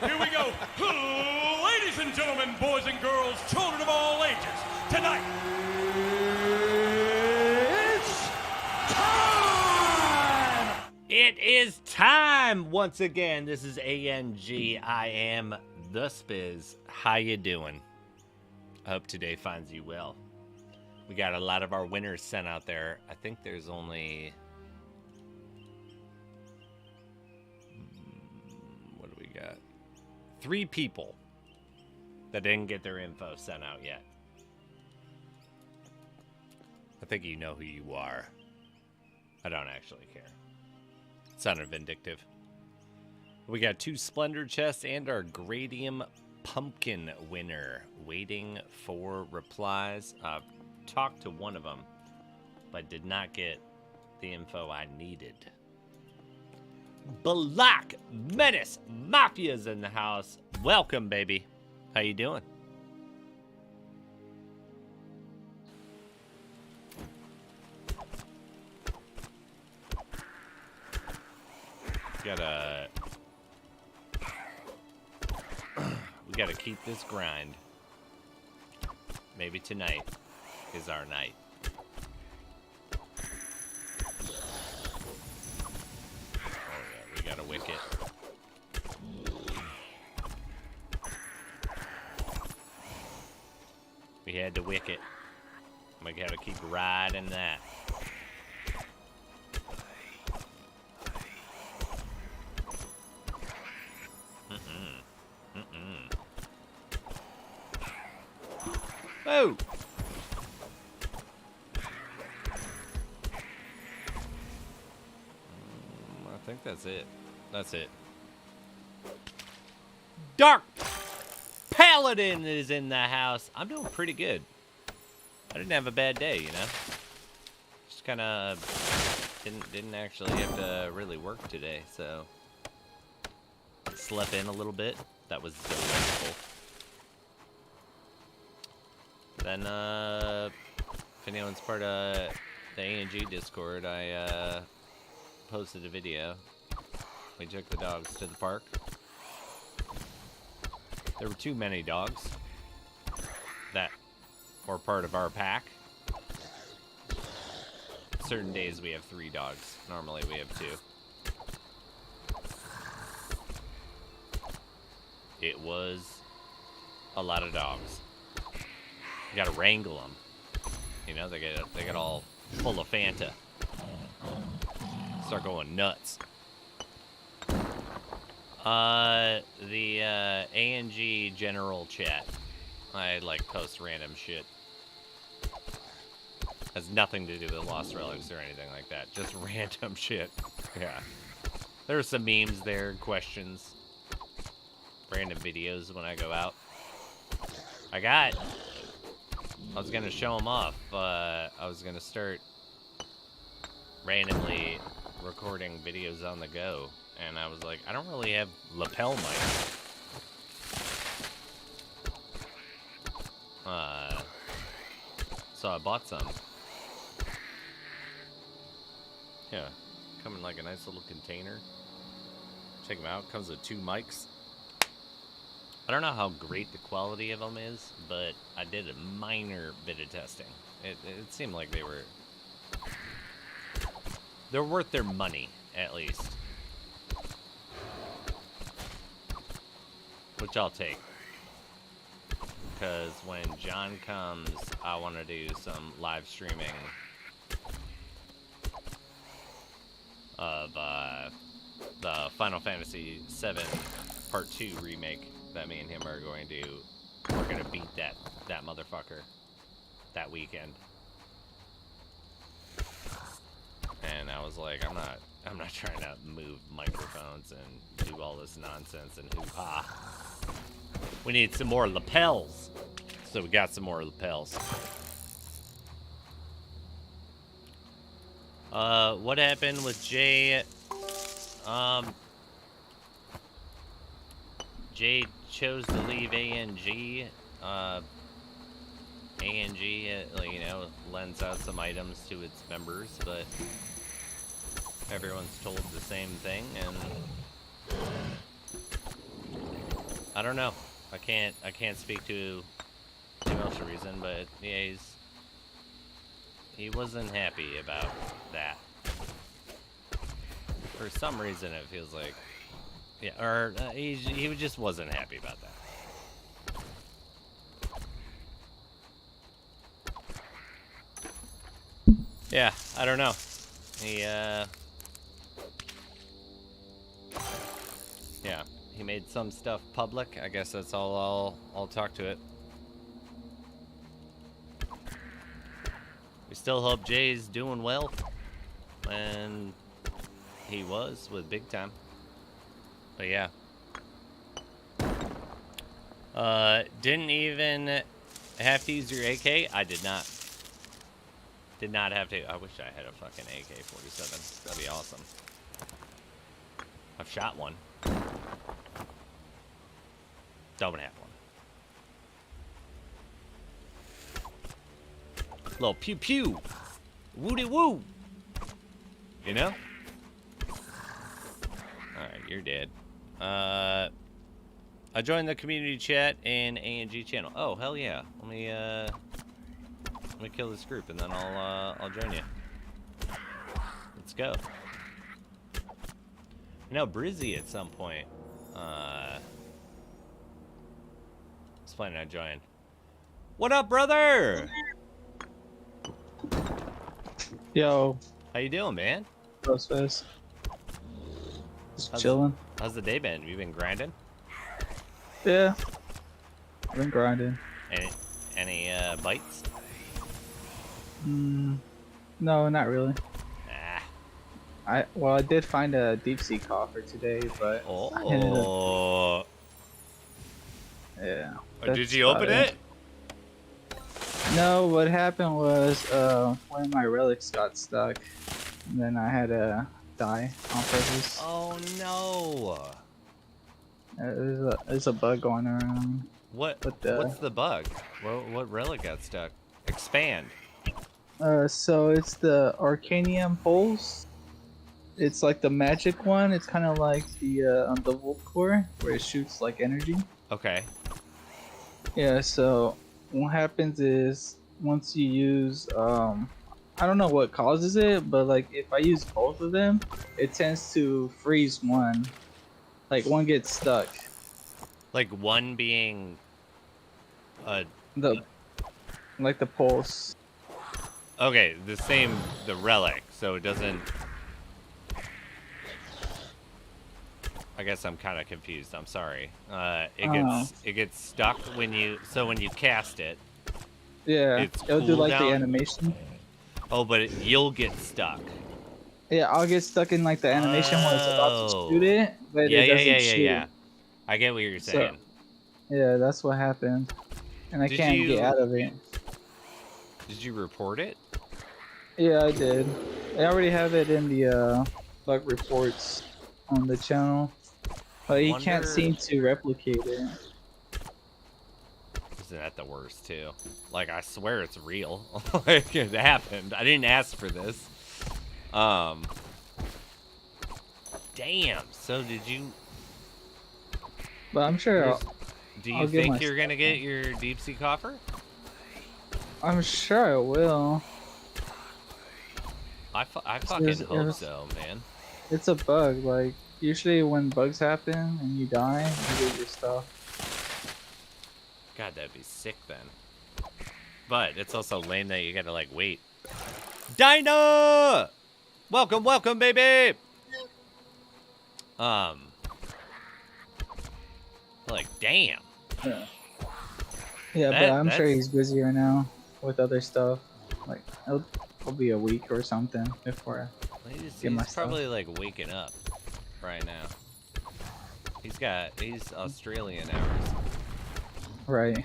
Here we go. Ladies and gentlemen, boys and girls, children of all ages, tonight, it's time! It is time once again. This is ANG. I am the Spiz. How you doing? I hope today finds you well. We got a lot of our winners sent out there. I think there's only... what do we got? 3 people that didn't get their info sent out yet. I think you know who you are. I don't actually care. It sounded vindictive. We got 2 Splendor chests and our Gradium Pumpkin winner waiting for replies. I've talked to one of them, but did not get the info I needed. Black Menace Mafia's in the house. Welcome, baby. How you doing? We gotta keep this grind. Maybe tonight is our night. Got a wicket. We had to wicket. We gotta keep riding that. Oh! I think that's it. That's it. Dark Paladin is in the house. I'm doing pretty good. I didn't have a bad day, you know. Just kind of didn't actually have to really work today, so slept in a little bit. That was delightful. Then, if anyone's part of the ANG Discord, I posted a video. We took the dogs to the park. There were too many dogs that were part of our pack. Certain days we have 3 dogs. Normally we have 2. It was a lot of dogs. You gotta wrangle them. You know, they get all full of Fanta. Start going nuts. The ANG general chat. I like post random shit. Has nothing to do with Lost Relics or anything like that. Just random shit. Yeah. There are some memes there, questions. Random videos when I go out. I was gonna show them off. I was gonna start randomly recording videos on the go, and I was like, I don't really have lapel mics. So I bought some. Yeah, come in like a nice little container. Check them out. Comes with 2 mics. I don't know how great the quality of them is, but I did a minor bit of testing. it seemed like they're worth their money, at least. Which I'll take. Because when John comes, I want to do some live streaming of the Final Fantasy VII Part 2 remake that me and him are going to do. We're going to beat that motherfucker that weekend. And I was like, I'm not trying to move microphones and do all this nonsense and hoo-ha. We need some more lapels. So we got some more lapels. What happened with Jay? Jay chose to leave ANG. ANG, you know, lends out some items to its members, but everyone's told the same thing, and I don't know. I can't speak to too much reason, but yeah, he wasn't happy about that. For some reason, it feels like, yeah, or he just wasn't happy about that. Yeah, I don't know. Yeah, he made some stuff public. I guess that's all I'll talk to it. We still hope Jay's doing well. And he was with Big Time. But yeah. Didn't even have to use your AK? I did not. Did not have to. I wish I had a fucking AK-47. That'd be awesome. I've shot one. Don't have one. Little pew pew. Woody woo. You know? Alright, you're dead. I joined the community chat and ANG channel. Oh, hell yeah. Let me kill this group and then I'll join you. Let's go. You know, Brizzy at some point was planning on joining. What up, brother? Yo. How you doing, man? Just chilling. How's the day been? You been grinding? Yeah. I've been grinding. Any bites? No, not really. Ah. I did find a deep sea coffer today, but oh. Yeah. Did you open it? No, what happened was one of my relics got stuck, and then I had to die on purpose. Oh no! There's a bug going around. What's the bug? What relic got stuck? Expand. So it's the Arcanium Pulse. It's like the magic one. It's kind of like the Volt Core, where it shoots like energy. Okay. Yeah. So what happens is once you use I don't know what causes it, but like if I use both of them, it tends to freeze one. Like one gets stuck. Like one being the pulse. Okay, the relic, so it doesn't. I guess I'm kind of confused. I'm sorry. It gets stuck when you cast it. Yeah, it'll do like the animation. Oh, but you'll get stuck. Yeah, I'll get stuck in like the animation when it's about to shoot it, but it doesn't shoot. Yeah. I get what you're saying. So, yeah, that's what happened, and I can't get out of it. Did you report it? Yeah, I did. I already have it in the bug reports on the channel, but he can't seem to replicate it. Isn't that the worst too? Like, I swear it's real. Like, it happened. I didn't ask for this. Damn. So did you? But I'm sure. Do you think you're gonna get your deep sea coffer? I'm sure I will. I fucking There's- hope so, man. It's a bug. Like usually when bugs happen and you die, you get your stuff. God, that'd be sick then. But it's also lame that you gotta like wait. Dinah! Welcome, welcome, baby! Like, damn. Yeah. Yeah, but That- I'm sure that's- he's busy right now with other stuff. Like it'll be a week or something before. Get my He's probably like waking up right now. He's Australian hours. Right.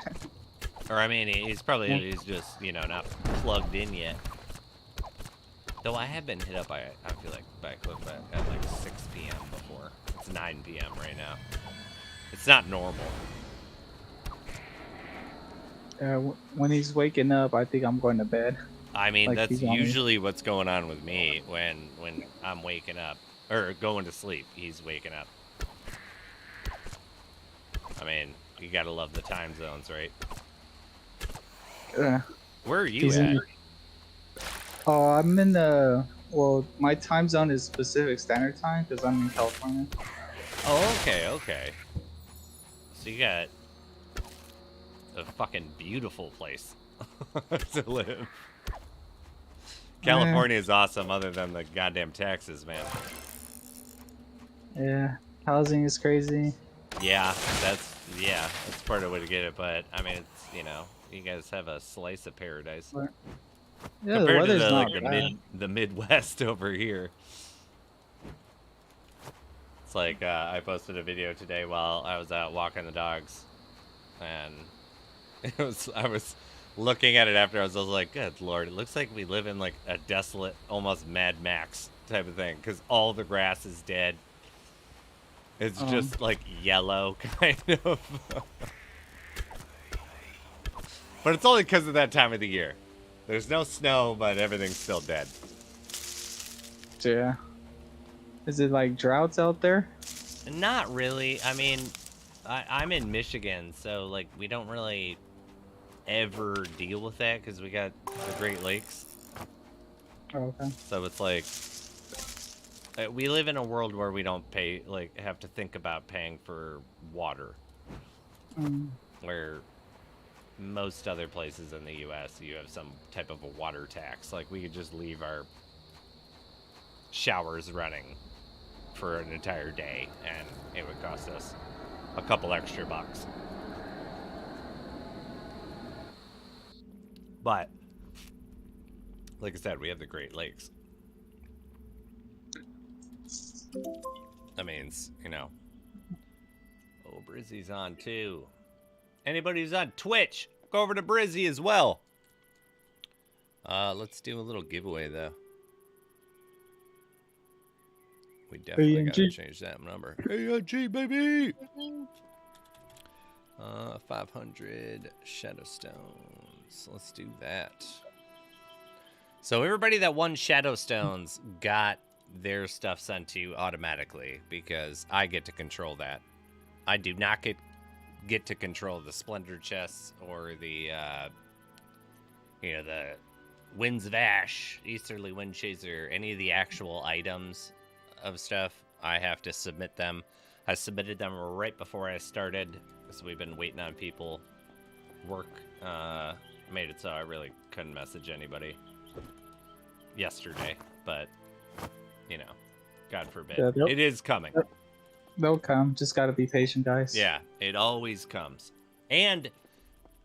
Or I mean, he's just, you know, not plugged in yet. Though I have been hit up by, I feel like, by a clip at like 6 p.m. before. It's 9 p.m. right now. It's not normal. When he's waking up, I think I'm going to bed. I mean, Like, that's he's on me. usually what's going on with me when I'm waking up. Or going to sleep, he's waking up. I mean, you gotta love the time zones, right? Where are you He's at? in Oh, I'm in the. Well, my time zone is Pacific Standard Time because I'm in California. Oh, okay. So you got a fucking beautiful place to live. California is awesome other than the goddamn taxes, man. Yeah, housing is crazy. Yeah, that's part of the way to get it, but I mean, it's, you know, you guys have a slice of paradise. Yeah, the Compared to weather's not the bad. the Midwest over here. It's like I posted a video today while I was out walking the dogs, and I was looking at it after. I was like, good lord, it looks like we live in like a desolate, almost Mad Max type of thing, because all the grass is dead. It's just like yellow, kind of. But it's only because of that time of the year. There's no snow, but everything's still dead. Yeah. Is it like droughts out there? Not really. I mean, I'm in Michigan, so like we don't really ever deal with that because we got the Great Lakes. Oh, okay. So it's like we live in a world where we don't have to think about paying for water. Where most other places in the U.S. you have some type of a water tax. Like we could just leave our showers running for an entire day and it would cost us a couple extra bucks. But like I said, we have the Great Lakes. That means, you know. Oh, Brizzy's on too. Anybody who's on Twitch, go over to Brizzy as well. Let's do a little giveaway though. We definitely gotta change that number. ANG, baby! 500 Shadowstones. Let's do that. So everybody that won Shadowstones got their stuff sent to you automatically because I get to control that. I do not get to control the Splendor chests or the, the Winds of Ash, Easterly Wind Chaser, any of the actual items of stuff. I have to submit them. I submitted them right before I started, so we've been waiting on people. Work made it so I really couldn't message anybody yesterday, but, you know, God forbid. Yeah, it is coming. They'll come. Just gotta be patient, guys. Yeah, it always comes. And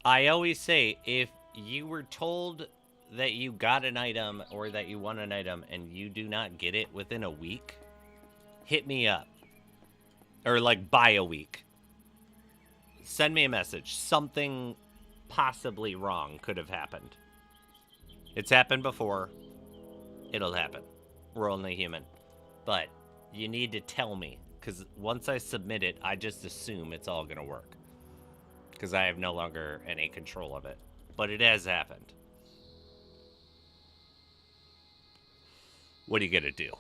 I always say, if you were told that you got an item or that you won an item and you do not get it within a week, hit me up. Or like by a week. Send me a message. Something possibly wrong could have happened. It's happened before. It'll happen. We're only human. But you need to tell me. Because once I submit it, I just assume it's all going to work. Because I have no longer any control of it. But it has happened. What are you going to do?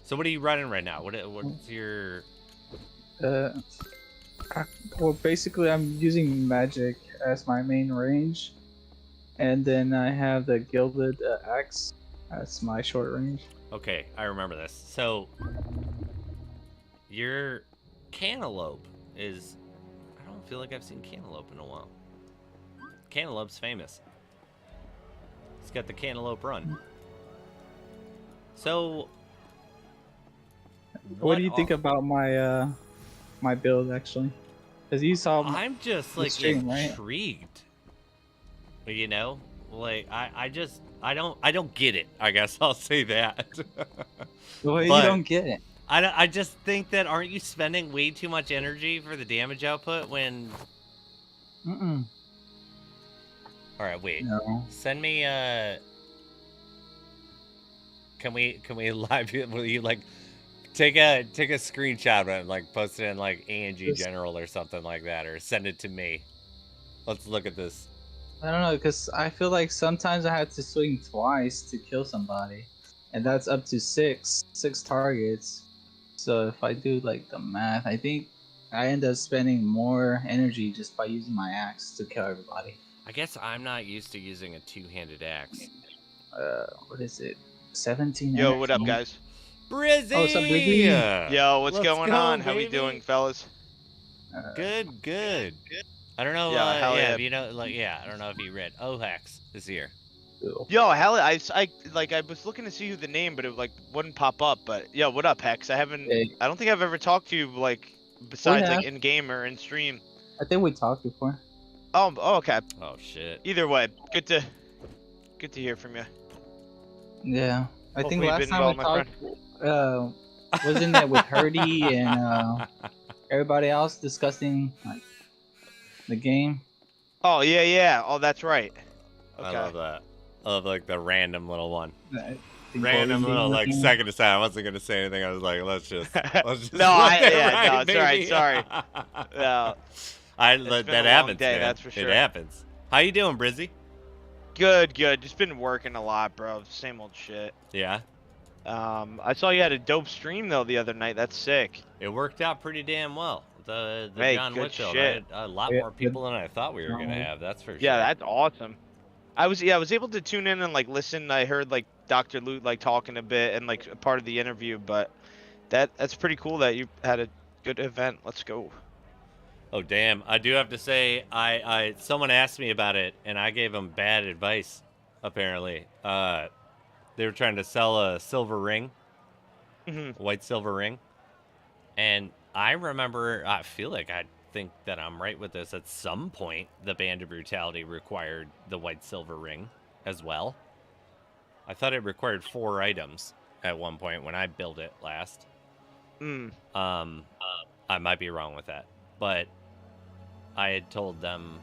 So what are you running right now? What's your... Well, basically, I'm using magic as my main range, and then I have the gilded axe as my short range. Okay, I remember this. So, your cantaloupe is... I don't feel like I've seen cantaloupe in a while. Cantaloupe's famous. It's got the cantaloupe run. So... What do you think about my my build, actually? Because you saw I'm just, like, stream, intrigued. Right? You know? Like, I don't get it. I guess I'll say that. Well, you But- don't get it. I just think that aren't you spending way too much energy for the damage output when... Mm-mm. Alright, wait. No. Send me, Can we live... Will you, like... Take a screenshot of it and, like, post it in, like, ANG General or something like that, or send it to me. Let's look at this. I don't know, because I feel like sometimes I have to swing twice to kill somebody, and that's up to six targets. So if I do like the math, I think I end up spending more energy just by using my axe to kill everybody. I guess I'm not used to using a two-handed axe. What is it? 17. Yo, what up, energy? guys? Brizzy! Oh, what's up, Brizzy? Yo, what's Let's going go, on? How we baby. doing, fellas? Good. I don't know. Yeah, hell yeah. If you know, like, yeah, I don't know if you read. Ohex is here. Cool. Yo, hell, I was looking to see who the name, but it like wouldn't pop up. But yo, what up, Hex? I don't think I've ever talked to you like besides like in game or in stream. I think we talked before. Oh, okay. Oh shit. Either way, good to hear from you. Yeah, I think Hopefully you've last been time well, we my talked, wasn't it with Herdy and everybody else discussing like the game? Oh yeah. Oh, that's right. Okay. I love that. I love like the random little one. I think Random Corey's little being like looking- second aside. I wasn't gonna say anything. I was like, let's just No, look I- at yeah, right, no, it's alright, baby. sorry. No, That been a long happens, day, man. that's for sure. It happens. How you doing, Brizzy? good. Just been working a lot, bro. Same old shit. Yeah. I saw you had a dope stream though the other night. That's sick. It worked out pretty damn well. The Hey, John good Whitfield. shit. I had a lot Yeah, more people than I thought we were gonna have. That's for sure. Yeah, that's awesome. I was able to tune in and like listen. I heard like Dr. Loot like talking a bit and like a part of the interview, but that's pretty cool that you had a good event. Let's go. Oh damn! I do have to say, I someone asked me about it, and I gave them bad advice. Apparently, they were trying to sell a silver ring, Mhm. a white silver ring, and I remember. I feel like I think that I'm right with this. At some point, the Band of Brutality required the white silver ring as well. I thought it required 4 items at one point when I built it last. I might be wrong with that, but I had told them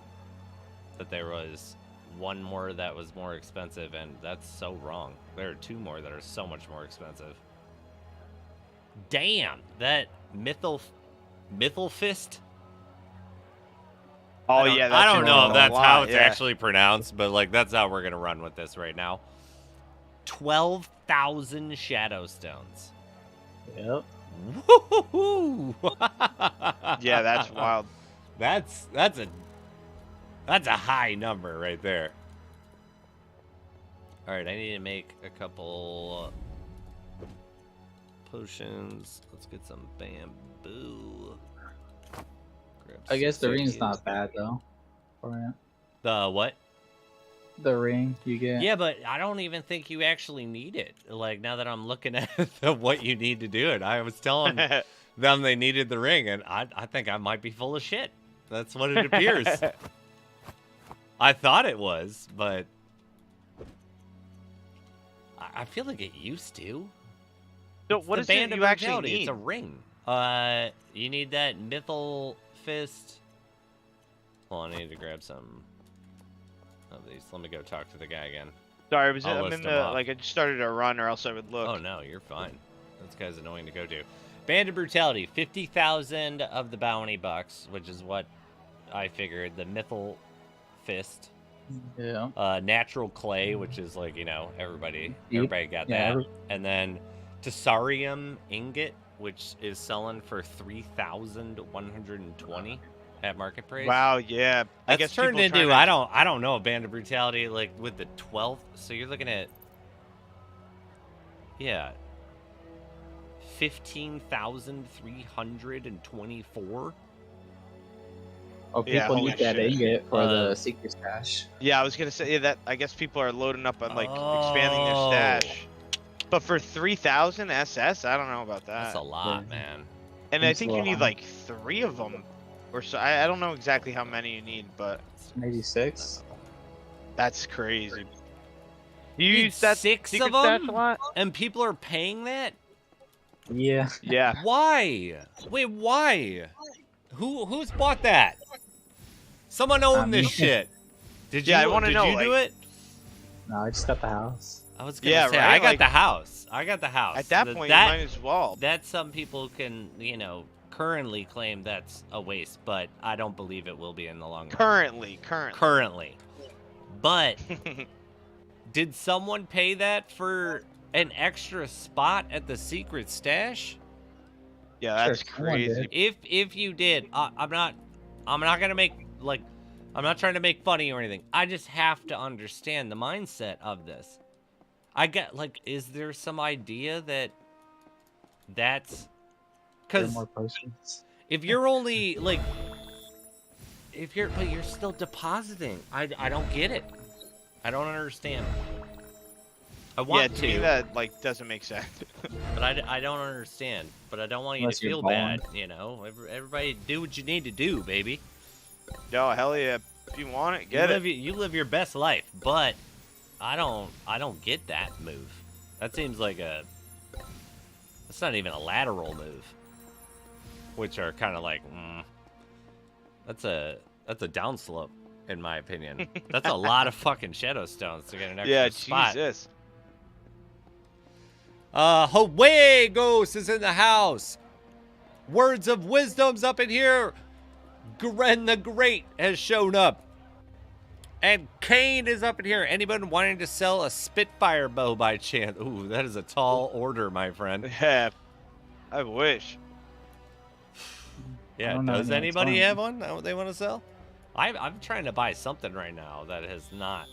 that there was one more that was more expensive, and that's so wrong. There are 2 more that are so much more expensive. Damn, that Mythal Fist. Oh yeah, I don't know if that's how it's yeah. actually pronounced, but like that's how we're gonna run with this right now. 12,000 shadow stones. Yep. Woo-hoo-hoo! Yeah, that's wild. That's a high number right there. All right, I need to make a couple potions. Let's get some bamboo. Grab I guess the 6 ring's of not these. bad though. For it. The what? The ring you get. Yeah, but I don't even think you actually need it. Like, now that I'm looking at what you need to do it, I was telling them they needed the ring, and I think I might be full of shit. That's what it appears. I thought it was, but I feel like it used to. So It's what the is Band it of you actually Brutality. need? It's a ring. You need that Mythal Fist. Hold on, I need to grab some of these. Let me go talk to the guy again. Sorry, I'll I'm list in them the off. like I just started a run, or else I would look. Oh no, you're fine. This guy's annoying to go to. Band of Brutality, 50,000 of the bounty bucks, which is what I figured. The Mythal Fist. Yeah. Natural Clay, which is like, you know, everybody got Yeah, that. And then Tessarium Ingot, which is selling for 3,120. at market price. Wow, yeah. I That's guess turned people into trying to- I don't know, a Band of Brutality like with the 12th. So you're looking at 15,324. Oh, Yeah, people holy need that shit. ingot for Uh, the secret stash. Yeah, I was gonna say that. I guess people are loading up on like expanding their stash. But for 3,000 SS, I don't know about that. That's a lot, Yeah. man. And I Seems think a you lot. need like 3 of them, or so. I don't know exactly how many you need, but Maybe 6. that's crazy. You You need use that 6 secret of stash them? a lot? And people are paying that? Yeah. Yeah. Why? Wait, why? Who's bought that? Someone owned this me. shit. Did you? Yeah, I wanna did know, you do it? No, I just got the house. I was gonna Yeah, say right? I got Like- the house. I got the house. At that Th- point, that, you might as well. that some people can, currently claim that's a waste, but I don't believe it will be in the long run. Currently. But did someone pay that for an extra spot at the secret stash? Yeah, that's Sure, someone crazy. did. If you did, I'm not gonna make I'm not trying to make funny or anything. I just have to understand the mindset of this. I get is there some idea that's There are because more potions. if you're only but you're still depositing. I don't get it. I don't understand. I Yeah, want to me that like doesn't make sense. but I don't understand. But I don't want you Unless to you're feel bald. bad. Everybody do what you need to do, baby. No, hell yeah. If you want it, get it. You live your best life, but I don't get that move. That seems like that's not even a lateral move, which are kind of like that's a downslope in my opinion. That's a lot of fucking shadow stones to get an extra Yeah, spot. Jesus. Huegos is in the house. Words of wisdom's up in here. Gren the Great has shown up. And Kane is up in here. Anyone wanting to sell a Spitfire bow by chance? Ooh, that is a tall order, my friend. Yeah, I wish. Yeah, don't know does any anybody that's have one that they want to sell? I'm trying to buy something right now that has not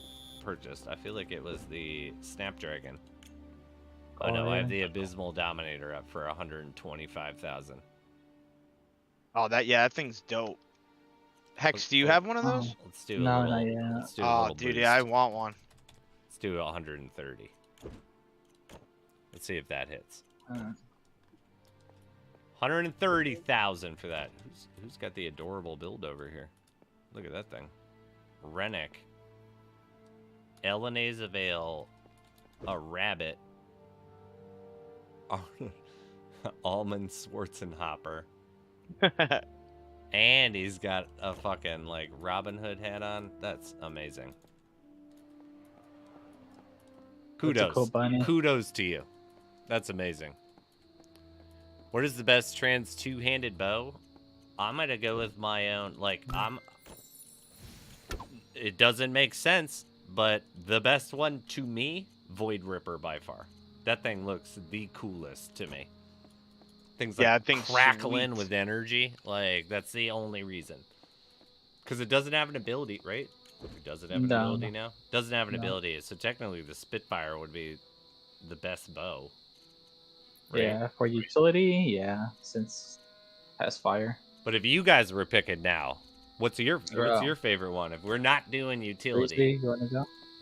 purchased. I feel like it was the Snapdragon. Oh, no, I have the Abysmal Dominator up for 125,000. Oh, that thing's dope. Hex, do you have one of those? Let's do a No, little. not yet. Let's do a Oh, little dude, boost. yeah, I want one. Let's do 130. Let's see if that hits. 130,000 for that. Who's got the adorable build over here? Look at that thing. Rennick. Elenase Avail. A rabbit. Almond Schwarzenhopper. And he's got a fucking Robin Hood hat on. That's amazing. That's a Kudos. cool bunny. Kudos to you. That's amazing. What is the best trans two-handed bow? I'm gonna go with my own. It doesn't make sense, but the best one to me, Void Ripper by far. That thing looks the coolest to me. Things Yeah, that thing's crackling sweet. with energy. That's the only reason. Because it doesn't have an ability, right? Does it have an No. ability now? Doesn't have an No. ability. So technically the Spitfire would be the best bow. Right? Yeah, for utility, yeah, since it has fire. But if you guys were picking now, what's your Yeah. favorite one? If we're not doing utility. Frisbee, you wanna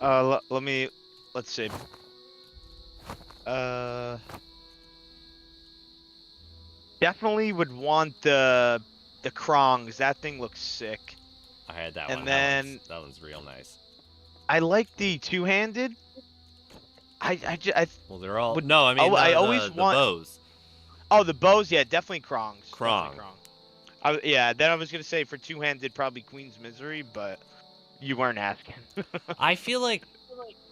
go? Let's see. Definitely would want the Krongs. That thing looks sick. I had that And one. then- that one's real nice. I like the two-handed. Well, they're all. Would- No, I mean, I the always want- bows. Oh, the bows, yeah, definitely Krongs. Definitely Krong. Krong. Yeah, then I was gonna say for two-handed, probably Queen's Misery, but you weren't asking. I feel like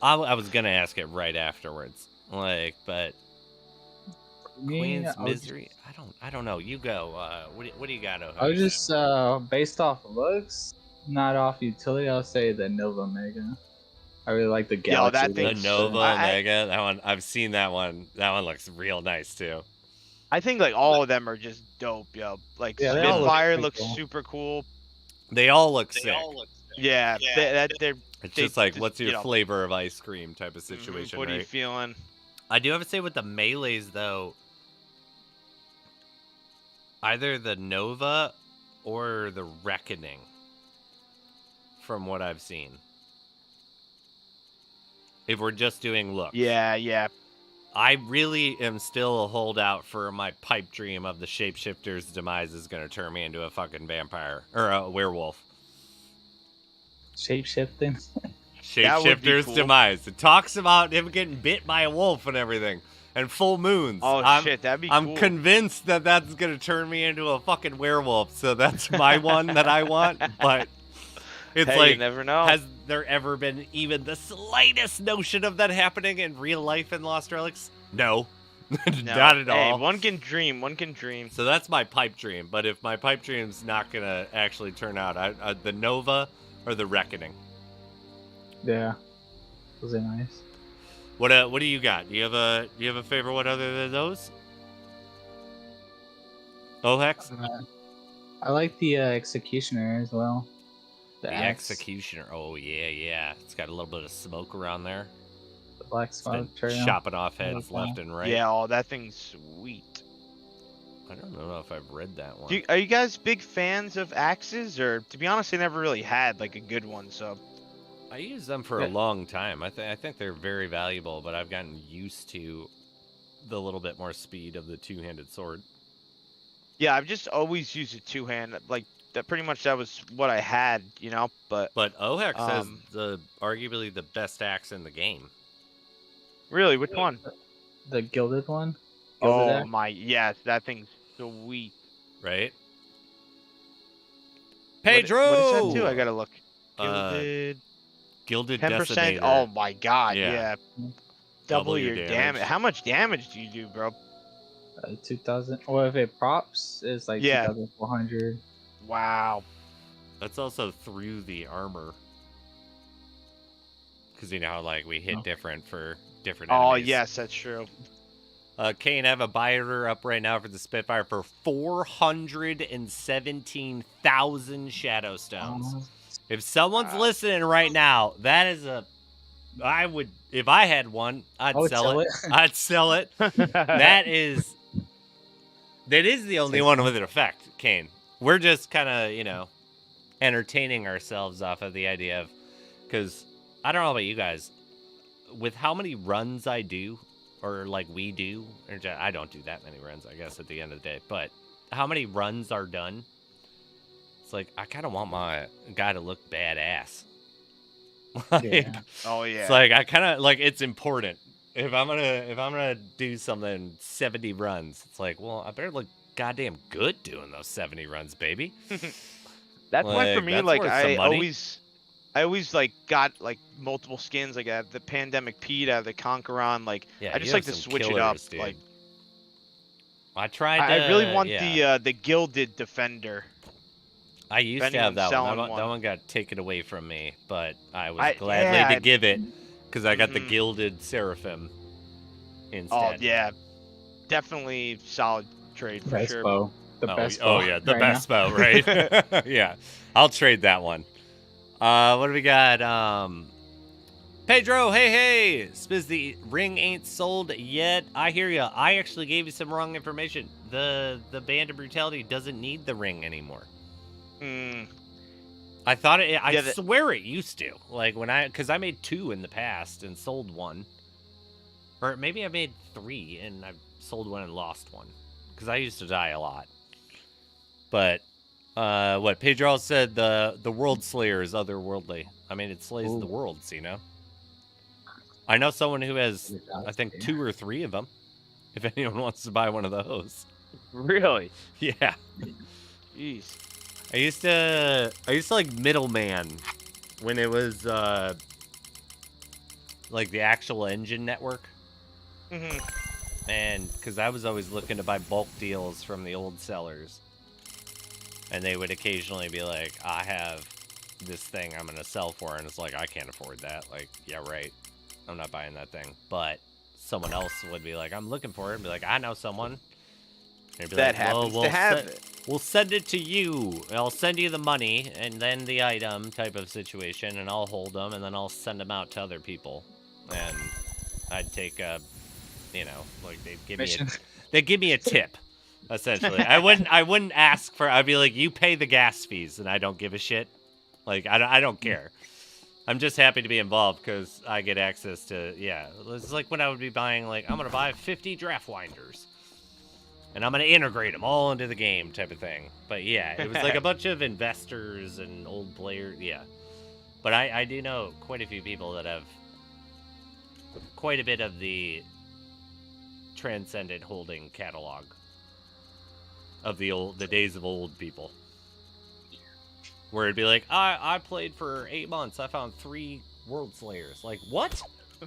I was gonna ask it right afterwards. But Me, Queen's I was- Misery. I don't know. You go. What do you got? I was just based off looks, not off utility. I'll say the Nova Mega. I really like the Yo, Galaxy. that the thing's- Nova I- Omega. That one. I've seen that one. That one looks real nice too. I think all of them are just dope, yo. Yeah, they all look Spitfire pretty looks cool. super cool. They all look sick. Yeah, they're. It's they just like, what's your you know, flavor of ice cream type of situation, What are you right? feeling? I do have to say with the melees, though, either the Nova or the Reckoning, from what I've seen. If we're just doing looks. Yeah. I really am still a holdout for my pipe dream of the shapeshifter's demise is going to turn me into a fucking vampire. Or a werewolf. Shape-shifting. That would be Shapeshifter's cool. demise. It talks about him getting bit by a wolf and everything. And full moons. Oh, shit, that'd be I'm cool. convinced that that's going to turn me into a fucking werewolf. So that's my one that I want. But it's Hey, like, you never know. has there ever been even the slightest notion of that happening in real life in Lost Relics? No. No. Not at all. Hey, one can dream. So that's my pipe dream. But if my pipe dream's not going to actually turn out, the Nova or the Reckoning. Yeah, those are nice. What do you got? Do you have a favorite one other than those? Ohex? I like the Executioner as well. The axe, Executioner. Oh yeah. It's got a little bit of smoke around there. the black It's been smoke trail. chopping off heads love left that. and right. Yeah, oh, that thing's sweet. I don't know if I've read that one. Are you guys big fans of axes, or to be honest, I never really had like a good one. So I used them for a long time. I think they're very valuable, but I've gotten used to the little bit more speed of the two-handed sword. yeah, I've just always used a two-hand. Like that, pretty much that was what I had, you know. But Ohex has arguably the best axe in the game. really, which one? The gilded one. Gilded Oh axe? my, yes, that thing's sweet. Right? What is Pedro! that too? I gotta look. Uh, Gilded. Gilded 10%. Decimator. Oh my god, Yeah. yeah. Double Double your your damage. damage. How much damage do you do, bro? 2000. Or if it props, it's like Yeah. 2400. Wow. That's also through the armor. Because you know how like we hit Oh. different for different Oh enemies. yes, that's true. Kane, I have a buyer up right now for the Spitfire for 417,000 Shadow Stones. If someone's Wow. listening right now, that is I would, if I had one, I'd I would sell sell it. it. I'd sell it. That is the only one with an effect, Kane. We're just kind of, entertaining ourselves off of the idea of, because I don't know about you guys, with how many runs I do, or like we do, or I don't do that many runs, I guess, at the end of the day, but how many runs are done? It's like, I kind of want my guy to look badass. Like, Yeah. Oh yeah. it's like, I kind of, like, it's important. If I'm gonna do something 70 runs, it's like, well, I better look goddamn good doing those 70 runs, baby. That's why for like, me, that's like worth some I money. always like got like multiple skins. Like I have the Pandemic Pete, I have the Conqueron. Like Yeah, I you just have like to some switch it up. killers, dude. Like I tried. I really want yeah. the Gilded Defender. I used to anyone have that one. selling That one. one got taken away from me, but I was I- gladly yeah, to I- give it because I got the Mhm. Gilded Seraphim Oh instead. yeah, definitely solid trade for Best sure. bow. The best bow. Oh yeah, the right best now. bow, right? Yeah, I'll trade that one. What do we got? Pedro, hey, Spiz, the ring ain't sold yet. I hear ya. I actually gave you some wrong information. The Band of Brutality doesn't need the ring anymore. Mm, I thought it. I Yeah, swear it used to. Like because I made 2 in the past and sold 1, or maybe I made 3 and I sold 1 and lost 1, because I used to die a lot. But what Pedro said, the World Slayer is otherworldly. I mean, it slays the Ooh. worlds, I know someone who has, I think, Yeah. 2 or 3 of them. If anyone wants to buy one of those, really? yeah. Jeez. I used to like Middleman when it was like the actual engine network, hmm and because I was always looking to buy bulk deals from the old sellers, and they would occasionally be like, I have this thing I'm gonna sell for, and it's like, I can't afford that. Like, yeah, right, I'm not buying that thing. But someone else would be like, I'm looking for it, and be like, I know someone. And they'd be That like, well, happens we'll to have se- it. we'll send it to you. I'll send you the money and then the item type of situation, and I'll hold them, and then I'll send them out to other people. And I'd take a, you know, like they'd give me a tip, essentially. I wouldn't ask for. I'd be like, you pay the gas fees, and I don't give a shit. Like I don't care. I'm just happy to be involved because I get access to, yeah. It's like when I would be buying, like, I'm going to buy 50 draft winders. And I'm going to integrate them all into the game type of thing. But yeah, it was like a bunch of investors and old players, yeah. But I do know quite a few people that have quite a bit of the Transcendent holding catalog of the days of old people. Where it'd be like, I played for 8 months. I found 3 World Slayers. Like, what?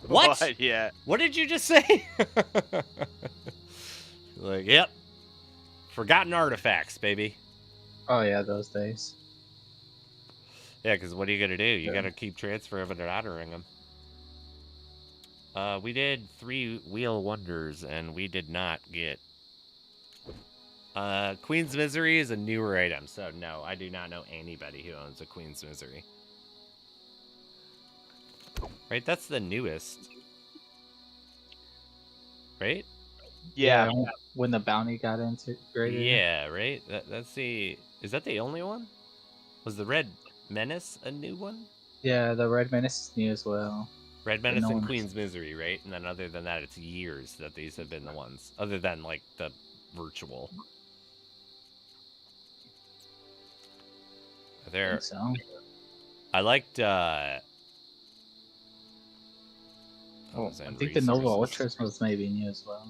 What? Yeah. What did you just say? Like, yep. Forgotten artifacts, baby. Oh yeah, those days. Yeah, because what are you going to do? You got to keep transferring and honoring them. We did 3 Wheel Wonders, and we did not get... Queen's Misery is a newer item, so no, I do not know anybody who owns a Queen's Misery. Right, that's the newest. Right? Yeah. When the bounty got integrated. Yeah, right? That's the... Is that the only one? Was the Red Menace a new one? Yeah, the Red Menace is new as well. Red Menace no and one's- Queen's Misery, right? And then other than that, it's years that these have been the ones. Other than, like, the virtual. I There... think so. I liked, I think the Nova Ultras was maybe new as well.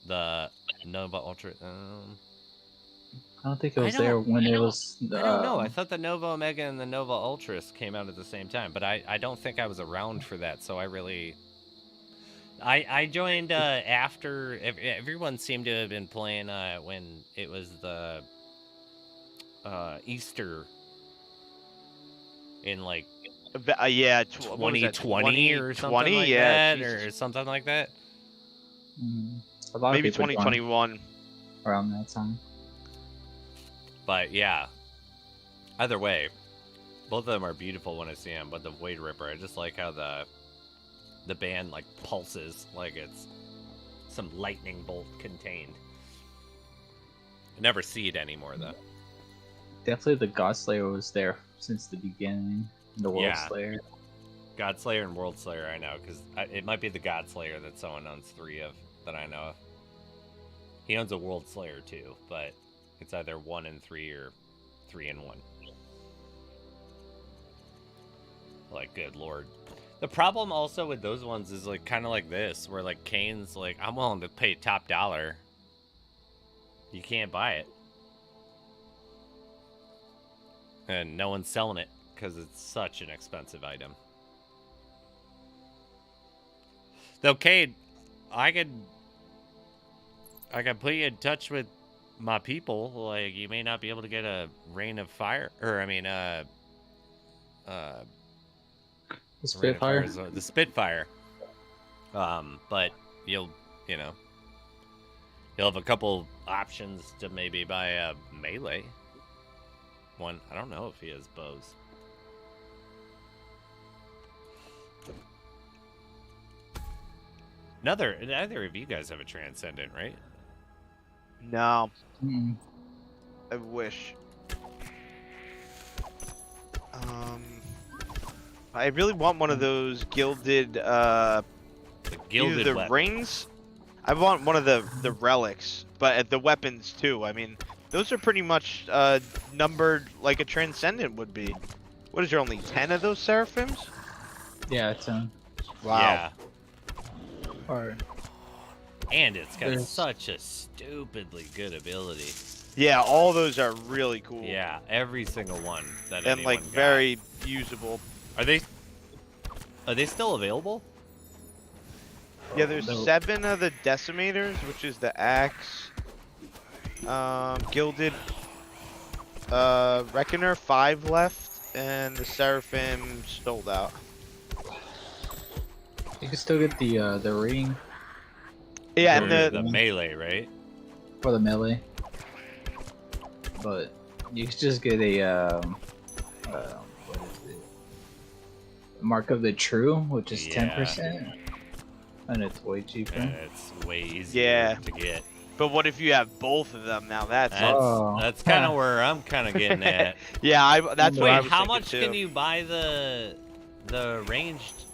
The Nova Ultra. I don't think it I was don't- there when it was. I don't know. I thought the Nova Omega and the Nova Ultras came out at the same time, but I don't think I was around for that, so I really. I joined after everyone seemed to have been playing when it was the Easter in like Yeah. 2020 or something 20? like Yeah. that, or something like that. A lot of Maybe people joined 2021. around that time. But yeah, either way, both of them are beautiful when I see them. But the Void Ripper, I just like how the band like pulses like it's some lightning bolt contained. I never see it anymore though. Definitely the God Slayer was there since the beginning. The World Yeah. Slayer. God Slayer and World Slayer, I know, because it might be the God Slayer that someone owns 3 of that I know of. He owns a World Slayer too, but it's either 1 and 3 or 3 and 1. Like, good lord. The problem also with those ones is like kind of like this, where like Kane's like, I'm willing to pay top dollar. You can't buy it. And no one's selling it because it's such an expensive item. Though, Cade, I could put you in touch with my people. Like, you may not be able to get a Rain of Fire, or I mean, The Rain of Spitfire. Fire is, the Spitfire. But you'll have a couple options to maybe buy a melee one. I don't know if he has bows. Neither of you guys have a Transcendent, right? No. Mm. I wish. I really want one of those gilded, The gilded either the weapon. rings. I want one of the relics, but the weapons too. I mean, those are pretty much numbered like a Transcendent would be. What is there, only 10 of those Seraphims? Yeah, it's Wow. Yeah. or And it's got There's- such a stupidly good ability. Yeah, all those are really cool. Yeah, every single one that And like anyone got. very usable. Are they still available? Yeah, there's No. 7 of the Decimators, which is the axe. Gilded Reckoner, 5 left, and the Seraphim sold out. you can still get the ring Yeah, Or and the melee, right? for the melee. but you could just get a what is it? Mark of the True, which is 10%, and it's way cheaper. And it's way easier Yeah. to get. But what if you have both of them now? That's That's kind of where I'm kind of getting at. yeah. That's what I Wait, was how thinking much too. can you buy the ranged?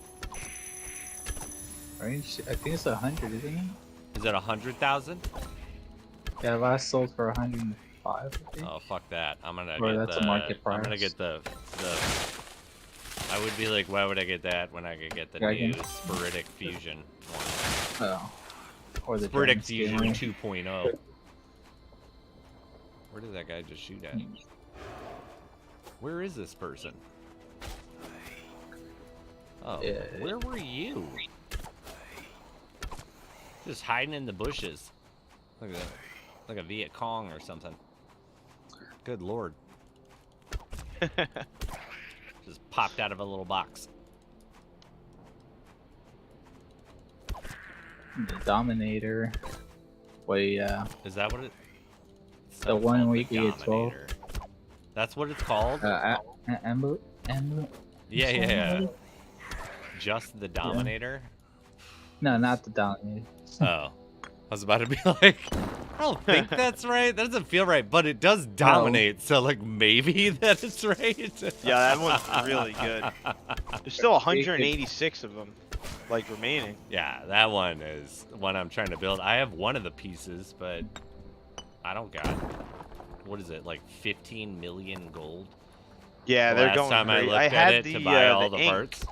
Range, I think it's 100, isn't it? Is it 100,000? Yeah, last sold for 105. I think. Oh fuck that! I'm gonna Or get that's the. a market I'm gonna price. get the. I would be like, why would I get that when I could get the Dragon? new Sporidic Fusion one? Oh. Or the Sporidic Dragon Fusion Scaler. 2.0. Where did that guy just shoot at? Where is this person? Oh, Yeah. where were you? Just hiding in the bushes. Look at that. Like a Viet Cong or something. Good lord. Just popped out of a little box. The Dominator. Wait, Is that what it? It's The not one called where the you can get 12. Dominator. That's what it's called? Emblem? Yeah. Just the Dominator? No, not the Dominator. Oh. I was about to be like, I don't think that's right. That doesn't feel right, but it does dominate, so like maybe that is right. Yeah, that one's really good. There's still 186 of them, like, remaining. Yeah, that one is one I'm trying to build. I have one of the pieces, but I don't got, what is it, like 15 million gold? Yeah, they're Last going time I crazy. looked I at had it the, to buy all the ink. parts.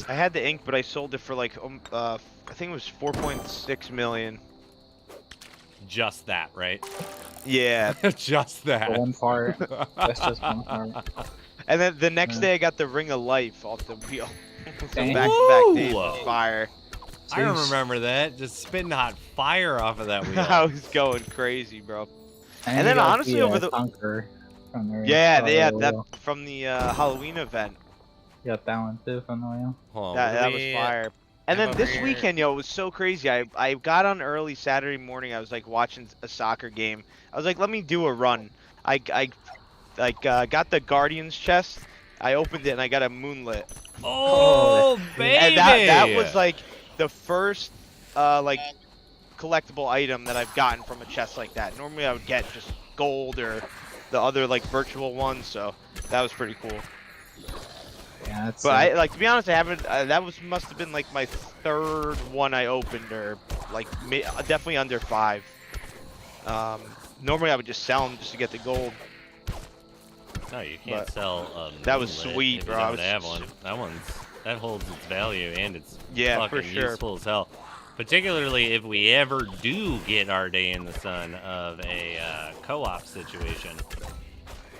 I had the ink, but I sold it for like, I think it was 4.6 million. Just that, right? Yeah. Just that. One part. That's just one part. And then the next Yeah. day I got the Ring of Life off the wheel. So Dang. back-to-back days Ooh. of fire. I remember that. Just spitting hot fire off of that wheel. I was going crazy, bro. And you then got honestly, over the- Conqueror from the Yeah, that wheel. from the Halloween event. You got that one too from the wheel. Hold on, That, what that do was we- fire. And have then over this here? weekend, yo, it was so crazy. I got on early Saturday morning. I was like watching a soccer game. I was like, let me do a run. I got the Guardians chest. I opened it and I got a Moonlit. Oh, baby! And that was like the first like collectible item that I've gotten from a chest like that. Normally I would get just gold or the other like virtual ones. So that was pretty cool. Yeah, that's. But I like, to be honest, I haven't. That must have been like my third one I opened, or like definitely under 5. Normally I would just sell them just to get the gold. No, you can't but sell. that was Moonlit sweet, if bro. You I don't was have one. That holds its value and it's Yeah, fucking for sure. useful as hell. Particularly if we ever do get our day in the sun of a co-op situation.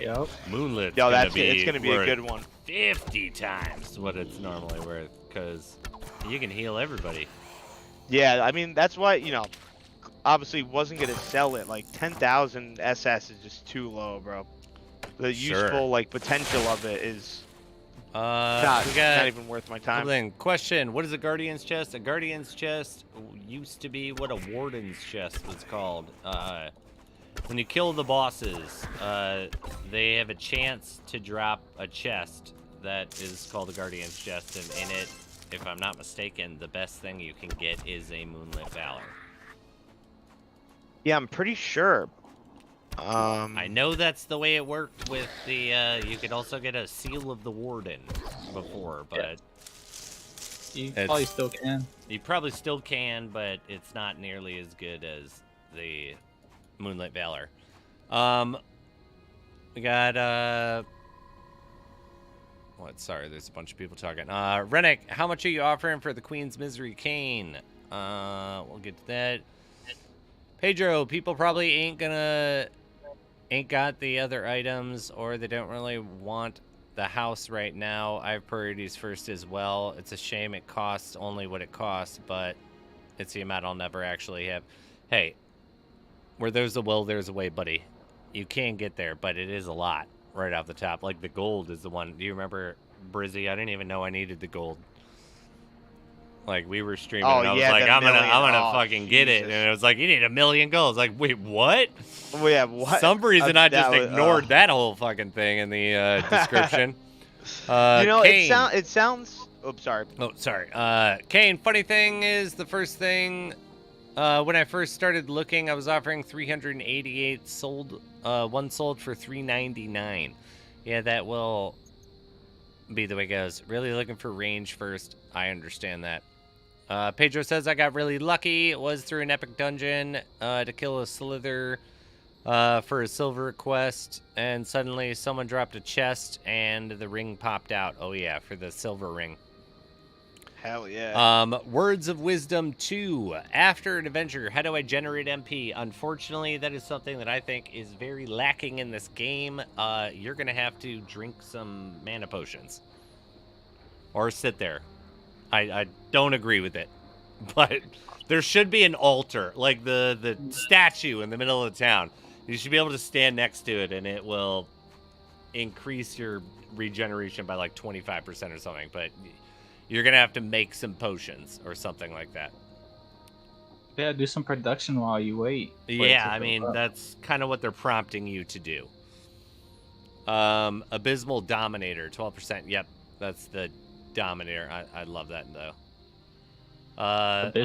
Yep. Moonlit's Yo, it's gonna be a good one. 50 times what it's normally worth, because you can heal everybody. Yeah, I mean that's why, you know, obviously wasn't gonna sell it. Like 10,000 SS is just too low, bro. The Sure. useful like potential of it is We not got even worth my time. then question: what is a Guardian's chest? A Guardian's chest used to be what a Warden's chest was called. When you kill the bosses, they have a chance to drop a chest that is called a Guardian's chest, and in it, if I'm not mistaken, the best thing you can get is a Moonlit Valor. Yeah, I'm pretty sure. I know that's the way it worked with the. You could also get a Seal of the Warden before, but You It's- probably still can. you probably still can, but it's not nearly as good as the Moonlit Valor. We got what? Sorry, there's a bunch of people talking. Rennick, how much are you offering for the Queen's Misery Cane? We'll get to that. Pedro, people probably ain't got the other items, or they don't really want the house right now. I have priorities first as well. It's a shame it costs only what it costs, but it's the amount I'll never actually have. Hey, where there's a will, there's a way, buddy. You can get there, but it is a lot right off the top. Like the gold is the one. Do you remember, Brizzy? I didn't even know I needed the gold. Like we were streaming, Oh, and I was yeah, like, the I'm gonna million. Oh, fucking get it, Jesus. and it was like, you need 1 million goals. Like, wait, what? Well, yeah, what? Some reason I just that was- ignored that whole fucking thing in the description. You know, Kane. it sounds. Oh, sorry. Oh, sorry. Kane, funny thing is, the first thing, when I first started looking, I was offering 388 sold, one sold for 399. Yeah, that will be the way it goes. Really looking for range first. I understand that. Pedro says, I got really lucky. It was through an epic dungeon to kill a slither for a silver quest, and suddenly someone dropped a chest and the ring popped out. Oh yeah, for the silver ring. Hell yeah. Words of Wisdom 2. After an adventure, how do I generate MP? Unfortunately, that is something that I think is very lacking in this game. You're going to have to drink some mana potions. Or sit there. I don't agree with it. But there should be an altar, like the statue in the middle of the town. You should be able to stand next to it, and it will increase your regeneration by like 25% or something. But you're going to have to make some potions or something like that. Yeah, do some production while you wait. Yeah, I mean, that's kind of what they're prompting you to do. Abysmal Dominator, 12%. Yep, that's the Dominator. I love that, though.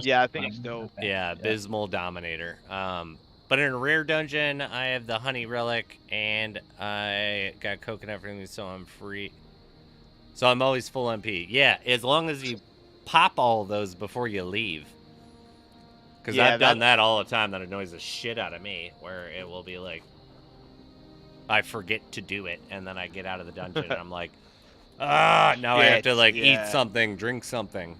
Yeah, I think it's dope. Yeah, Abysmal Dominator. But in a rare dungeon, I have the Honey Relic, and I got Coconut for me, so I'm free. So I'm always full MP. Yeah, as long as you pop all of those before you leave. Because Yeah, I've done that all the time. That annoys the shit out of me. Where it will be like, I forget to do it, and then I get out of the dungeon, and I'm like, now I have to like eat something, drink something.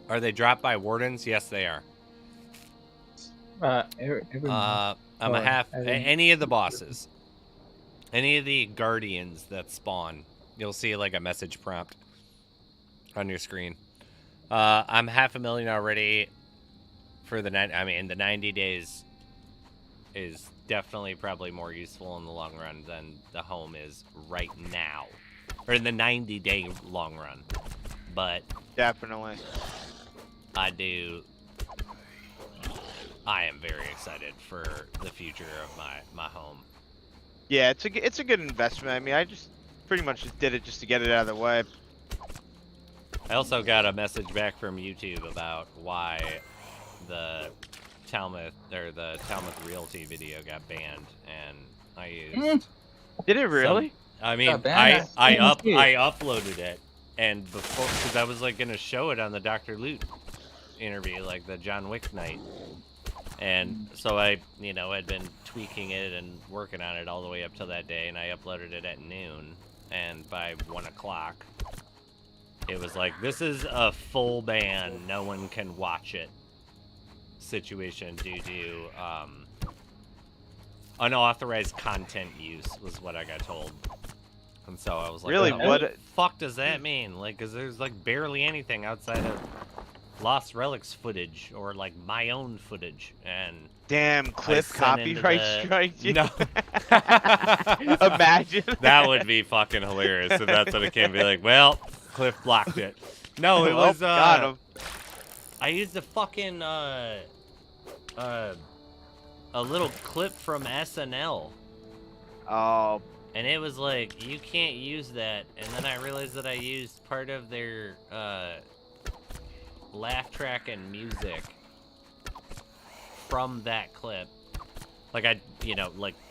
Are they dropped by wardens? Yes, they are. I'm a half. Any of the bosses, any of the guardians that spawn, you'll see like a message prompt on your screen. I'm 500,000 already for the night. I mean, the 90 days is definitely probably more useful in the long run than the home is right now, or in the 90-day long run. But Definitely. I am very excited for the future of my home. Yeah, it's a good investment. I mean, I just pretty much just did it just to get it out of the way. I also got a message back from YouTube about why the Talmud Realty video got banned, and I used. Did it really? I mean, I uploaded it, and before, because I was like gonna show it on the Dr. Loot interview, like the John Wick night, and so I, had been tweaking it and working on it all the way up till that day, and I uploaded it at noon, and by 1 o'clock, it was like, this is a full ban, no one can watch it situation due to unauthorized content use, was what I got told. And so I was like, really, what the fuck does that mean? Like, because there's like barely anything outside of Lost Relics footage or like my own footage, and damn, Cliff copyright strike you. No. Imagine that would be fucking hilarious if that's what it came to be like. Well, Cliff blocked it. No, it was got him. I used a fucking a little clip from SNL. Oh. And it was like, you can't use that. And then I realized that I used part of their laugh track and music from that clip. Like I,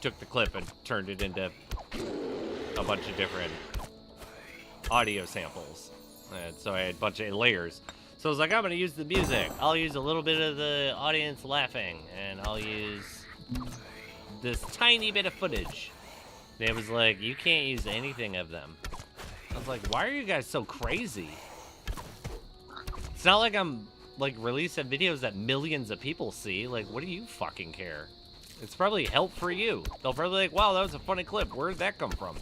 took the clip and turned it into a bunch of different audio samples. And so I had a bunch of layers. So I was like, I'm gonna use the music. I'll use a little bit of the audience laughing, and I'll use this tiny bit of footage. And it was like, you can't use anything of them. I was like, why are you guys so crazy? It's not like I'm like releasing videos that millions of people see. Like, what do you fucking care? It's probably help for you. They'll probably be like, wow, that was a funny clip. Where did that come from?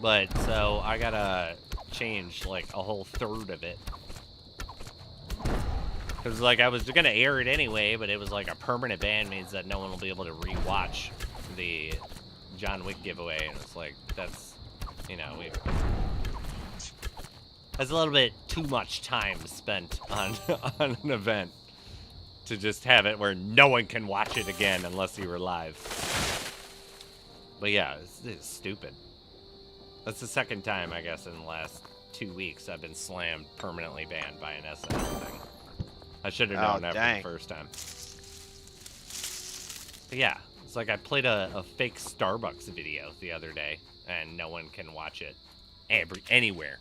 But so I gotta change like a whole third of it. Because like I was gonna air it anyway, but it was like a permanent ban, means that no one will be able to rewatch the John Wick giveaway, and it's like, that's, you know, that's a little bit too much time spent on on an event to just have it where no one can watch it again unless you were live. But yeah, it's stupid. That's the second time, I guess, in the last 2 weeks I've been slammed, permanently banned by an SNL thing. I should have known that from the first time. But yeah, it's like I played a fake Starbucks video the other day, and no one can watch it anywhere.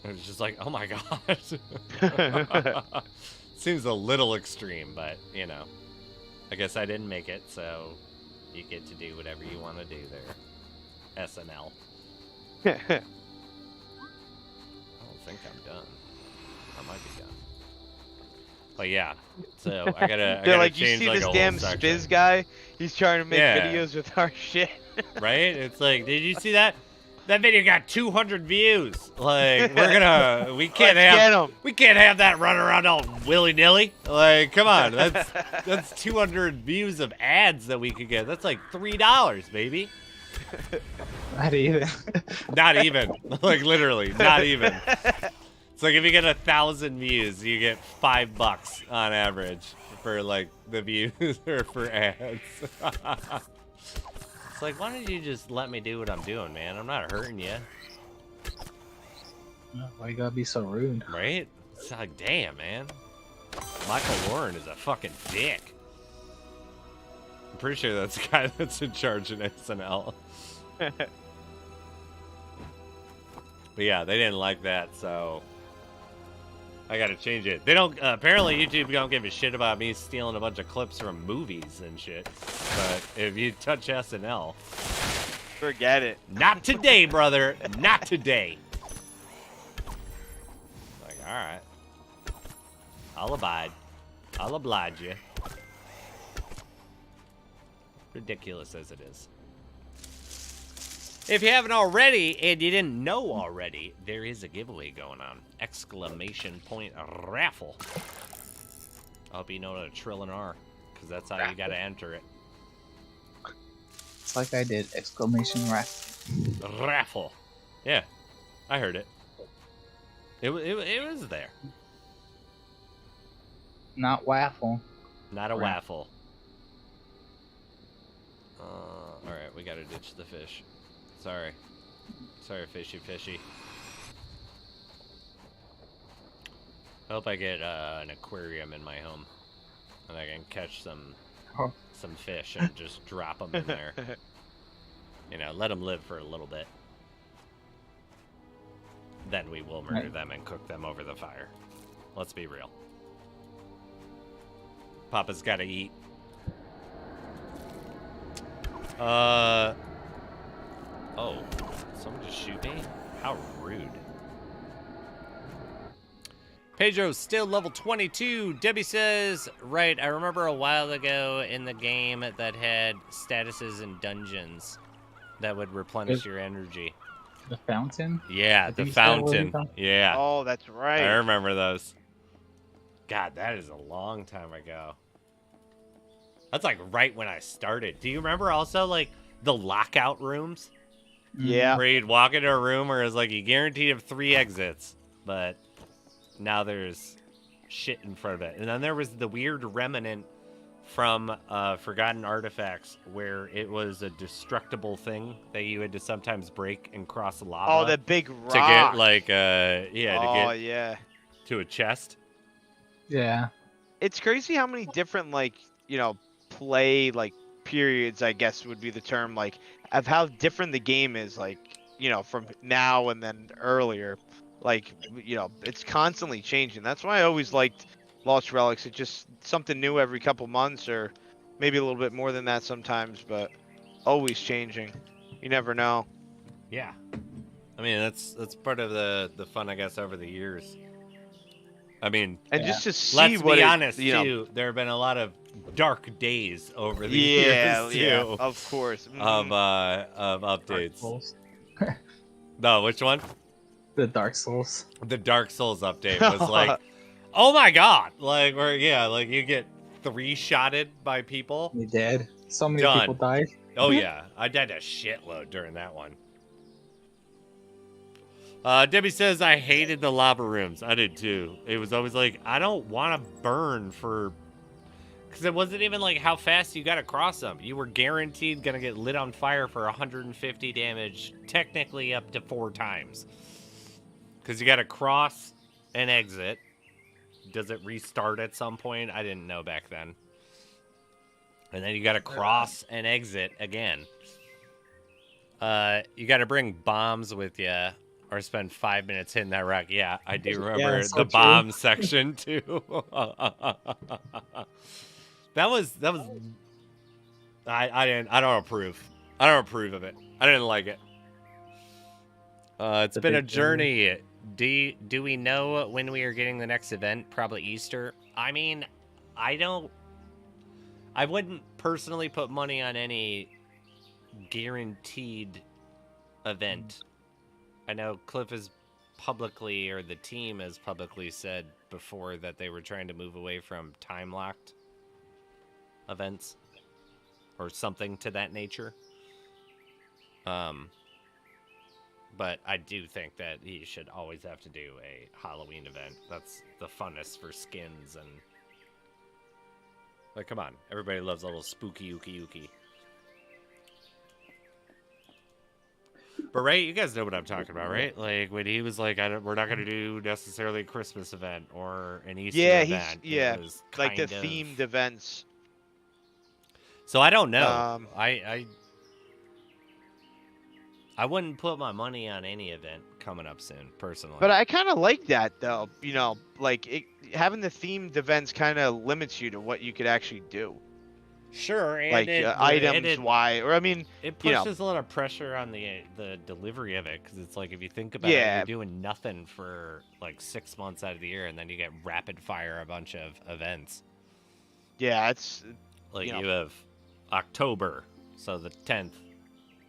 It was just like, oh my gosh. Seems a little extreme, but, you know. I guess I didn't make it, so you get to do whatever you want to do there. SNL. I don't think I'm done. I might be done. But yeah, so I gotta They're like, change, you see like, this a damn whole section. Spiz guy? He's trying to make Yeah. videos with our shit. Right? It's like, did you see that? That video got 200 views. Like, we can't have that run around all willy-nilly. Like, come on, that's 200 views of ads that we could get. That's like $3, baby. Not even. Not even. Like, literally, not even. It's like if you get 1,000 views, you get $5 on average for like the views or for ads. It's like, why don't you just let me do what I'm doing, man? I'm not hurting you. Why you gotta be so rude? Right? It's like, damn, man. Michael Warren is a fucking dick. I'm pretty sure that's the guy that's in charge of SNL. But yeah, they didn't like that, so I gotta change it. They don't, apparently YouTube don't give a shit about me stealing a bunch of clips from movies and shit. But if you touch SNL... Forget it. Not today, brother. Not today. Like, alright. I'll abide. I'll oblige you. Ridiculous as it is. If you haven't already, and you didn't know already, there is a giveaway going on. Exclamation point raffle. I hope you know what a trill and R, because that's how you gotta enter it. It's like I did! Exclamation raffle. Raffle. Yeah, I heard it. It was there. Not waffle. Not a waffle. Alright, we gotta ditch the fish. Sorry. Sorry, fishy. I hope I get an aquarium in my home. And I can catch some fish and just drop them in there. You know, let them live for a little bit. Then we will murder them and cook them over the fire. Let's be real. Papa's gotta eat. Oh, someone just shoot me? How rude. Pedro's still level 22. Debbie says, right, I remember a while ago in the game that had statuses and dungeons that would replenish your energy. The fountain? Yeah, the fountain. Yeah. Oh, that's right. I remember those. God, that is a long time ago. That's like right when I started. Do you remember also like the lockout rooms? Yeah. Where you'd walk into a room where it's like you guaranteed of 3 exits, but now there's shit in front of it. And then there was the weird remnant from Forgotten Artifacts where it was a destructible thing that you had to sometimes break and cross lava. Oh, the big rock. To get like to a chest. Yeah. It's crazy how many different like, you know, play like periods, I guess would be the term, like of how different the game is, like, you know, from now and then earlier. Like, you know, it's constantly changing. That's why I always liked Lost Relics. It's just something new every couple months, or maybe a little bit more than that sometimes, but always changing. You never know. Yeah. I mean, that's part of the fun, I guess, over the years. I mean, and just to see let's what be honest, you know, too, there have been a lot of dark days over the years, too. Yeah, of course. Of updates. No, which one? The Dark Souls. The Dark Souls update was like, oh my god! Like, where, yeah, like you get 3-shotted by people. You dead. So many Done. people died. Oh yeah, I died a shitload during that one. Debbie says I hated the lava rooms. I did too. It was always like I don't want to burn for, because it wasn't even like how fast you got to cross them. You were guaranteed gonna get lit on fire for 150 damage, technically up to 4 times. Because you got to cross and exit. Does it restart at some point? I didn't know back then. And then you got to cross and exit again. You got to bring bombs with you, or spend 5 minutes hitting that rock. Yeah, I do remember that's so the true. bomb section too. that was. I don't approve. I don't approve of it. I didn't like it. It's been a big journey. Do we know when we are getting the next event? Probably Easter. I mean, I wouldn't personally put money on any guaranteed event. I know Cliff has publicly, or the team has publicly said before that they were trying to move away from time-locked events or something to that nature. But I do think that he should always have to do a Halloween event. That's the funnest for skins and... Like, come on. Everybody loves a little spooky ookie. But, right, you guys know what I'm talking about, right? Like, when he was like, we're not going to do necessarily a Christmas event or an Easter event. It was like the kind of... themed events. So, I don't know. I wouldn't put my money on any event coming up soon, personally. But I kind of like that, though. You know, like, having the themed events kind of limits you to what you could actually do. Sure, and like items-wise, or I mean, it pushes a lot of pressure on the delivery of it, because it's like, if you think about it, you're doing nothing for like 6 months out of the year, and then you get rapid fire a bunch of events. Yeah, it's like you have October, so the 10th,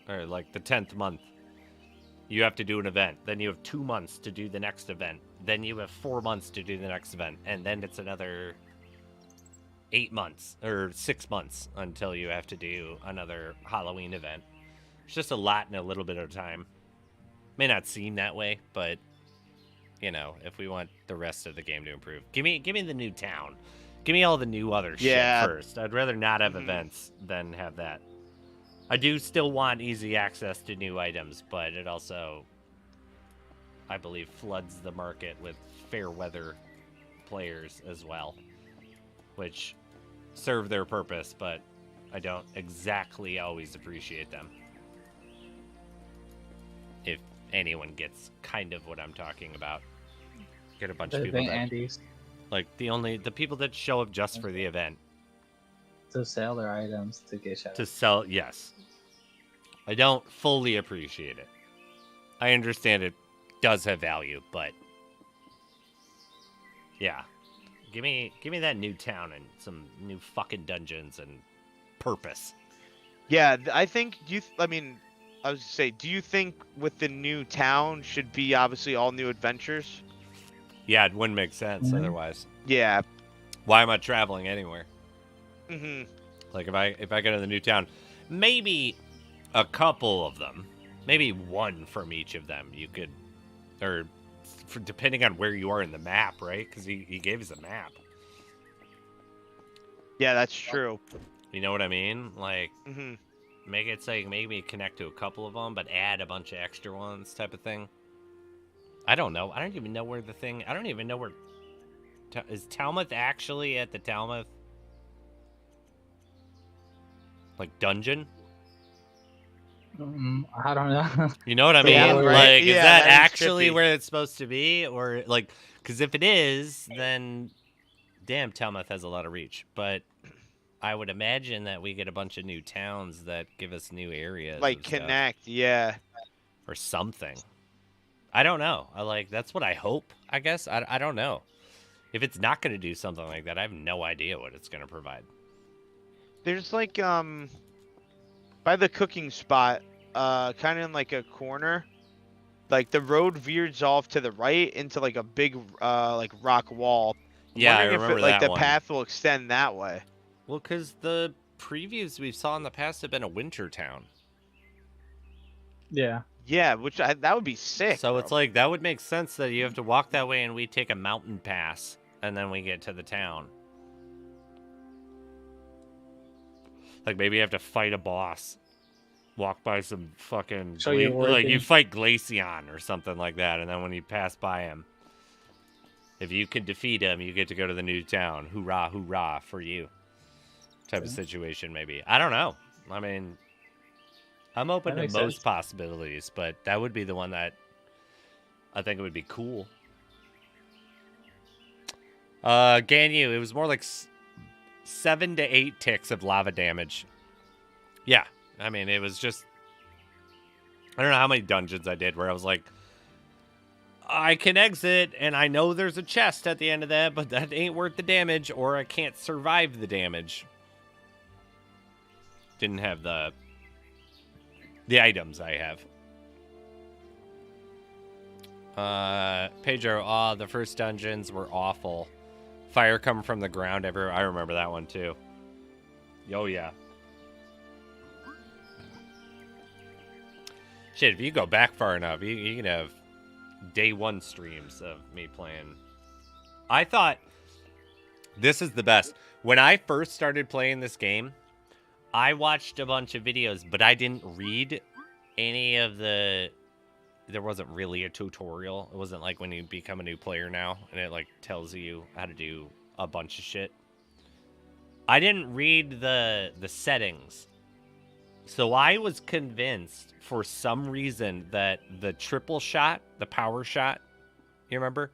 or like the 10th month, you have to do an event. Then you have 2 months to do the next event. Then you have 4 months to do the next event, and then it's another 8 months or 6 months until you have to do another Halloween event. It's just a lot in a little bit of time. May not seem that way, but you know, if we want the rest of the game to improve, give me the new town. Give me all the new other shit first. I'd rather not have events than have that. I do still want easy access to new items, but it also, I believe, floods the market with fair weather players as well, which serve their purpose, but I don't exactly always appreciate them. If anyone gets kind of what I'm talking about. Get a bunch of people that, like, the people that show up just for the event. To sell their items to get shot. To sell, yes. I don't fully appreciate it. I understand it does have value, but yeah. Give me that new town and some new fucking dungeons and purpose. Yeah, I think I was to say, do you think with the new town should be obviously all new adventures? Yeah, it wouldn't make sense otherwise. Yeah. Why am I traveling anywhere? Mhm. Like if I go to the new town, maybe a couple of them, maybe one from each of them you could, or depending on where you are in the map, right? Because he gave us a map. Yeah, that's true. You know what I mean? Like, Mhm. make it so you can maybe connect to a couple of them, but add a bunch of extra ones, type of thing. I don't know. I don't even know where I don't even know where. Is Talmuth actually at the Talmuth, like, dungeon? I don't know. You know what I mean? Yeah, like, right. is that that is actually trippy. where it's supposed to be? Or, like, because if it is, then damn, Talmuth has a lot of reach. But I would imagine that we get a bunch of new towns that give us new areas. Like and stuff. connect, yeah. Or something. I don't know. That's what I hope, I guess. I don't know. If it's not going to do something like that, I have no idea what it's going to provide. There's like by the cooking spot, kind of in like a corner, like the road veers off to the right into like a big like rock wall. Yeah, I wondering if remember like that the one. path will extend that way. Well, because the previews we saw in the past have been a winter town. Yeah. Yeah, that would be sick. So bro. it's like, that would make sense that you have to walk that way and we take a mountain pass and then we get to the town. Like, maybe you have to fight a boss. Walk by some fucking... Show your like, you worthy. fight Glaceon or something like that, and then when you pass by him, if you can defeat him, you get to go to the new town. Hoorah, hoorah for you. Type of situation, maybe. I don't know. I mean, I'm open That to makes most sense. possibilities, but that would be the one that I think it would be cool. Ganyu, it was more like 7 to 8 ticks of lava damage. Yeah, I mean, it was just... I don't know how many dungeons I did where I was like, I can exit, and I know there's a chest at the end of that, but that ain't worth the damage, or I can't survive the damage. Didn't have the items I have. Pedro, the first dungeons were awful. Fire coming from the ground everywhere. I remember that one, too. Oh, yeah. Shit, if you go back far enough, you can have day one streams of me playing. I thought this is the best. When I first started playing this game, I watched a bunch of videos, but I didn't read any of the... There wasn't really a tutorial. It wasn't like when you become a new player now, and it like tells you how to do a bunch of shit. I didn't read the settings. So I was convinced, for some reason, that the triple shot, the power shot, you remember?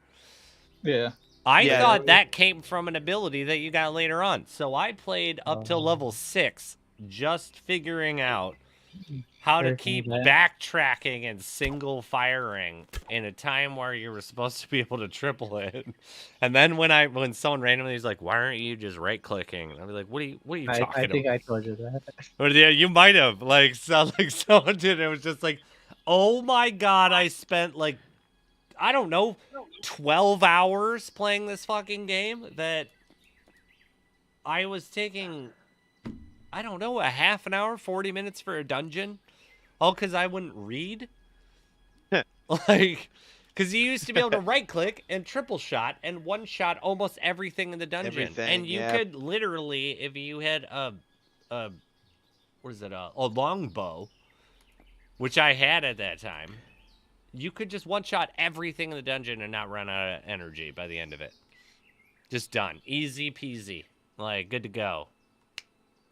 Yeah. I Yeah. thought that came from an ability that you got later on. So I played up till level 6, just figuring out how to keep backtracking and single firing in a time where you were supposed to be able to triple it. And then when someone randomly was like, "Why aren't you just right clicking?" I'd be like, "What are you talking about?" I think I told you that. Or yeah, you might have. Like, sound like someone did. It was just like, oh my god, I spent like, I don't know, 12 hours playing this fucking game that I was taking, I don't know, a half an hour, 40 minutes for a dungeon. All because I wouldn't read. Like, because you used to be able to right click and triple shot and one shot almost everything in the dungeon. Everything, And you yeah. could literally, if you had a longbow, which I had at that time, you could just one shot everything in the dungeon and not run out of energy by the end of it. Just done. Easy peasy. Like, good to go.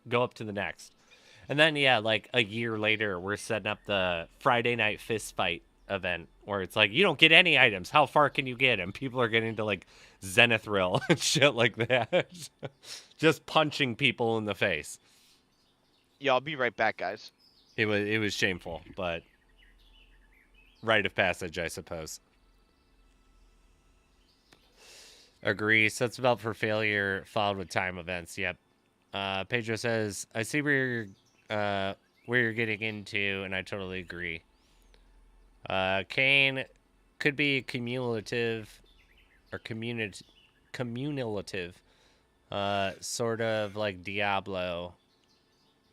Go up to the next. And then, yeah, like a year later, we're setting up the Friday Night Fist Fight event where it's like, you don't get any items. How far can you get? And people are getting to like Zenithril and shit like that. Just punching people in the face. Yeah, I'll be right back, guys. It was shameful, but rite of passage, I suppose. Agree. Sets about for failure, followed with time events. Yep. Pedro says, I see where you're getting into, and I totally agree. Kane could be cumulative or communalative, sort of like Diablo.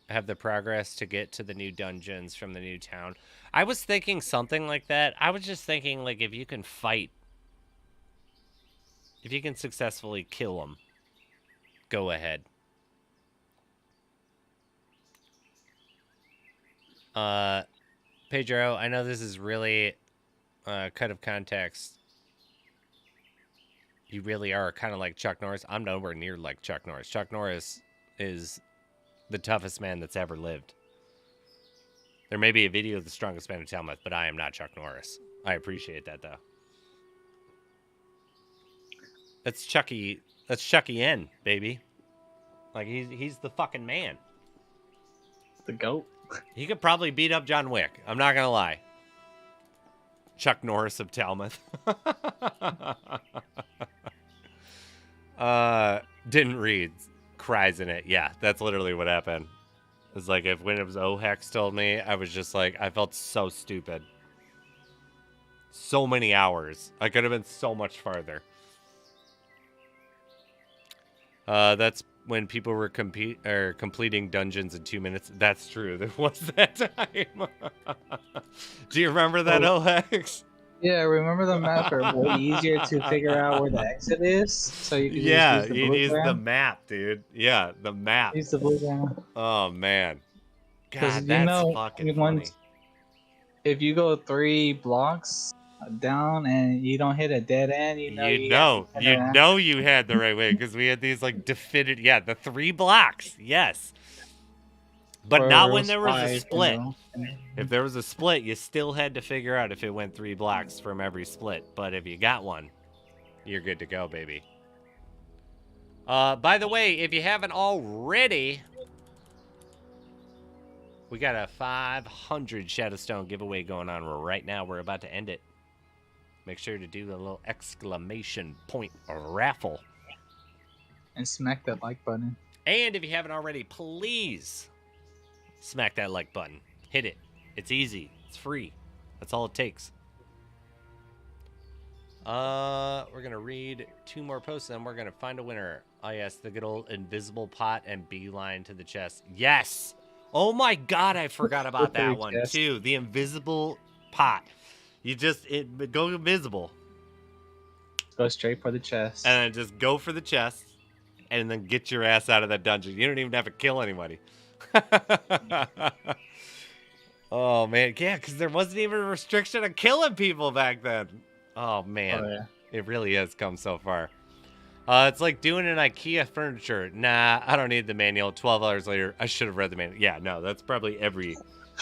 Have the progress to get to the new dungeons from the new town. I was thinking something like that. I was just thinking, like, if you can fight, if you can successfully kill them, go ahead. Pedro, I know this is really cut of context. You really are kind of like Chuck Norris. I'm nowhere near like Chuck Norris. Chuck Norris is the toughest man that's ever lived. There may be a video of the strongest man in Talmuth, but I am not Chuck Norris. I appreciate that, though. That's Chucky N, baby. Like, he's the fucking man. The GOAT. He could probably beat up John Wick. I'm not gonna lie. Chuck Norris of Talmuth. Didn't read. Cries in it. Yeah, that's literally what happened. It's like when it was Ohex told me, I was just like, I felt so stupid. So many hours. I could have been so much farther. That's when people were completing dungeons in 2 minutes. That's true. There was that time. Do you remember that, OX? Yeah, remember the maps are way easier to figure out where the exit is, so you can just Yeah, use the it is the bluegram. map, dude. Yeah, the map. Use the bluegram. Oh man, Because God, that's fucking funny. If you go 3 blocks down and you don't hit a dead end, you know you have to turn around. You had the right way because we had these like definitive, yeah, the 3 blocks, yes, but Or not it when was there was a 5, split. you know. If there was a split, you still had to figure out if it went 3 blocks from every split. But if you got one, you're good to go, baby. By the way, if you haven't already, we got a 500 Shadowstone giveaway going on right now. We're about to end it. Make sure to do the little exclamation point raffle. And smack that like button. And if you haven't already, please smack that like button. Hit it. It's easy. It's free. That's all it takes. We're going to read 2 more posts, and we're going to find a winner. Oh, yes, the good old invisible pot and beeline to the chest. Yes! Oh, my God, I forgot about that one, too. The invisible pot. You just, go invisible. Go straight for the chest. And then just go for the chest, and then get your ass out of that dungeon. You don't even have to kill anybody. Oh, man. Yeah, because there wasn't even a restriction on killing people back then. Oh, man. Oh, yeah. It really has come so far. It's like doing an IKEA furniture. Nah, I don't need the manual. 12 hours later, I should have read the manual. Yeah, no, that's probably every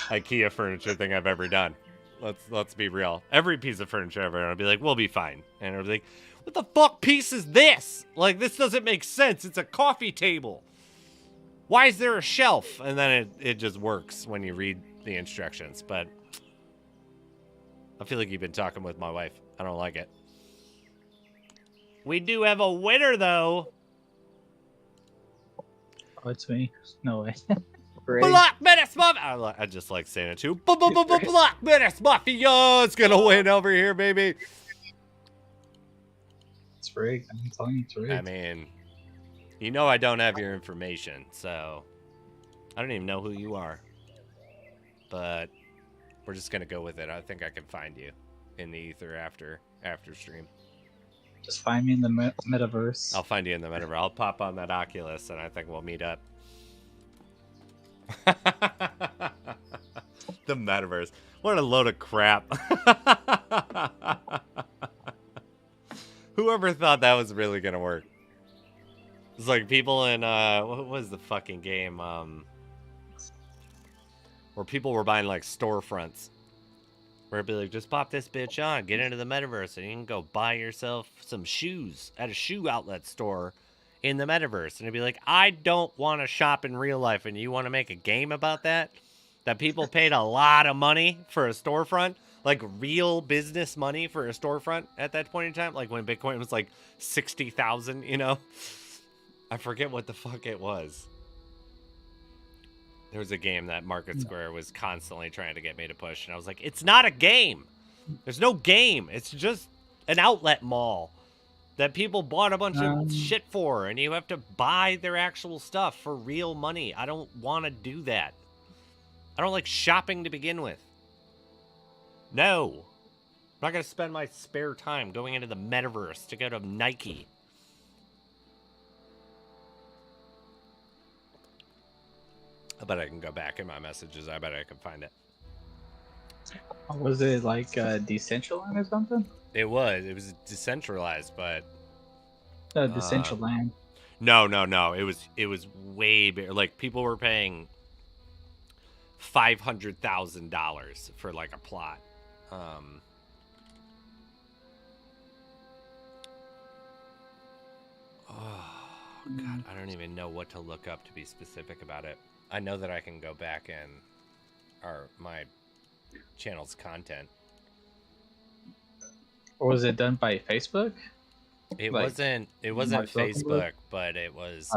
IKEA furniture thing I've ever done. Let's be real. Every piece of furniture I've ever done, I'll be like, we'll be fine. And I'll be like, what the fuck piece is this? Like, this doesn't make sense. It's a coffee table. Why is there a shelf? And then it just works when you read the instructions. But I feel like you've been talking with my wife. I don't like it. We do have a winner, though. Oh, it's me. No way. Black Menace Mafia. I just like saying it too. Black Menace Mafia is gonna win over here, baby. It's rigged. I'm telling you, it's rigged. I mean, you know I don't have your information, so I don't even know who you are. But we're just gonna go with it. I think I can find you in the ether after stream. Just find me in the metaverse. I'll find you in the metaverse. I'll pop on that Oculus, and I think we'll meet up. The metaverse. What a load of crap. Whoever thought that was really gonna work? It's like people in what was the fucking game? Where people were buying like storefronts. Where it'd be like, just pop this bitch on, get into the metaverse, and you can go buy yourself some shoes at a shoe outlet store in the metaverse. And it'd be like, I don't want to shop in real life, and you want to make a game about that? That people paid a lot of money for a storefront? Like real business money for a storefront at that point in time? Like when Bitcoin was like 60,000, you know? I forget what the fuck it was. There was a game that Market Square was constantly trying to get me to push, and I was like, it's not a game. There's no game. It's just an outlet mall that people bought a bunch of shit for, and you have to buy their actual stuff for real money. I don't want to do that. I don't like shopping to begin with. No. I'm not going to spend my spare time going into the metaverse to go to Nike. I bet I can go back in my messages. I bet I can find it. Was it like decentralized or something? It was decentralized, but Decentraland. No. It was way bigger. Like people were paying $500,000 for like a plot. Oh God, I don't even know what to look up to be specific about it. I know that I can go back in my channel's content. Or was it done by Facebook? It Like, wasn't Mark Zuckerberg? Facebook, but it was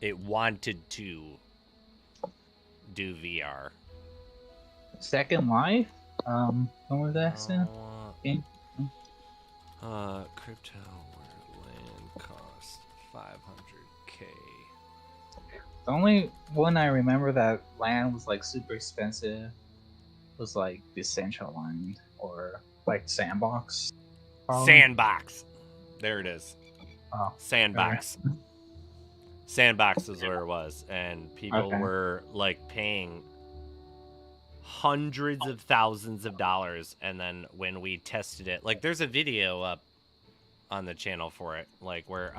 it wanted to do VR. Second Life? When was that? Crypto Land 500K. The only one I remember that land was like super expensive was like Decentraland or like Sandbox. probably. Sandbox. There it is. Oh, Sandbox. Sandbox is where it was, and people Okay. were like paying hundreds of thousands of dollars. And then when we tested it, like there's a video up on the channel for it, like where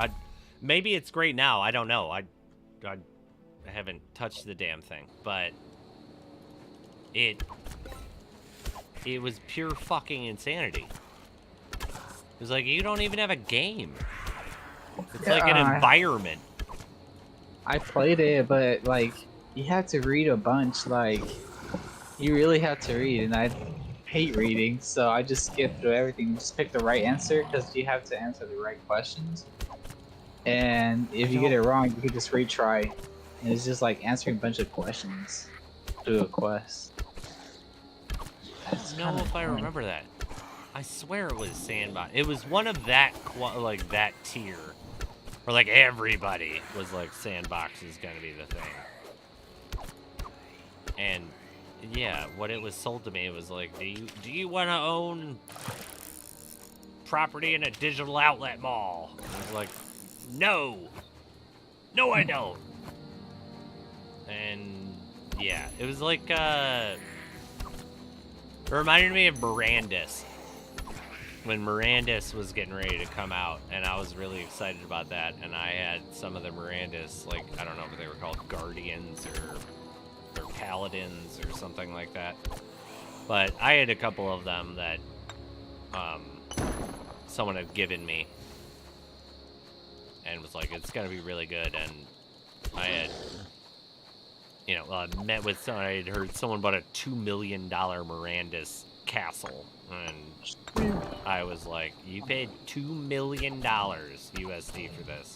maybe it's great now. I don't know. I haven't touched the damn thing, but it was pure fucking insanity. It was like you don't even have a game. It's like an environment. I played it, but like you had to read a bunch. Like you really had to read, and I hate reading, so I just skipped through everything. Just pick the right answer because you have to answer the right questions. And if you get it wrong, you can just retry. And it's just like answering a bunch of questions through a quest. I don't know if I remember that. I swear it was Sandbox. It was one of that like that tier. Or like everybody was like Sandbox is gonna be the thing. And yeah, what it was sold to me was like, do you wanna own property in a digital outlet mall? And I was like, no. No I don't. And yeah, it was like it reminded me of Mirandus. When Mirandus was getting ready to come out, and I was really excited about that, and I had some of the Mirandus, like, I don't know if they were called Guardians or Paladins or something like that, but I had a couple of them that someone had given me, and was like, it's gonna be really good, and I had, met with someone, I had heard someone bought a $2 million Mirandus castle, and I was like, you paid $2 million USD for this.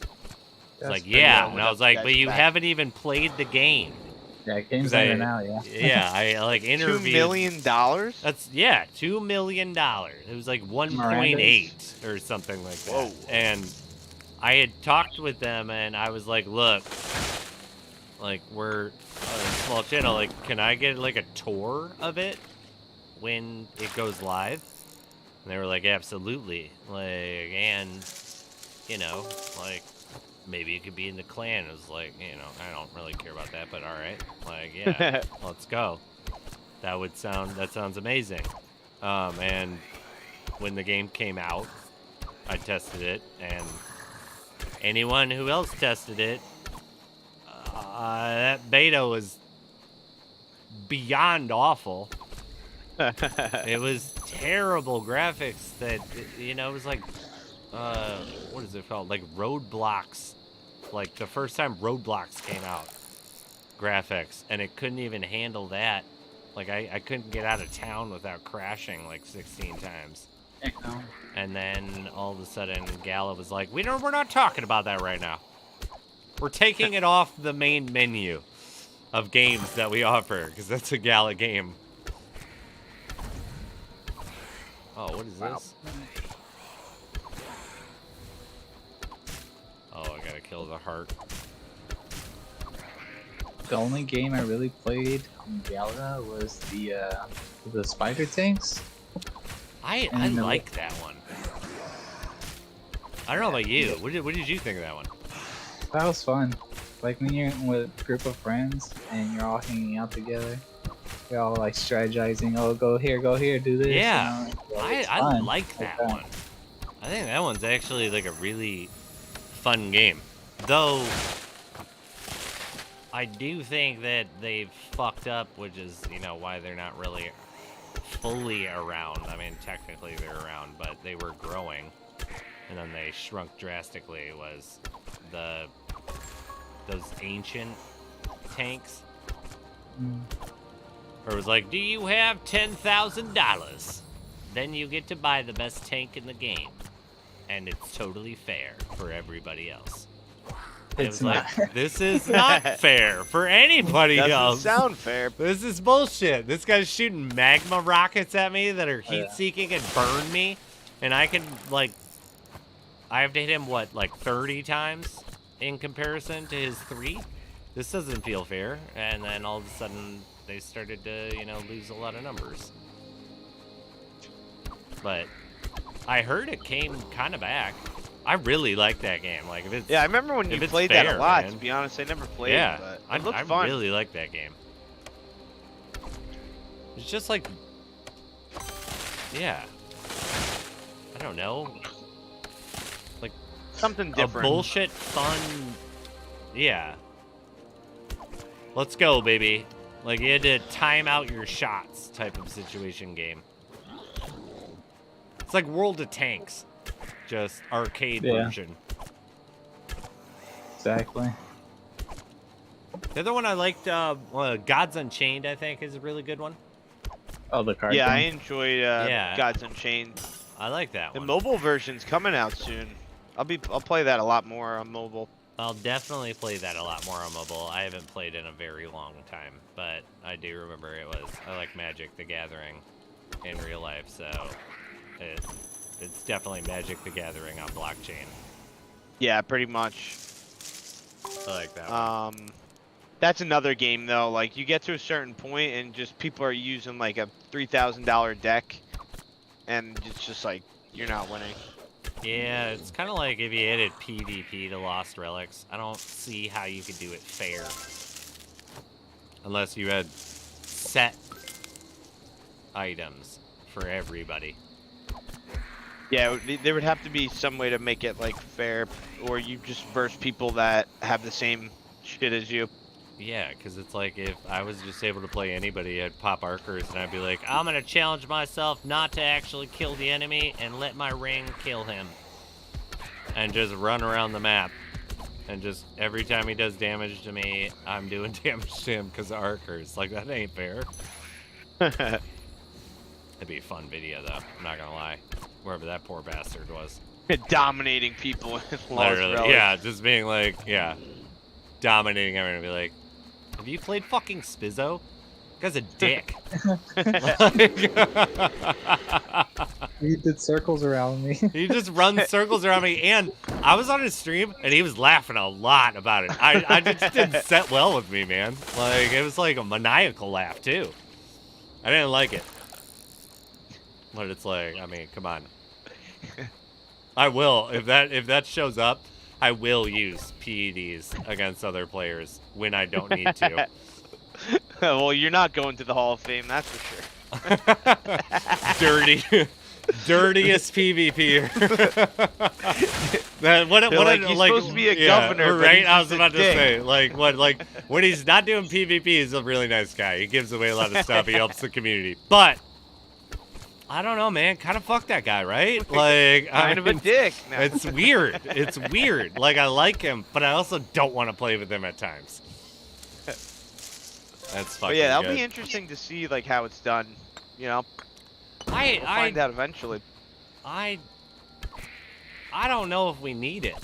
It's like, yeah, and I was like, but you haven't even played the game. Yeah, game's over now, yeah. Yeah, I like interviewed. $2 million? That's $2 million. It was like 1.8 or something like that. Whoa. And I had talked with them, and I was like, look, like we're a small channel, like can I get like a tour of it when it goes live? And they were like, absolutely. Like, and, like, maybe it could be in the clan. It was like, I don't really care about that, but all right. Like, yeah, let's go. That sounds amazing. And when the game came out, I tested it, and anyone who else tested it, that beta was beyond awful. It was terrible graphics that, it was like, what is it called? Like Roadblocks. Like the first time Roadblocks came out, graphics, and it couldn't even handle that. Like I couldn't get out of town without crashing like 16 times. And then all of a sudden Gala was like, we're not talking about that right now. We're taking it off the main menu of games that we offer, because that's a Gala game. Oh, what is this? Oh, I gotta kill the heart. The only game I really played on Gala was the spider tanks. I like that one. I don't know about you. What did you think of that one? That was fun. Like when you're with a group of friends and you're all hanging out together. You're all like strategizing, oh go here, do this. Yeah, I like like that one. I think that one's actually like a really fun game. Though, I do think that they've fucked up, which is, why they're not really fully around. I mean, technically they're around, but they were growing. And then they shrunk drastically, was those ancient tanks. Or it was like, do you have $10,000? Then you get to buy the best tank in the game. And it's totally fair for everybody else. It was like, this is not fair for anybody else. Doesn't sound fair. This is bullshit. This guy's shooting magma rockets at me that are heat-seeking and burn me. And I can, like, I have to hit him, what, like 30 times in comparison to his 3? This doesn't feel fair. And then all of a sudden, they started to, you know, lose a lot of numbers. But I heard it came kind of back. I really like that game. Like, if it's, Yeah, I remember when you played that a lot, to be honest. I never played it, but it looked fun. I really like that game. It's just like, yeah, I don't know, like something different. A bullshit fun, yeah. Let's go, baby. Like, you had to time out your shots type of situation game. It's like World of Tanks, just arcade version. Exactly. The other one I liked, Gods Unchained, I think, is a really good one. Oh, the card. Yeah, game. I enjoyed Gods Unchained. I like that one. The one. mobile version's coming out soon. I'll play that a lot more on mobile. I'll definitely play that a lot more on mobile. I haven't played in a very long time, but I do remember I like Magic the Gathering in real life, so it's definitely Magic the Gathering on blockchain. Yeah, pretty much. I like that one. That's another game though. Like, you get to a certain point and just people are using like a $3,000 deck, and it's just like you're not winning. Yeah, it's kind of like if you added PvP to Lost Relics. I don't see how you could do it fair, unless you had set items for everybody. Yeah, there would have to be some way to make it like fair, or you just verse people that have the same shit as you. Yeah, because it's like if I was just able to play anybody, I'd pop Archers and I'd be like, I'm going to challenge myself not to actually kill the enemy and let my ring kill him. And just run around the map. And just every time he does damage to me, I'm doing damage to him because of Archers. Like, that ain't fair. That'd be a fun video, though. I'm not going to lie. Wherever that poor bastard was. Dominating people in Lost Literally, Relics. yeah, just being like, yeah. Dominating everyone and be like, have you played fucking Spizzo? Guy's a dick. He did circles around me. He just runs circles around me, and I was on his stream, and he was laughing a lot about it. I just didn't set well with me, man. Like, it was like a maniacal laugh, too. I didn't like it. But it's like, I mean, come on. I will. If that shows up, I will use PEDs against other players when I don't need to. Well, you're not going to the Hall of Fame, that's for sure. Dirtiest PvPer. He's supposed to be a governor, right? I was about to say, like when he's not doing PvP, he's a really nice guy. He gives away a lot of stuff. He helps the community, but I don't know, man. Kind of fuck that guy, right? Like, kind of a dick. No. It's weird. It's weird. Like, I like him, but I also don't want to play with him at times. That's fucking. But yeah, that'll good. be interesting to see like how it's done. You know, we'll I find out eventually. I don't know if we need it.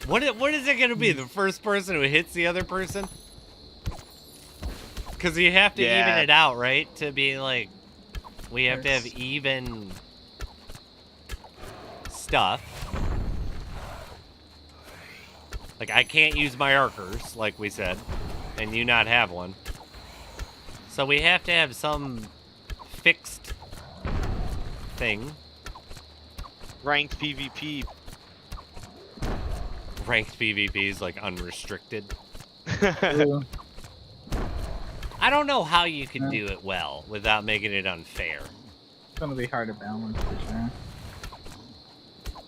What is it gonna be? The first person who hits the other person? Because you have to even it out, right? To be like, we have to have even stuff. Like, I can't use my Archers, like we said, and you not have one. So we have to have some fixed thing. Ranked PvP. Ranked PvP is like unrestricted. Yeah. I don't know how you could do it well without making it unfair. It's gonna be hard to balance for sure.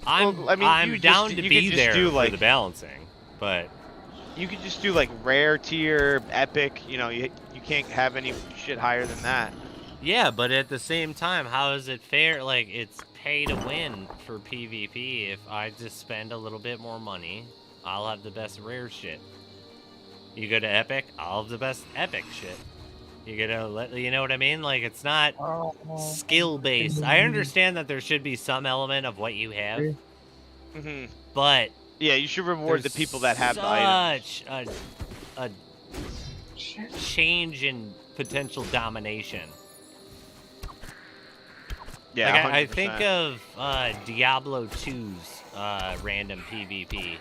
I'm down to be there for the balancing, but you could just do like rare tier, epic. You know, you can't have any shit higher than that. yeah, but at the same time, how is it fair? Like, it's pay to win for PvP. If I just spend a little bit more money, I'll have the best rare shit. You go to epic, I'll have the best epic shit. You know what I mean? Like, it's not skill based. I understand that there should be some element of what you have, but yeah, you should reward the people that have the items. Such a change in potential domination. Yeah, Like, 100%. I think of Diablo 2's random PvP.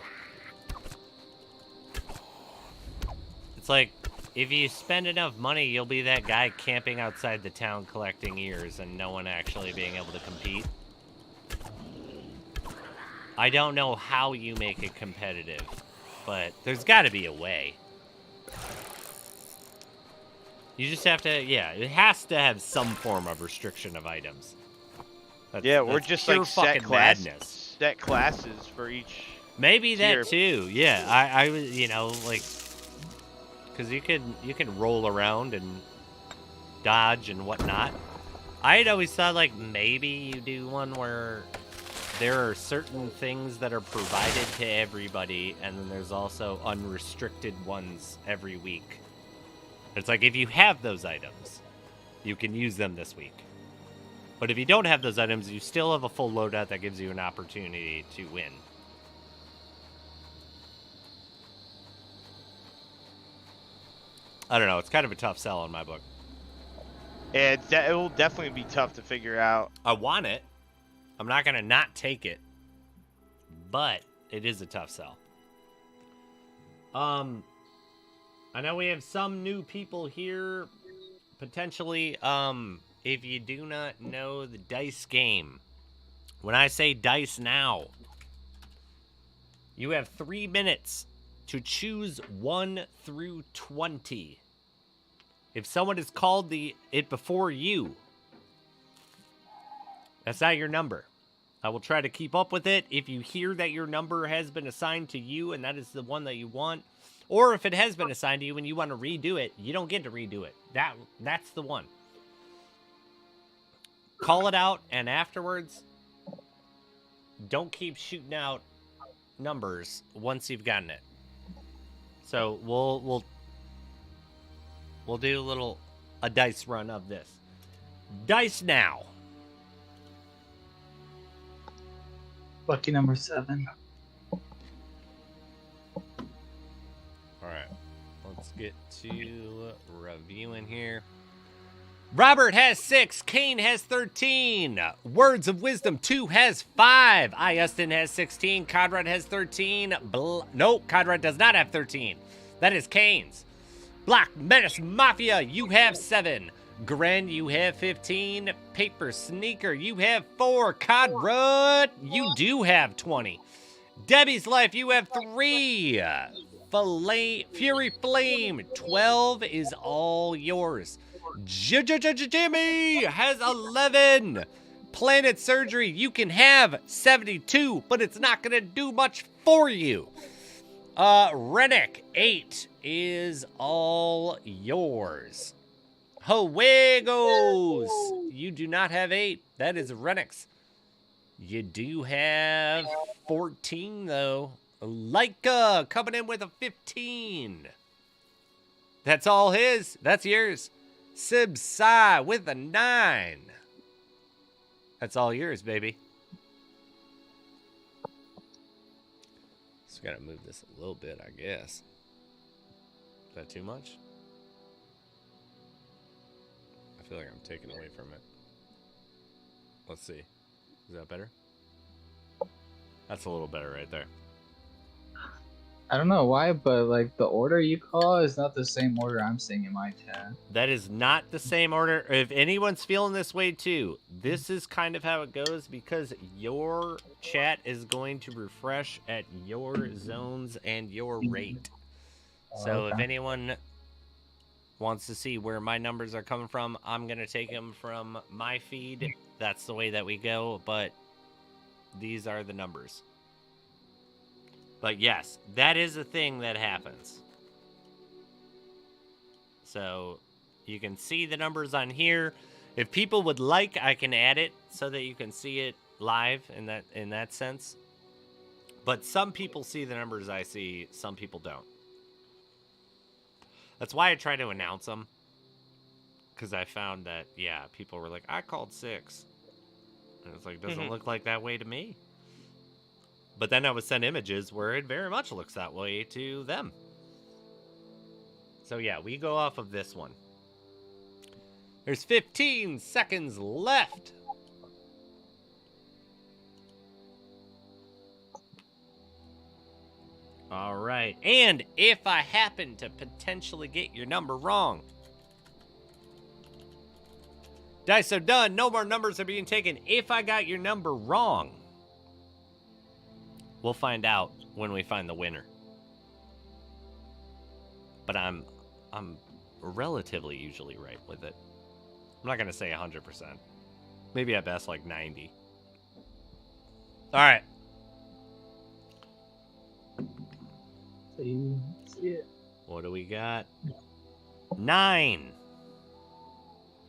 It's like, if you spend enough money, you'll be that guy camping outside the town collecting ears and no one actually being able to compete. I don't know how you make it competitive, but there's got to be a way. You just have to, yeah, it has to have some form of restriction of items. Yeah, or that's just pure like set fucking madness. classes for each. Maybe tier. that too. Yeah, I was, you know, like, because you can roll around and dodge and whatnot. I had always thought like maybe you do one where there are certain things that are provided to everybody, and then there's also unrestricted ones every week. It's like if you have those items, you can use them this week. But if you don't have those items, you still have a full loadout that gives you an opportunity to win. I don't know. It's kind of a tough sell in my book. Yeah, it will definitely be tough to figure out. I want it. I'm not going to not take it. But it is a tough sell. I know we have some new people here. Potentially, if you do not know the dice game, when I say dice now, you have 3 minutes to choose 1 through 20. If someone has called it before you, that's not your number. I will try to keep up with it. If you hear that your number has been assigned to you and that is the one that you want, or if it has been assigned to you and you want to redo it, you don't get to redo it. That's the one. Call it out, and afterwards, don't keep shooting out numbers once you've gotten it. So we'll do a dice run of this. Dice now. Lucky number 7. All right, let's get to reviewing here. Robert has 6. Kane has 13. Words of Wisdom 2 has 5. Iustin has 16. Conrad has 13. Nope, Conrad does not have 13. That is Kane's. Black Menace Mafia, you have 7. Gren, you have 15. Paper Sneaker, you have 4. Conrad, you do have 20. Debbie's Life, you have 3. Fury Flame, 12 is all yours. Jimmy has 11. Planet Surgery, you can have 72, but it's not going to do much for you. Rennick, 8 is all yours. Juegos, you do not have 8. That is Rennick's. You do have 14, though. Leica coming in with a 15. That's all his. That's yours. Sibsai with a 9. That's all yours, baby. Just gotta move this a little bit, I guess. Is that too much? I feel like I'm taking away from it. Let's see. Is that better? That's a little better right there. I don't know why, but like the order you call is not the same order I'm seeing in my chat. That is not the same order. If anyone's feeling this way too, this is kind of how it goes because your chat is going to refresh at your zones and your rate. So if anyone wants to see where my numbers are coming from, I'm going to take them from my feed. That's the way that we go, but these are the numbers. But yes, that is a thing that happens. So you can see the numbers on here. If people would like, I can add it so that you can see it live in that sense. But some people see the numbers I see, some people don't. That's why I try to announce them. Because I found that, yeah, people were like, I called 6. And it's like, doesn't look like that way to me. But then I would send images where it very much looks that way to them. So yeah, we go off of this one. There's 15 seconds left. right. And if I happen to potentially get your number wrong. Dice are done. No more numbers are being taken. If I got your number wrong, we'll find out when we find the winner. But I'm relatively usually right with it. I'm not going to say 100%. Maybe at best like 90. All right. See it. What do we got? 9.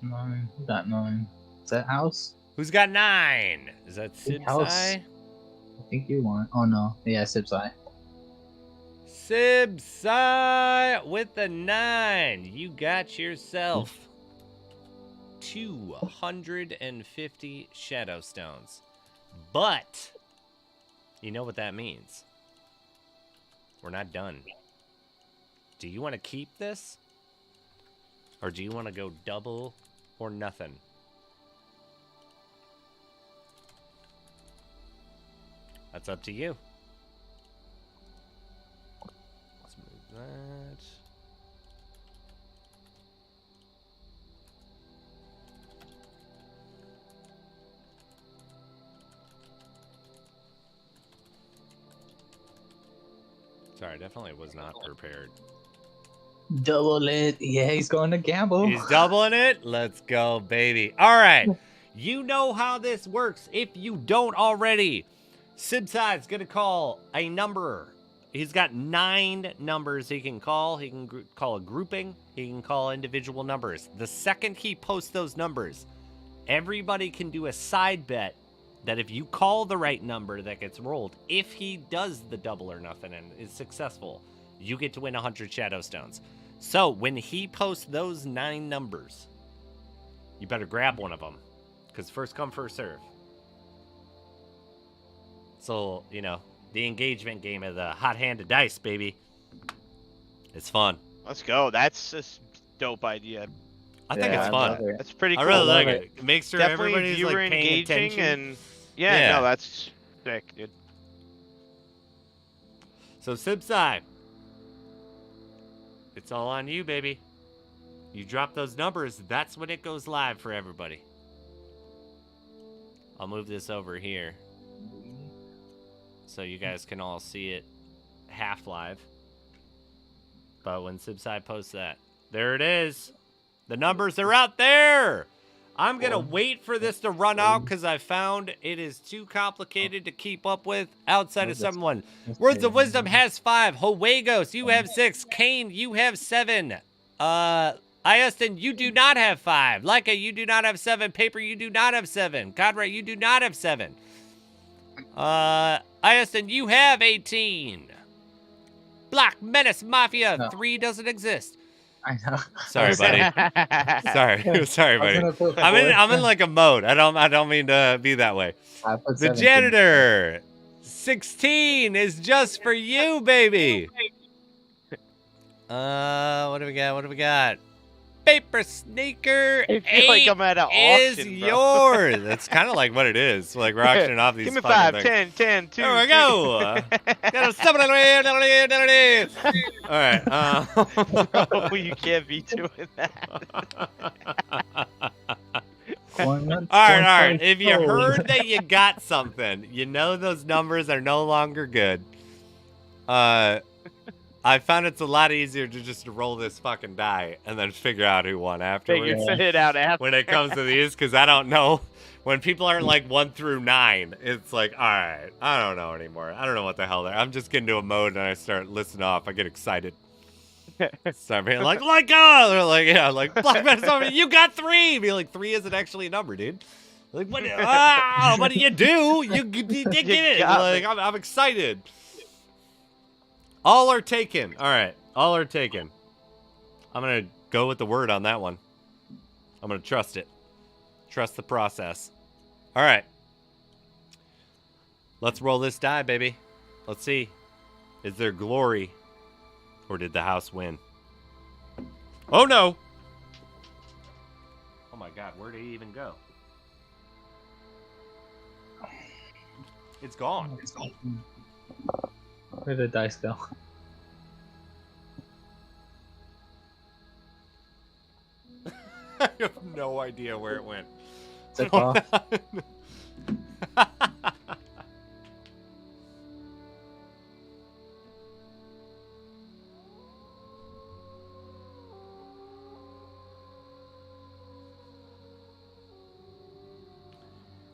9. We got 9. Is that house? Who's got 9? Is that Big house. Sibsai? I think you want. Oh no. Yeah, Sibsai. Sibsai with the 9. You got yourself 250 Shadow Stones. But you know what that means. We're not done. Do you want to keep this? Or do you want to go double or nothing? That's up to you. Let's move that. Sorry, definitely was not prepared. Double it. Yeah, he's going to gamble. He's doubling it. Let's go, baby. All right. You know how this works. If you don't already, Sibsai's going to call a number. He's got 9 numbers he can call. He can call a grouping. He can call individual numbers. The second he posts those numbers, everybody can do a side bet that if you call the right number that gets rolled, if he does the double or nothing and is successful, you get to win 100 Shadow Stones. So when he posts those 9 numbers, you better grab one of them, because first come, first serve. So, you know, the engagement game of the hot hand of dice, baby. It's fun. Let's go. That's a dope idea. I think Yeah, it's I fun. love it. That's pretty cool. I really like Love it. It makes sure Definitely everybody's viewer like paying engaging attention. and yeah, Yeah. no, that's sick, dude. So Sibsai, it's all on you, baby. You drop those numbers, that's when it goes live for everybody. I'll move this over here so you guys can all see it half live. But when Sibsai posts that, there it is. The numbers are out there. I'm going to wait for this to run out because I found it is too complicated to keep up with outside of someone. Words of Wisdom has 5. Huegos, you have 6. Kane, you have 7. Iaston, you do not have 5. Leica, you do not have 7. Paper, you do not have 7. Godray, you do not have 7. Iaston, you have 18. Black Menace Mafia, No. 3 doesn't exist. I know. Sorry, buddy. Sorry, I was buddy. gonna put I'm four. in like a mode. I don't mean to be that way. I put The 17. janitor, 16 is just for you, baby. What do we got? Paper Sneaker, I feel like 8 I'm at an is auction, bro. yours. That's kind of like what it is. Like we're auctioning off these Give me fucking 5, things. 10, 10, 2. There we go. Got a 7. All right. Oh, you can't be doing that. All right. If you heard that you got something, you know those numbers are no longer good. I found it's a lot easier to just roll this fucking die and then figure out who won afterwards Figure it out after. when it comes to these, because I don't know. When people aren't like 1 through 9, it's like, all right, I don't know anymore. I don't know what the hell they're. I'm just getting into a mode and I start listing off. I get excited. Start being like, go! Or like, yeah, like, Black Menace, you got 3! Be like, 3 isn't actually a number, dude. Like, what? What do you do? You did get it. got Like, I'm excited. All are taken. All right, all are taken. I'm gonna go with the word on that one. I'm gonna trust it. Trust the process. All right. Let's roll this die, baby. Let's see. Is there glory? Or did the house win? Oh, no. Oh, my God. Where did he even go? It's gone. Where did the dice go? no idea where it went. Took off.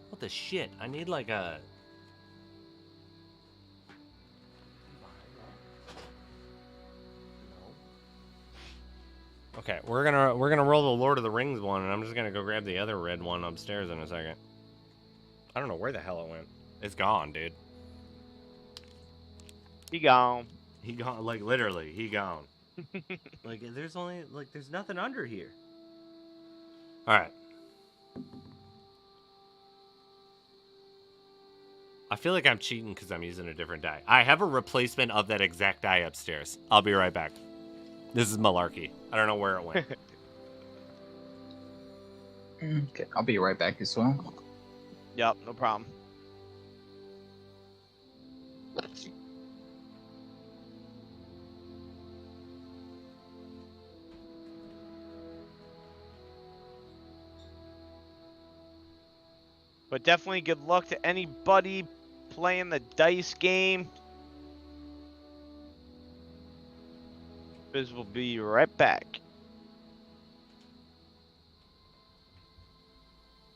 What the shit? I need like a... Okay, we're gonna roll the Lord of the Rings one, and I'm just gonna go grab the other red one upstairs in a second. I don't know where the hell it went. It's gone, dude. He gone. He gone, like literally, he gone. Like there's nothing under here. All right. I feel like I'm cheating because I'm using a different die. I have a replacement of that exact die upstairs. I'll be right back. This is malarkey. I don't know where it went. Okay, I'll be right back as well. Yep, no problem. But definitely good luck to anybody playing the dice game. Biz will be right back.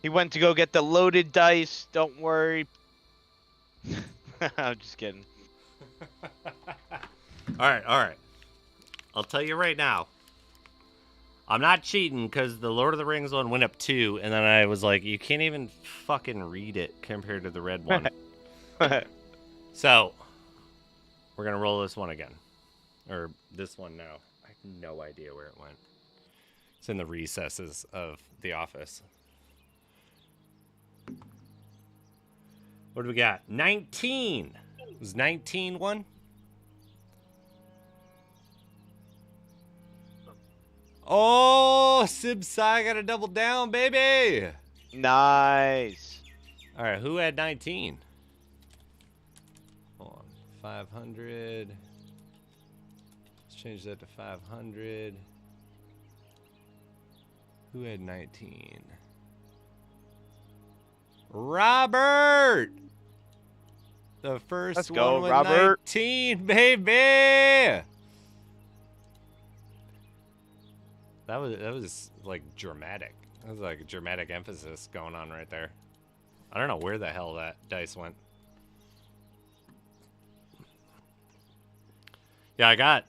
He went to go get the loaded dice. Don't worry. I'm just kidding. All right. I'll tell you right now. I'm not cheating because the Lord of the Rings one went up 2, and then I was like, you can't even fucking read it compared to the red one. So, we're going to roll this one again. Or this one now. I have no idea where it went. It's in the recesses of the office. What do we got? 19. Was 19 one? Oh, Sibsai got a double down, baby. Nice. All right, who had 19? Hold on. 500. Let's change that to 500. Who had 19? Robert! The first Let's one go, with Robert. 19, baby! That was like dramatic. That was like a dramatic emphasis going on right there. I don't know where the hell that dice went. Yeah, I got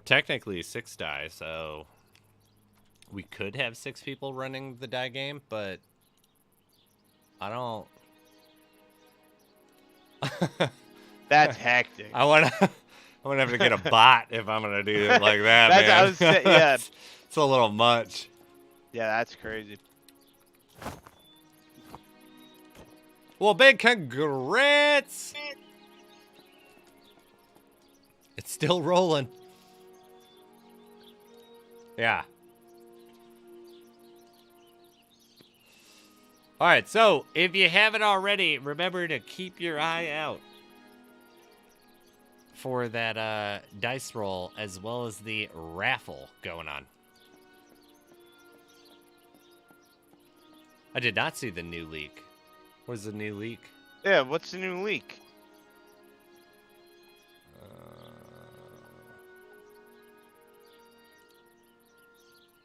technically 6 die, so we could have 6 people running the die game, but I don't. That's hectic. I want to have to get a bot if I'm gonna do it like that, That's- man. I was say- yeah. It's a little much. Yeah, that's crazy. Well, big congrats! It's still rolling. Yeah. All right, so if you haven't already, remember to keep your eye out for that dice roll as well as the raffle going on. I did not see the new leak. What is the new leak? Yeah, what's the new leak?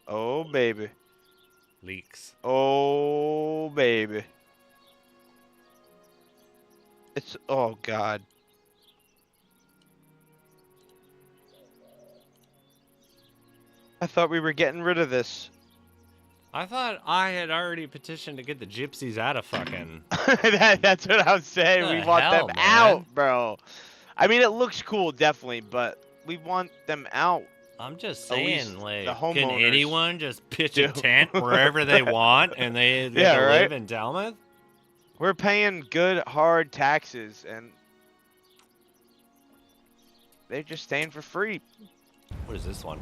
Oh, baby. Leaks. Oh, baby. It's, oh, God. I thought we were getting rid of this. I thought I had already petitioned to get the gypsies out of fucking... That's what I'm saying. The We want hell, them man? out, bro. I mean, it looks cool, definitely, but we want them out. I'm just At least saying, like, the can homeowners anyone just pitch a do. tent wherever they want and they get Yeah, to right? live in Dalmuth? We're paying good, hard taxes, and they're just staying for free. What is this one?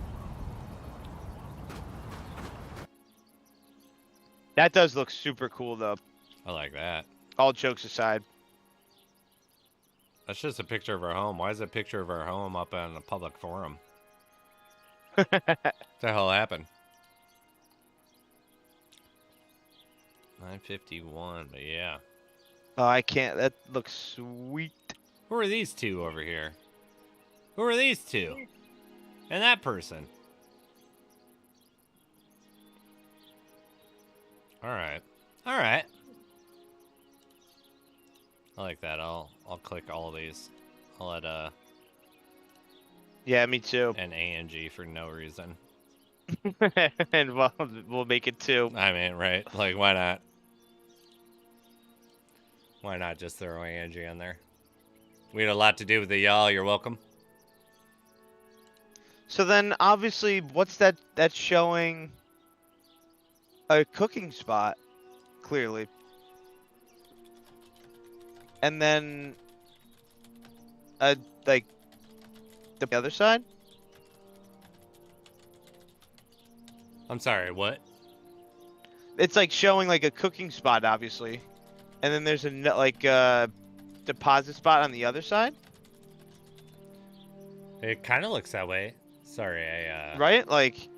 That does look super cool, though. I like that. All jokes aside. That's just a picture of our home. Why is a picture of our home up on a public forum? What the hell happened? 951, but yeah. Oh, I can't. That looks sweet. Who are these two over here? Who are these two? And that person. Alright. Alright. I like that. I'll click all of these. I'll add Yeah, me too. an A and G for no reason. And we'll make it 2. I mean, right? Like, why not? Why not just throw Angie on there? We had a lot to do with the y'all. You're welcome. So then, obviously, what's that? That's showing a cooking spot, clearly. And then, like, the other side? I'm sorry, what? It's like showing like a cooking spot, obviously. And then there's a deposit spot on the other side, It kind of looks that way. Sorry, right? Like,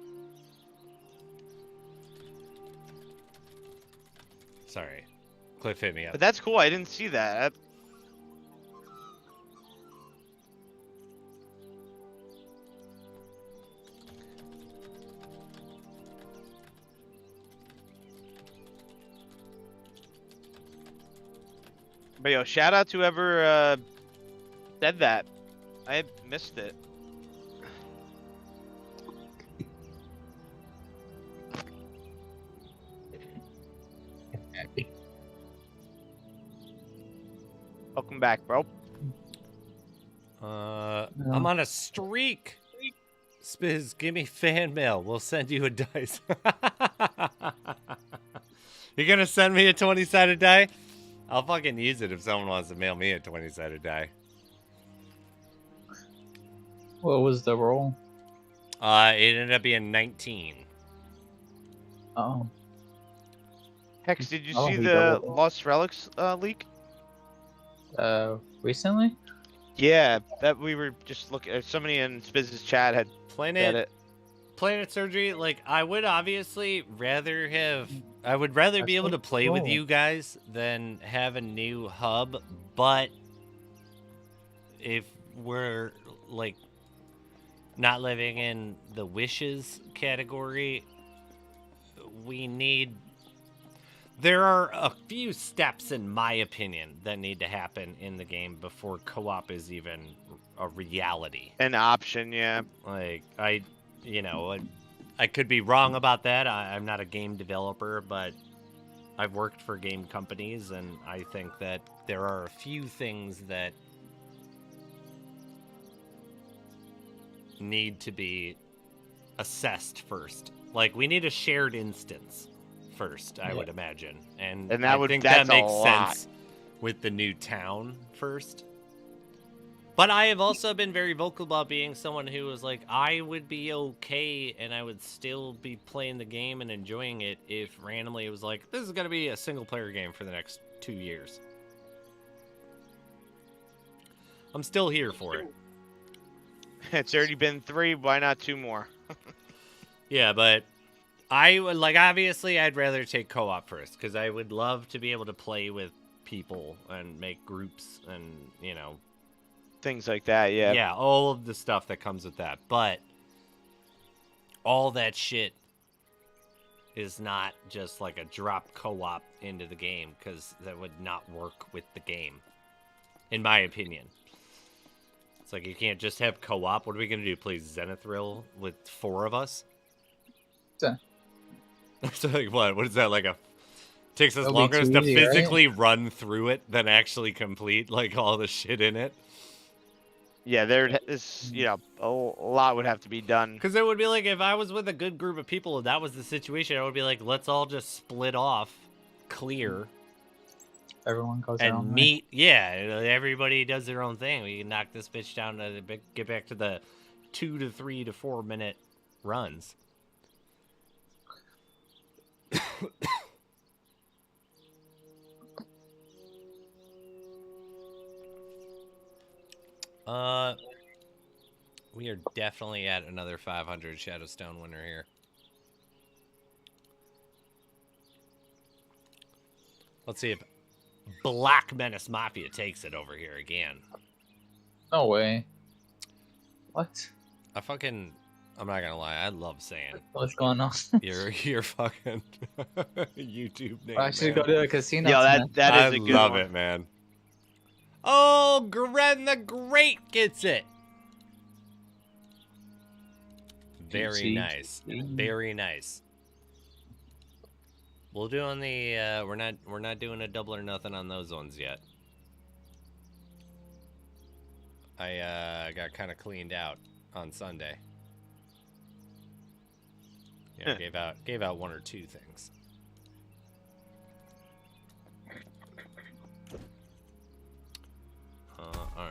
Sorry. Cliff hit me up. but that's cool. I didn't see that. But yo, shout out to whoever said that. I missed it. Welcome back, bro. I'm on a streak. Spiz, give me fan mail. We'll send you a dice. You're gonna send me a 20-sided die? I'll fucking use it if someone wants to mail me a 20-sided die. What was the roll? It ended up being 19. Oh. Hex, did you Oh, see he the doubled. Lost Relics leak? Recently? Yeah, that we were just looking. Somebody in Spiz's chat had said it. Planet Surgery, like, I would obviously rather have... I would rather be able to play with you guys than have a new hub, but if we're, like, not living in the wishes category, we need... There are a few steps, in my opinion, that need to happen in the game before co-op is even a reality. An option, yeah. Like, I could be wrong about that. I'm not a game developer, but I've worked for game companies, and I think that there are a few things that need to be assessed first. Like, we need a shared instance first, I would imagine. And I think that makes sense with the new town first. But I have also been very vocal about being someone who was like, I would be okay and I would still be playing the game and enjoying it if randomly it was like, this is going to be a single player game for the next 2 years. I'm still here for it. It's already been 3. Why not 2 more? Yeah, but I would, like, obviously I'd rather take co-op first because I would love to be able to play with people and make groups and, you know, Things like that, yeah. yeah, all of the stuff that comes with that. But all that shit is not just like a drop co-op into the game, because that would not work with the game, in my opinion. It's like you can't just have co-op. What are we going to do, play Zenithril with 4 of us? Yeah. So like what is that, like a... Takes us That'll be longer too to easy, physically run through it than actually complete like all the shit in it. Yeah, there is, you know, a lot would have to be done. Because it would be like if I was with a good group of people and that was the situation, I would be like, let's all just split off, clear, Everyone goes their own and way. meet. Yeah, everybody does their own thing. We can knock this bitch down to get back to the 2 to 3 to 4 minute runs. We are definitely at another 500 Shadowstone winner here. Let's see if Black Menace Mafia takes it over here again. No way. What? I'm not gonna lie, I love saying What's going on? your fucking YouTube name. I should man. go to a casino. Yo, tonight. that I is a good love one. it, man. Oh, Gren the Great gets it. Very GG. nice. Very nice. We'll do on the we're not doing a double or nothing on those ones yet. I got kind of cleaned out on Sunday. Yeah, gave out one or two things. All right.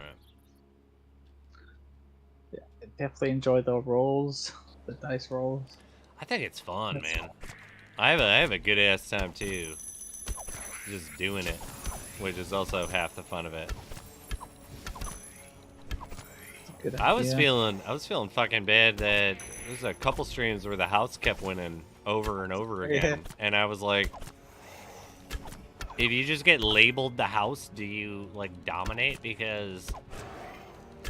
Yeah, I definitely enjoy the rolls, the dice rolls. I think it's fun, That's man. I have a good ass time too. Just doing it, which is also half the fun of it. Good I was idea. feeling fucking bad that there's a couple streams where the house kept winning over and over again, and I was like, if you just get labeled the house, do you like dominate? Because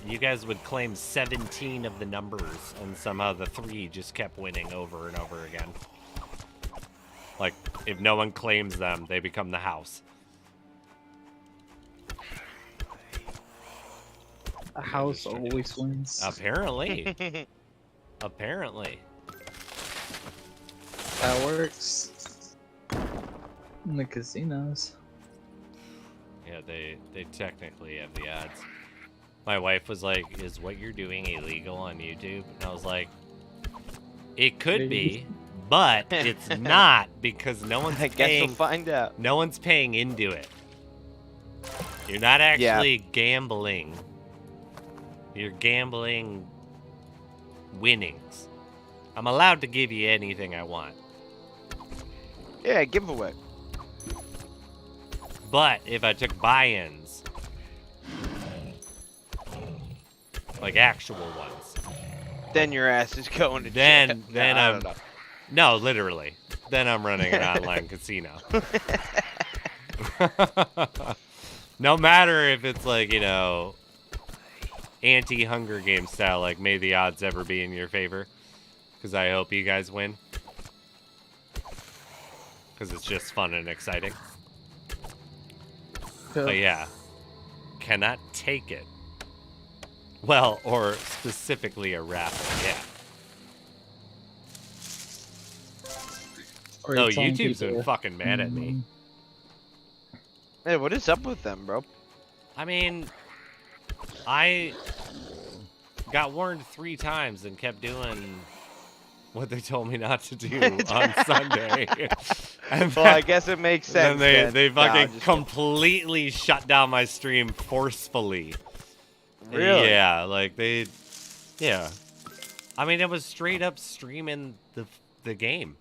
you guys would claim 17 of the numbers, and somehow the 3 just kept winning over and over again. Like, if no one claims them, they become the house. A house always wins. Apparently. Apparently. That works. In the casinos. Yeah, they technically have the odds. My wife was like, is what you're doing illegal on YouTube? And I was like, it could be, but it's not, because no one's I guess paying. we'll find out. No one's paying into it. You're not actually gambling. You're gambling winnings. I'm allowed to give you anything I want. Yeah, giveaway. But if I took buy-ins, like actual ones, Then your ass is going to then jail. No, I I'm don't know. no, literally. Then I'm running an online casino. No matter if it's like, you know, anti-Hunger Game style, like may the odds ever be in your favor, because I hope you guys win, because it's just fun and exciting. But yeah, cannot take it. Well, or specifically a raffle, yeah. Or No, you're telling YouTube's people, been fucking mad at me. Hey, what is up with them, bro? I mean, I got warned 3 times and kept doing what they told me not to do on Sunday. And Well, I guess it makes sense. then they Nah, fucking just- completely shut down my stream forcefully. Really? Yeah, like yeah. I mean, it was straight up streaming the game.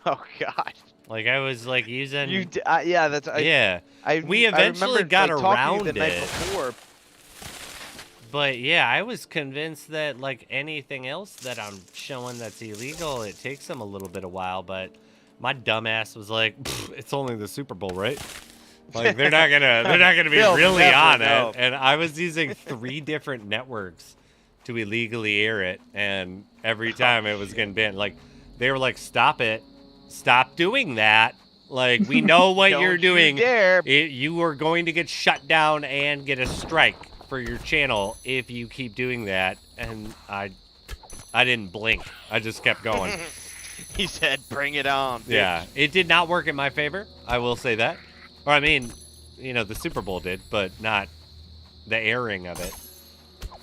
Oh God. Like I was like using. Yeah, that's. Yeah. We I eventually remembered, got like, talking to around you the night it. before. But yeah, I was convinced that like anything else that I'm showing that's illegal, it takes them a little bit of while. But my dumbass was like, "It's only the Super Bowl, right?" Like they're not gonna be They'll really never on know. it. And I was using 3 different networks to illegally air it, and every time it was getting banned. Like they were like, "Stop it! Stop doing that!" Like we know what Don't you're you doing. dare. You are going to get shut down and get a strike for your channel if you keep doing that. And I didn't blink. I just kept going. He said, "Bring it on." Bitch. Yeah, it did not work in my favor. I will say that. Or I mean, you know, the Super Bowl did, but not the airing of it.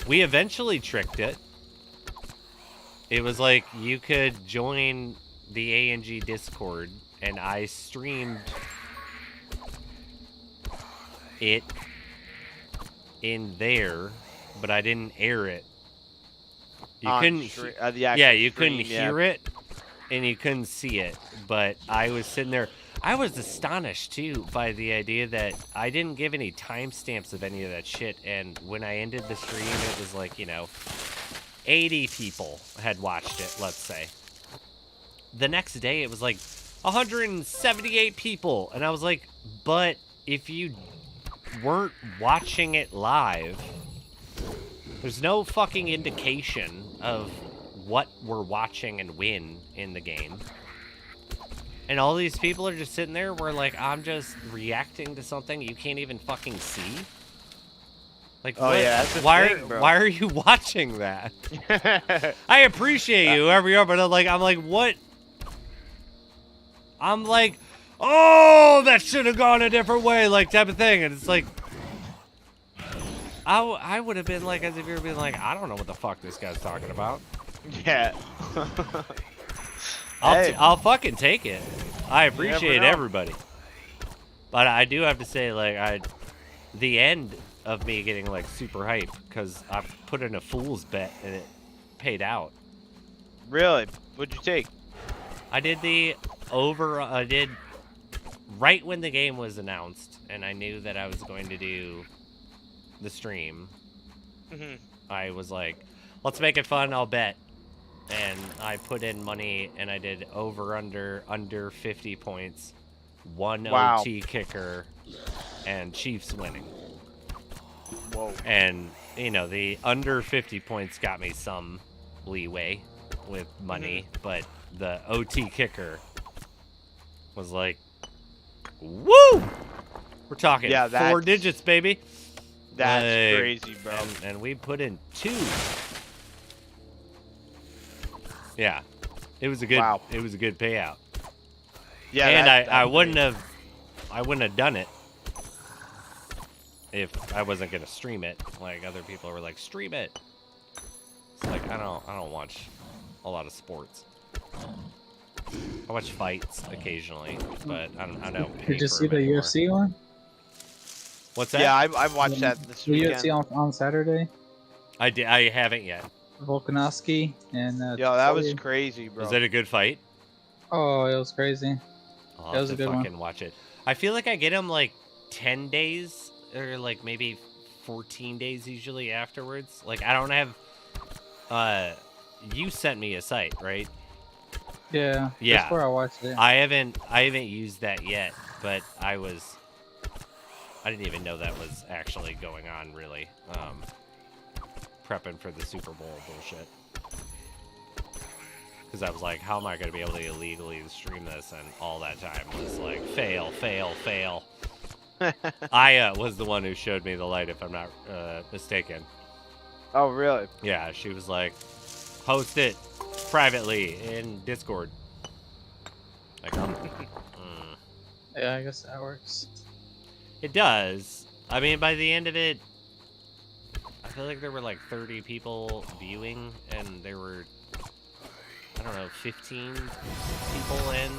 We eventually tricked it. It was like you could join the ANG Discord, and I streamed it in there, but I didn't air it. You On couldn't. the actual Yeah, you couldn't stream, hear it, and you couldn't see it. But I was sitting there. I was astonished too by the idea that I didn't give any timestamps of any of that shit. And when I ended the stream, it was like, you know, 80 people had watched it, let's say. The next day, it was like 178 people. And I was like, But if you weren't watching it live, there's no fucking indication of what we're watching and when in the game. And all these people are just sitting there where, like, I'm just reacting to something you can't even fucking see. Like, Oh, what? yeah, that's the why, thing, bro. why are you watching that? I appreciate you, whoever you are, but I'm like, what? I'm like, oh, that should have gone a different way, like, type of thing. And it's like, I would have been like, as if you were being like, I don't know what the fuck this guy's talking about. Yeah. I'll fucking take it. I appreciate know. everybody. But I do have to say, like, the end of me getting, like, super hyped, because I put in a fool's bet and it paid out. Really? What'd you take? I did I did right when the game was announced, and I knew that I was going to do the stream. Mhm. I was like, let's make it fun, I'll bet. And I put in money, and I did under 50 points, one Wow. OT kicker, and Chiefs winning. Whoa. And, you know, the under 50 points got me some leeway with money, but the OT kicker was like, woo! We're talking Yeah, 4 digits, baby. That's Like, crazy, bro. And we put in 2. Yeah, it was a good. Wow. It was a good payout. Yeah, and that I was wouldn't amazing. have done it if I wasn't gonna stream it. Like other people were like, stream it. It's like I don't watch a lot of sports. I watch fights occasionally, but I don't pay Did you for see them the anymore. UFC one? What's that? Yeah, I watched that this The weekend. UFC on Saturday. I haven't yet. Volkanovski and Yo, that was Topuria. crazy, bro. Was that a good fight? Oh, it was crazy. I'll That was have a to good one. fucking watch it. I feel like I get them like 10 days or like maybe 14 days usually afterwards. Like I don't have. You sent me a site, right? Yeah. Yeah. That's where I watched it. I haven't used that yet, but I didn't even know that was actually going on really. Prepping for the Super Bowl bullshit. Because I was like, how am I going to be able to illegally stream this? And all that time was like, fail, fail, fail. Aya was the one who showed me the light, if I'm not mistaken. Oh, really? Yeah, she was like, post it privately in Discord. Like, Yeah, I guess that works. It does. I mean, by the end of it, I feel like there were like 30 people viewing, and there were, I don't know, 15 people in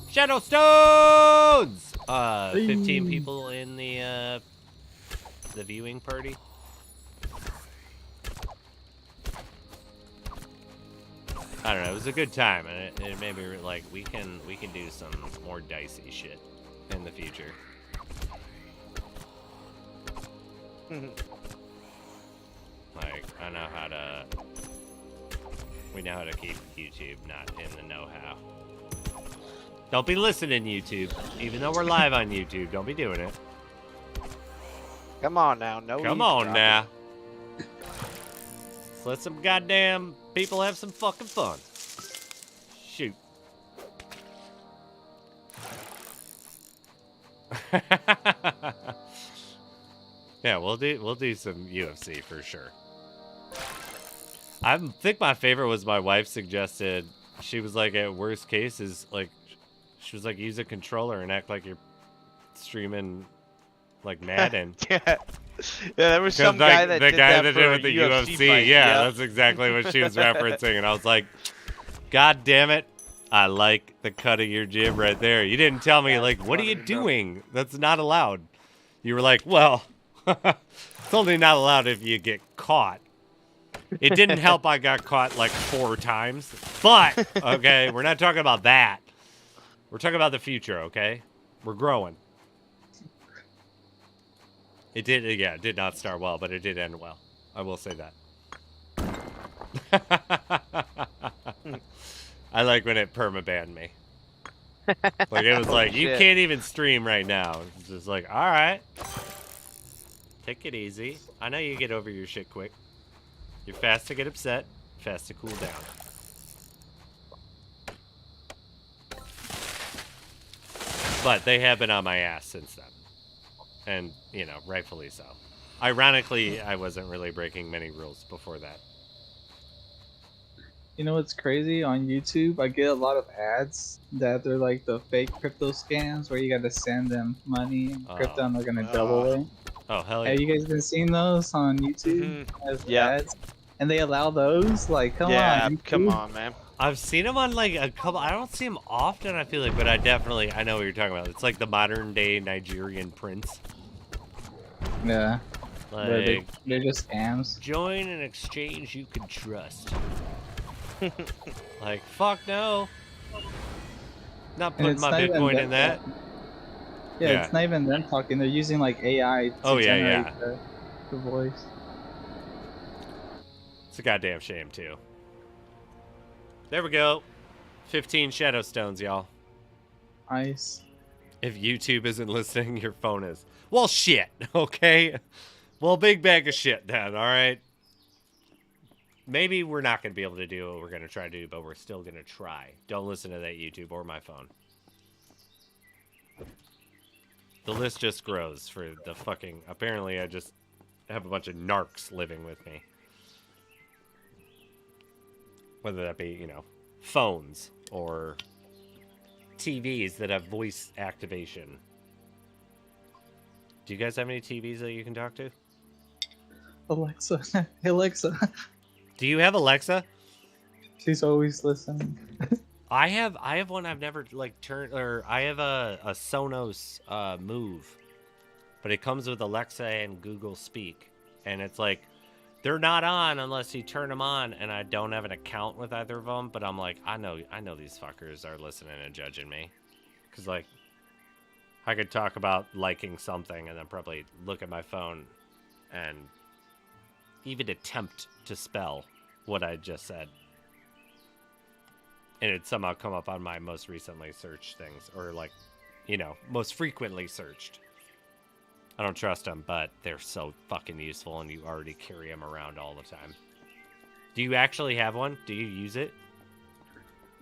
Shadow Stones. 15 people in the viewing party. I don't know. It was a good time, and it made me like we can do some more dicey shit in the future. Like we know how to keep YouTube not in the know-how. Don't be listening, YouTube. Even though we're live on YouTube, don't be doing it. Come on now, no. Come on now. Let's let some goddamn people have some fucking fun. Shoot. Yeah, we'll do some UFC for sure. I think my favorite was my wife suggested. She was like, at worst case is like, she was like, use a controller and act like you're streaming like Madden. Yeah, there was some Like, guy that the did guy that that for did a with the UFC. UFC. Fight. Yeah, that's exactly what she was referencing, and I was like, God damn it. I like the cut of your jib right there. You didn't tell me, like, what are you doing? That's not allowed. You were like, well, it's only not allowed if you get caught. It didn't help I got caught like 4 times. But, okay, we're not talking about that. We're talking about the future, okay? We're growing. It did not start well, but it did end well. I will say that. I like when it permabanned me. Like, it was Holy like, you shit. can't even stream right now. It's just like, all right. Take it easy. I know you get over your shit quick. You're fast to get upset, fast to cool down. But they have been on my ass since then. And, you know, rightfully so. Ironically, I wasn't really breaking many rules before that. You know what's crazy? On YouTube, I get a lot of ads that they're like the fake crypto scams where you gotta send them money and crypto and they're gonna double it. Oh, hell yeah. Have you guys been seeing those on YouTube as Yeah. ads? And they allow those? Like, come Yeah, on. come YouTube. on, man. I've seen them on like a couple. I don't see them often, I feel like, but I know what you're talking about. It's like the modern day Nigerian prince. Yeah. Like, They're just scams. join an exchange you can trust. Like, fuck no. Not And putting it's my not even Bitcoin them in that. talking. Yeah, it's not even them talking. They're using like AI to Oh, yeah, generate yeah. the voice. It's a goddamn shame, too. There we go. 15 shadow stones, y'all. Nice. If YouTube isn't listening, your phone is. Well, shit, okay? Well, big bag of shit then, all right? Maybe we're not going to be able to do what we're going to try to do, but we're still going to try. Don't listen to that YouTube or my phone. The list just grows for the fucking... Apparently, I just have a bunch of narcs living with me. Whether that be, you know, phones or TVs that have voice activation. Do you guys have any TVs that you can talk to? Alexa. Hey, Alexa. Do you have Alexa? She's always listening. I have one I've never like turned, or I have a Sonos Move, but it comes with Alexa and Google Speak, and it's like they're not on unless you turn them on, and I don't have an account with either of them. But I'm like, I know these fuckers are listening and judging me, because like I could talk about liking something and then probably look at my phone and even attempt to spell what I just said. And it'd somehow come up on my most recently searched things, or like, you know, most frequently searched. I don't trust them, but they're so fucking useful, and you already carry them around all the time. Do you actually have one? Do you use it?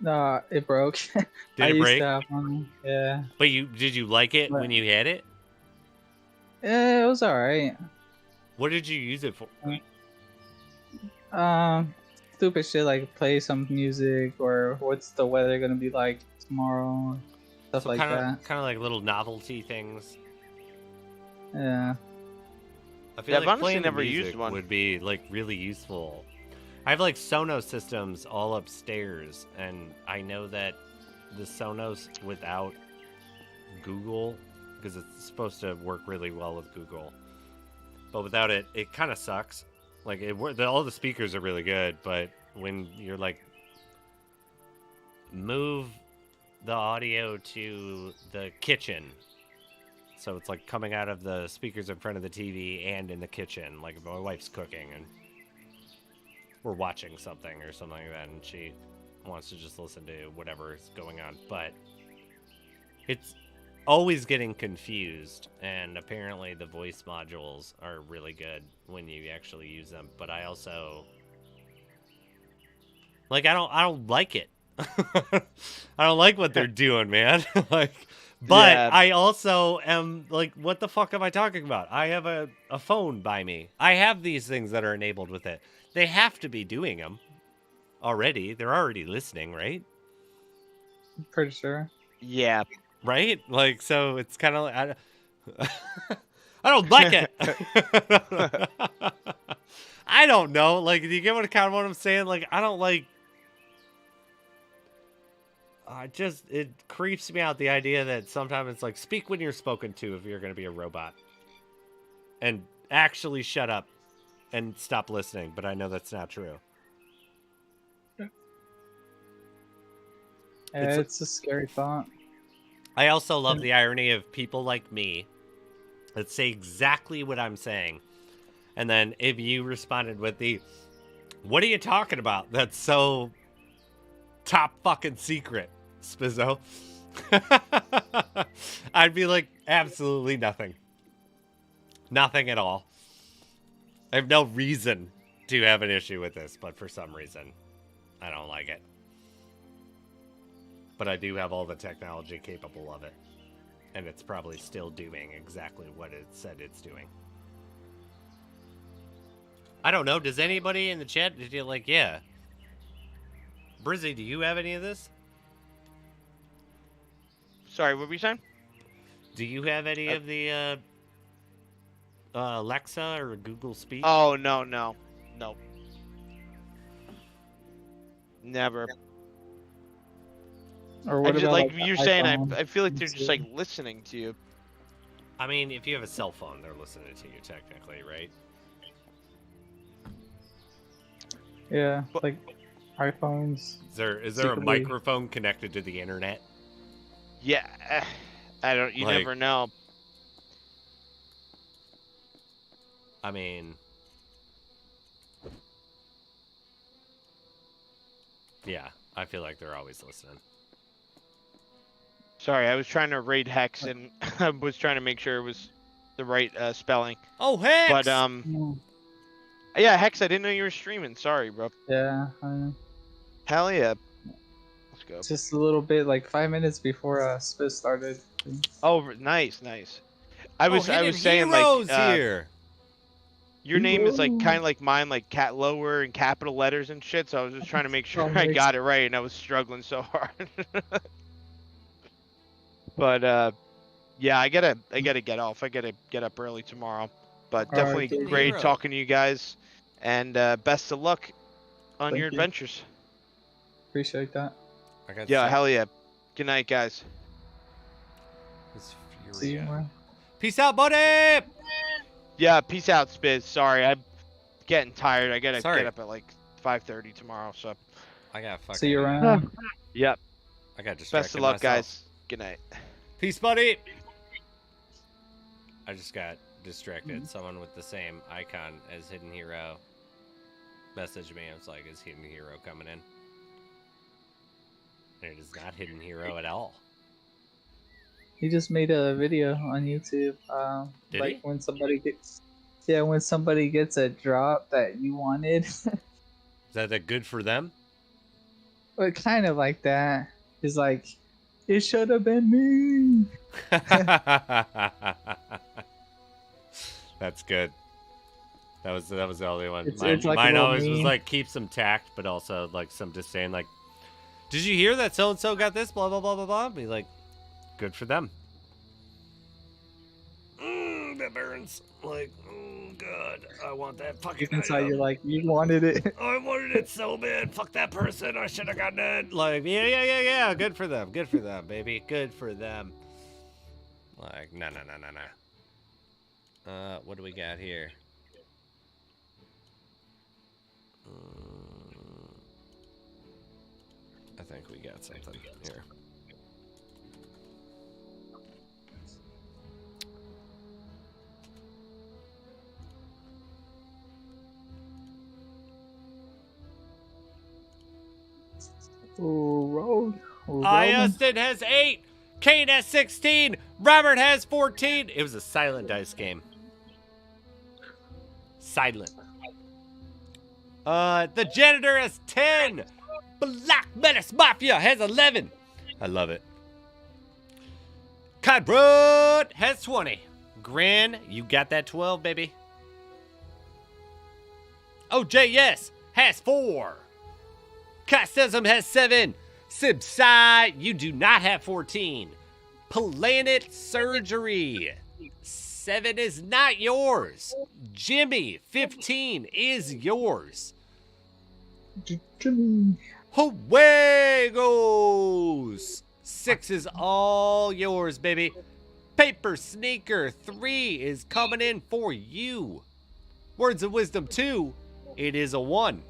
Nah, it broke. Did I it used break? to have one. Yeah. But did you like it when you had it? Yeah, it was alright. What did you use it for? Stupid shit like play some music or what's the weather gonna be like tomorrow, stuff like that. Kind of like little novelty things. Yeah. I feel Yeah, I've like honestly playing the never used music one. would be like really useful. I have like Sonos systems all upstairs, and I know that the Sonos without Google, because it's supposed to work really well with Google, but without it, it kind of sucks. Like all the speakers are really good, but when you're like move the audio to the kitchen, so it's like coming out of the speakers in front of the TV and in the kitchen, like if my wife's cooking and we're watching something or something like that, and she wants to just listen to whatever is going on, but it's always getting confused, and apparently the voice modules are really good when you actually use them, but I also like I don't like it. I don't like what they're doing, man. Like, but Yeah. I also am like, what the fuck am I talking about? I have a phone by me. I have these things that are enabled with it. They have to be doing them already. They're already listening, right? I'm pretty sure. Yeah. Right? Like, so it's kind of like, I don't like it. I don't know. Like, do you get what I'm saying? Like, I don't like. It creeps me out, the idea that sometimes it's like, speak when you're spoken to if you're going to be a robot. And actually shut up and stop listening. But I know that's not true. Yeah, it's a scary thought. I also love the irony of people like me that say exactly what I'm saying. And then if you responded with the, what are you talking about? That's so top fucking secret, Spizzo. I'd be like, absolutely nothing. Nothing at all. I have no reason to have an issue with this, but for some reason, I don't like it. But I do have all the technology capable of it. And it's probably still doing exactly what it said it's doing. I don't know. Does anybody in the chat, did you like, yeah. Brizzy, do you have any of this? Sorry, what were you saying? Do you have any of the Alexa or Google Speak? Oh, no. Never. Or what about like the you're saying, iPhone? I feel like they're just like listening to you. I mean, if you have a cell phone, they're listening to you technically, right? Yeah, like iPhones. Is there a Secretly. microphone connected to the internet? Yeah, I don't. You Like- never know. I mean, yeah, I feel like they're always listening. Sorry, I was trying to read Hex and I was trying to make sure it was the right spelling. Oh, Hex! But Mm, yeah, Hex, I didn't know you were streaming. Sorry, bro. yeah, I know. Hell yeah. Let's go. Just a little bit, like 5 minutes before Spit started. Oh, nice. I was saying Heroes like here. your name is like Whoa. kind of like mine, like cat lower and capital letters and shit. So I was just trying to make sure I nice. got it right, and I was struggling so hard. But yeah, I gotta get off. I gotta get up early tomorrow. But All right, definitely dude. great Hero. talking to you guys, and best of luck on Thank your you. adventures. Appreciate that. I got Yeah, some- hell yeah. Good night, guys. This See you, Furia. man. Peace out, buddy! Yeah, peace out, Spiz. Sorry, I'm getting tired. I gotta Sorry. get up at like 5:30 tomorrow. So I got fucking. See you around. yep. I got distracted. Best of luck, myself. guys. Good night. Peace, buddy. I just got distracted. Someone with the same icon as Hidden Hero messaged me. I was like, "Is Hidden Hero coming in?" And it is not Hidden Hero at all. He just made a video on YouTube. Did like he? when somebody gets a drop that you wanted. Is that good for them? But kind of like that. He's like, it should have been me. That's good. That was the only one. It's Mine, like a mine little always was meme. like keep some tact, but also like some disdain. Like, did you hear that so and so got this? Blah blah blah blah blah. Be like, good for them. That burns. Like, oh god, I want that fucking. Inside, item. you're like, you wanted it. I wanted it so bad. Fuck that person. I should have gotten it. Like, yeah. Good for them. Good for them, baby. Good for them. Like, no. What do we got here? I think we got something here. Road. Iustin has 8. Kane has 16. Robert has 14. It was a silent dice game. Silent. The janitor has 10. Black Menace Mafia has 11. I love it. Codbrood has 20. Gran, you got that 12, baby. OJS has 4. Costism has 7. Sibsai, you do not have 14. Planet Surgery, 7 is not yours. Jimmy, 15 is yours. Jimmy. Huegos, 6 is all yours, baby. Paper Sneaker, 3 is coming in for you. Words of Wisdom 2, it is a 1.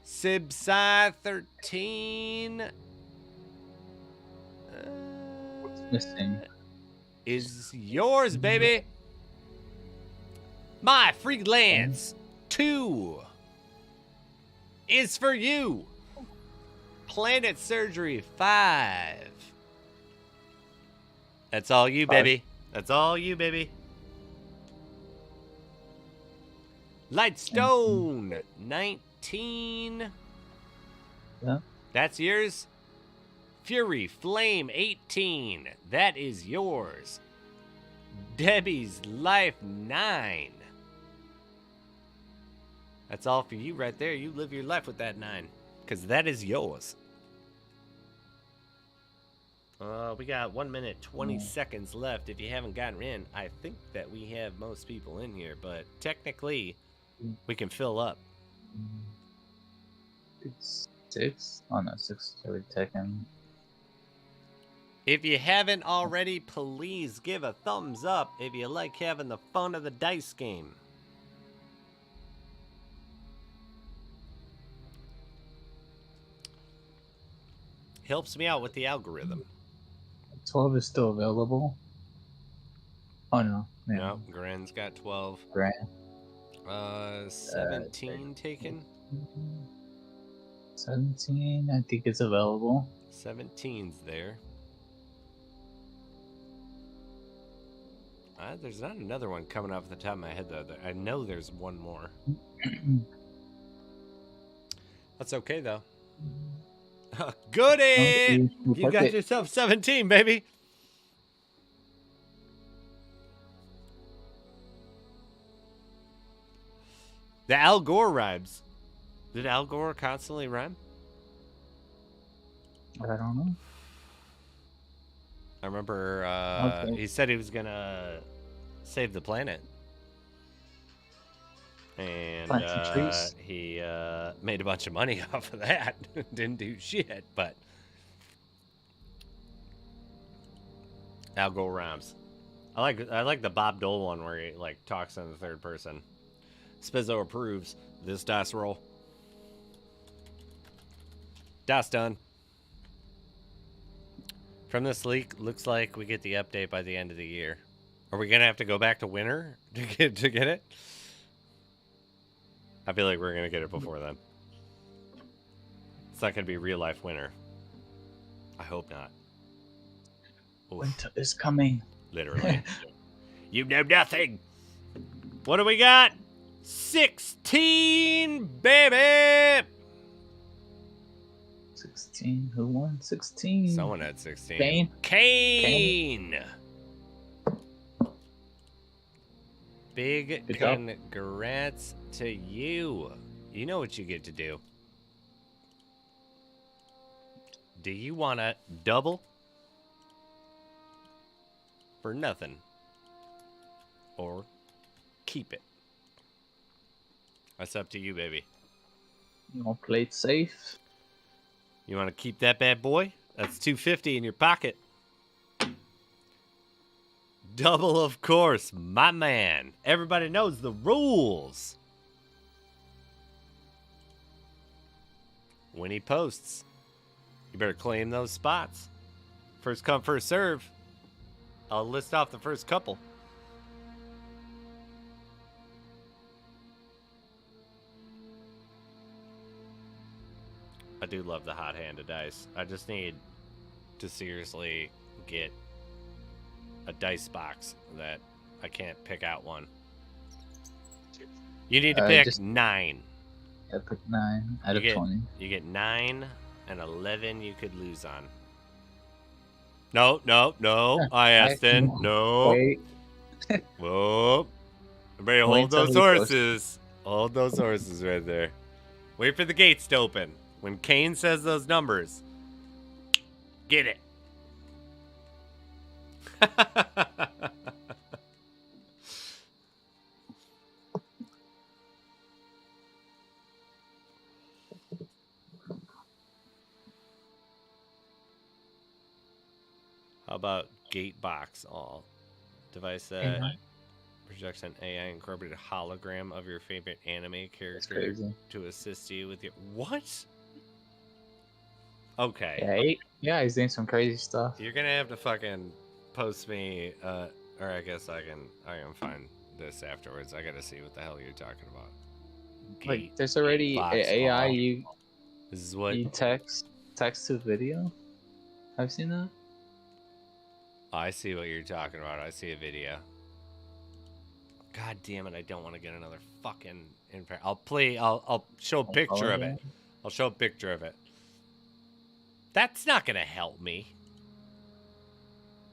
Sibsai 13 Missing. is yours, baby. My Freelance 2 is for you. Planet Surgery 5. That's all you, 5. baby. That's all you, baby. Lightstone 19. Yeah. That's yours. Fury Flame 18. That is yours. Debbie's Life 9. That's all for you right there. You live your life with that 9. Because that is yours. We got 1 minute, 20 seconds left. If you haven't gotten in, I think that we have most people in here. But technically, we can fill up. It's 6? Oh no, 6 is already taken. If you haven't already, please give a thumbs up if you like having the fun of the dice game. Helps me out with the algorithm. 12 is still available. Oh no. Yeah. No, Gren's got 12. Grand. 17 taken. 17, I think it's available. 17's there. There's not another one coming off the top of my head, though. I know there's one more. That's okay, though. Goody! You got yourself 17, baby. The Al Gore rhymes. Did Al Gore constantly rhyme? I don't know. I remember Okay. he said he was gonna save the planet, and Plant some trees. he made a bunch of money off of that. Didn't do shit, but Al Gore rhymes. I like the Bob Dole one where he like talks in the third person. Spizzo approves this dice roll. Dice done. From this leak, looks like we get the update by the end of the year. Are we gonna have to go back to winter to get it? I feel like we're gonna get it before then. It's not gonna be real life winter. I hope not. Oof, Winter is coming. literally. You know nothing. What do we got? 16, baby. 16. Who won? 16. Someone had 16. Kane. Kane. Big Good job. congrats to you. You know what you get to do. Do you want to double for nothing? Or keep it? That's up to you, baby. You want to play it safe? You want to keep that bad boy? That's $250 in your pocket. Double, of course, my man. Everybody knows the rules. When he posts, you better claim those spots. First come, first serve. I'll list off the first couple. I do love the hot hand of dice. I just need to seriously get a dice box that I can't pick out one. You need to pick 9. I pick 9 out of 20. You get 9 and 11 you could lose on. No, no, no. I asked in. No. Wait. Whoa. Everybody hold Wait till those he goes. horses. Hold those horses right there. Wait for the gates to open. When Kane says those numbers, get it. How about gate box all? Device that projects an AI incorporated hologram of your favorite anime character crazy. to assist you with your what? Okay. Yeah, he's doing some crazy stuff. You're gonna have to fucking post me, or I guess I can find this afterwards. I gotta see what the hell you're talking about. Like, there's already box a AI all. you This is what text. Text to video. I've seen that. I see what you're talking about. I see a video. God damn it! I don't want to get another fucking. I'll show a picture of it. I'll show a picture of it. That's not gonna help me.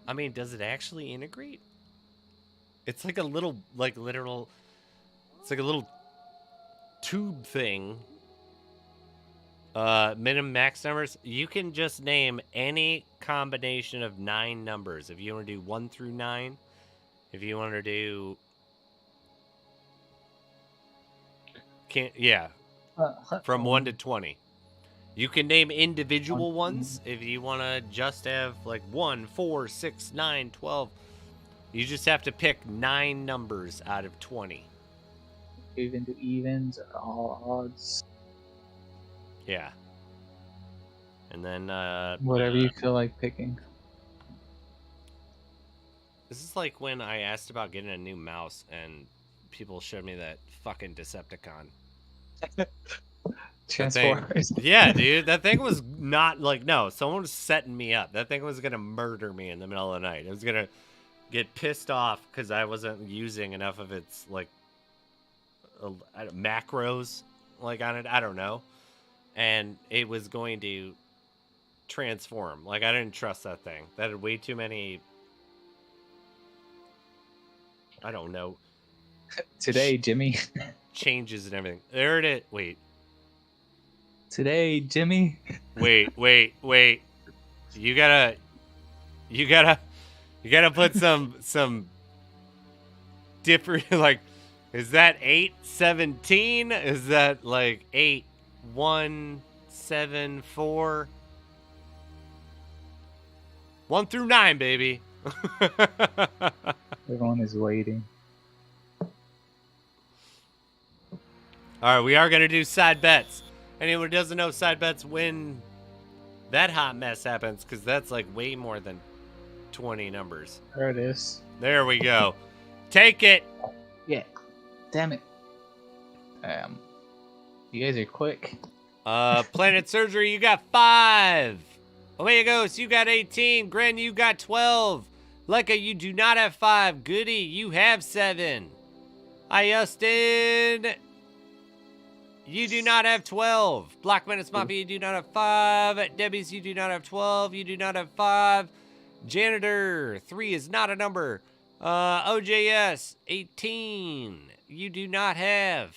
I mean, does it actually integrate? It's like a little, like literal. It's like a little tube thing. Minimum max numbers. You can just name any combination of 9 numbers. If you want to do 1 through 9, if you want to do, from 1 to 20. You can name individual ones if you want to just have like 1, 4, 6, 9, 12. You just have to pick 9 numbers out of 20. You can do evens or all odds. Yeah. And then Whatever you feel like picking. this is like when I asked about getting a new mouse and people showed me that fucking Decepticon. Transformers. Yeah, dude, that thing was not like, no, someone was setting me up. That thing was gonna murder me in the middle of the night. It was gonna get pissed off because I wasn't using enough of its like macros like on it. I don't know. And it was going to transform. Like, I didn't trust that thing. That had way too many, I don't know, Today, Jimmy. changes and everything. There it is. Wait. Today, Jimmy. Wait. You gotta put some different, like, is that 817? Is that like 8174? 1 through 9, baby. Everyone is waiting. All right, we are going to do side bets. Anyone who doesn't know side bets when that hot mess happens, because that's like way more than 20 numbers. There it is. There we go. Take it. Yeah. Damn it. You guys are quick. Planet Surgery, you got 5. Omega Ghost, you got 18. Gren, you got 12. Leica, you do not have 5. Goody, you have 7. Justin, you do not have 12. Black Menace Mafia, you do not have 5. Debbie's, you do not have 12. You do not have 5. Janitor, 3 is not a number. OJS, 18. You do not have.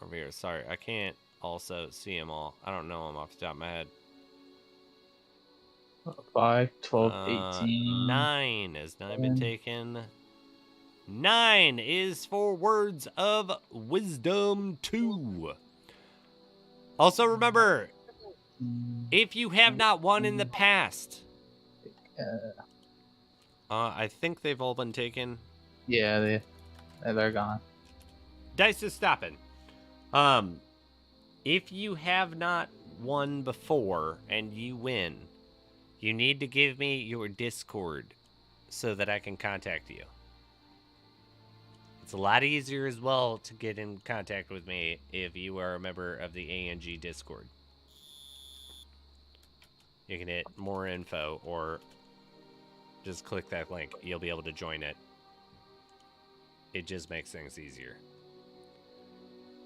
Over here, sorry, I can't also see them all. I don't know them off the top of my head. 5, 12, 18. 9 has not been taken. 9 is for Words of Wisdom 2. Also remember, if you have not won in the past, I think they've all been taken. Yeah, they're gone. Dice is stopping. If you have not won before and you win, you need to give me your Discord so that I can contact you. It's a lot easier as well to get in contact with me if you are a member of the ANG Discord. You can hit more info or just click that link. You'll be able to join it. It just makes things easier.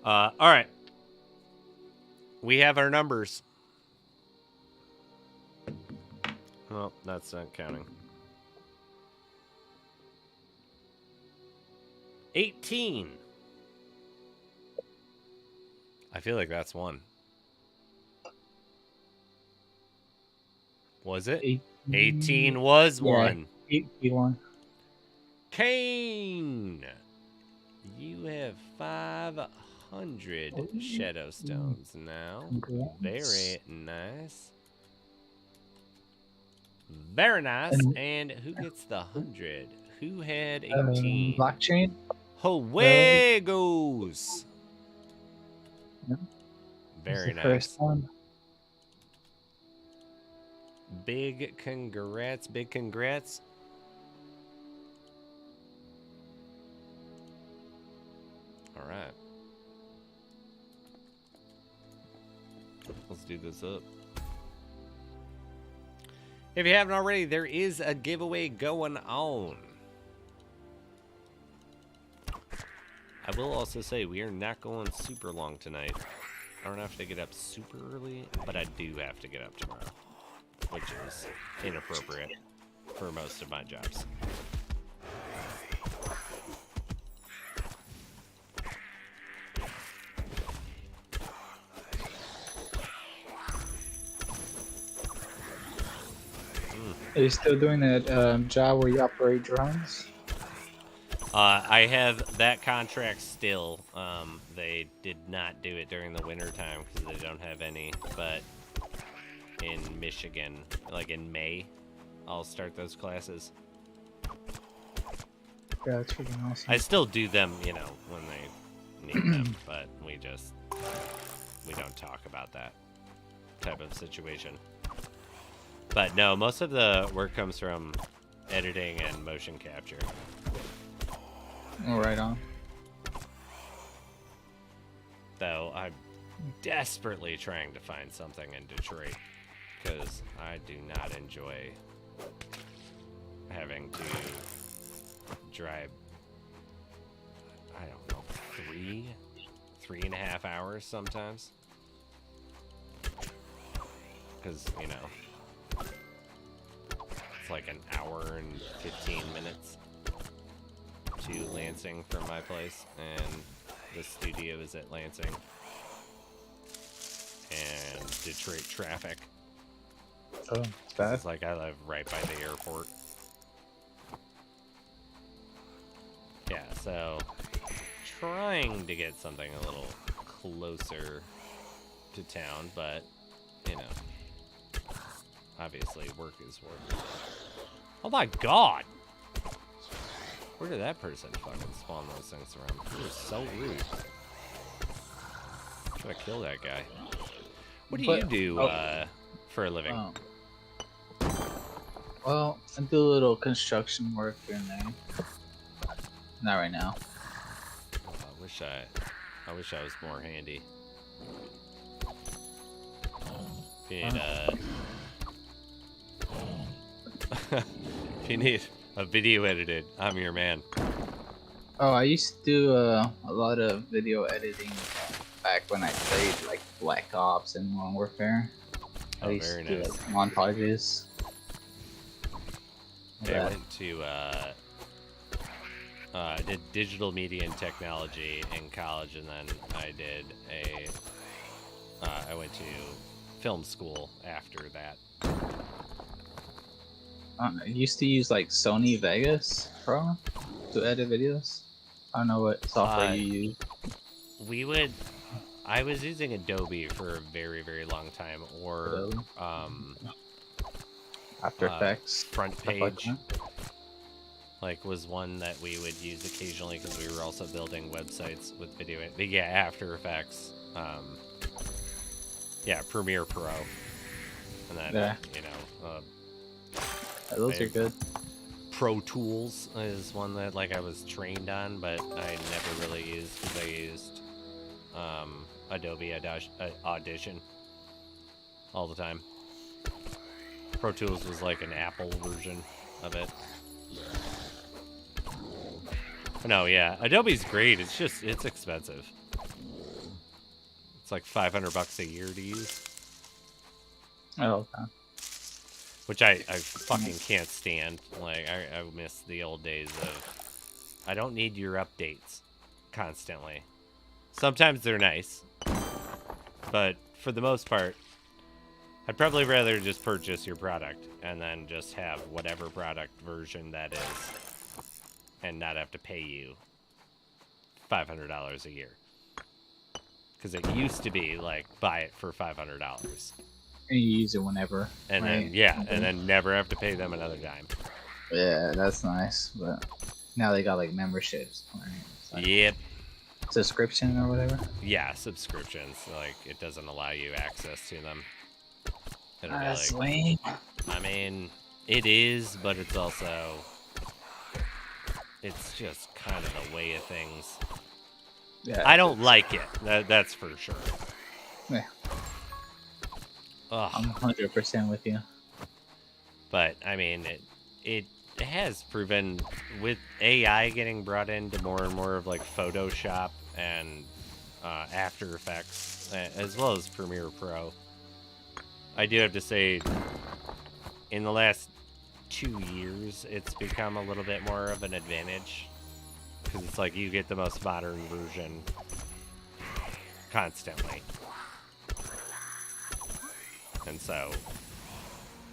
All right. We have our numbers. Well, that's not counting. 18. I feel like that's one. Was it? 18 was one. 81. Kane, you have 500 shadow stones now. Very nice. Very nice. And who gets the 100? Who had 18? Blockchain. Juegos. Very nice. First one. Big congrats. Big congrats. All right. Let's do this up. If you haven't already, there is a giveaway going on. I will also say we are not going super long tonight. I don't have to get up super early, but I do have to get up tomorrow, which is inappropriate for most of my jobs. Are you still doing that job where you operate drones? I have that contract still. They did not do it during the winter time because they don't have any, but in Michigan, like in May, I'll start those classes. Yeah, that's freaking awesome. I still do them, you know, when they need them, but we don't talk about that type of situation. But no, most of the work comes from editing and motion capture. Oh, right on. Though I'm desperately trying to find something in Detroit because I do not enjoy having to drive, I don't know, 3.5 hours sometimes. Because, you know, it's like an hour and 15 minutes to Lansing from my place, and the studio is at Lansing. And Detroit traffic. Oh, it's bad. It's like I live right by the airport. Yeah, so trying to get something a little closer to town, but you know, obviously work is work. Oh my god! Where did that person fucking spawn those things from? He was so rude. Should I kill that guy? What do you do for a living? Well, I do a little construction work here and there. Not right now. I wish I was more handy. If you need if you need a video edited, I'm your man. Oh, I used to do a lot of video editing back when I played like Black Ops and Modern Warfare. I Oh, used very to do nice. like montages. Yeah, I went to I did digital media and technology in college, and then I did I went to film school after that. I used to use like Sony Vegas Pro to edit videos. I don't know what software you use. I was using Adobe for a very, very long time, or After Effects. Front stuff like Page. that. Like was one that we would use occasionally because we were also building websites with video. But yeah, After Effects. Yeah, Premiere Pro, and then Yeah. you know, Yeah, those are good. Pro Tools is one that like I was trained on, but I never really used because I used Adobe Audition all the time. Pro Tools was like an Apple version of it. No, yeah, Adobe's great. It's just it's expensive. It's like $500 a year to use, Oh, okay. which I fucking can't stand. Like I miss the old days of I don't need your updates constantly. Sometimes they're nice, but for the most part, I'd probably rather just purchase your product and then just have whatever product version that is, and not have to pay you $500 a year. Because it used to be like buy it for $500, And you use it whenever. and right? then and then never have to pay them another dime. Yeah, that's nice. But now they got like memberships. Right? It's like Yep. subscription or whatever. Yeah, subscriptions. Like it doesn't allow you access to them. It'll be That's like, lame. I mean, it is, but it's also it's just kind of the way of things. Yeah. I don't like it. That's for sure. Yeah. Ugh. I'm 100% with you. But I mean, it has proven with AI getting brought into more and more of like Photoshop and After Effects, as well as Premiere Pro. I do have to say, in the last 2 years, it's become a little bit more of an advantage because it's like you get the most modern version constantly, and so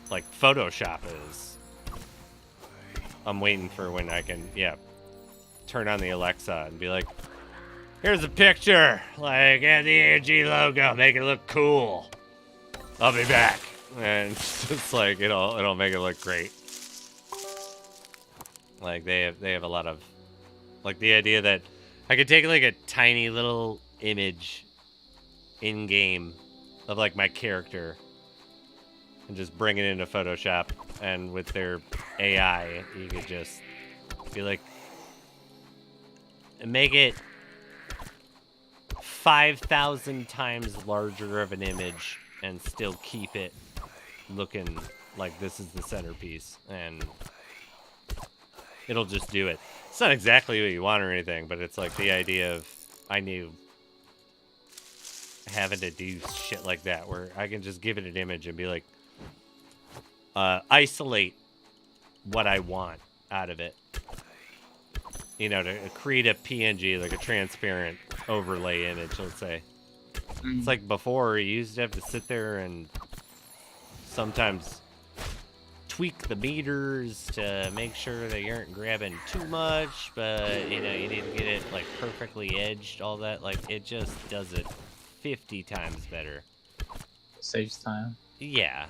like Photoshop is. I'm waiting for when I can, turn on the Alexa and be like, here's a picture, like, add the AG logo, make it look cool. I'll be back. And it's just like, it'll make it look great. Like, they have a lot of, like, the idea that I could take, like, a tiny little image in-game of, like, my character and just bring it into Photoshop, and with their AI, you could just be like, make it 5,000 times larger of an image and still keep it looking like this is the centerpiece, and it'll just do it. It's not exactly what you want or anything, but it's like the idea of having to do shit like that where I can just give it an image and be like, isolate what I want out of it. You know, to create a PNG, like a transparent overlay image, let's say. It's like before, you used to have to sit there and sometimes tweak the meters to make sure that you aren't grabbing too much, but, you know, you need to get it, like, perfectly edged, all that. Like, it just does it 50 times better. Saves time. Yeah.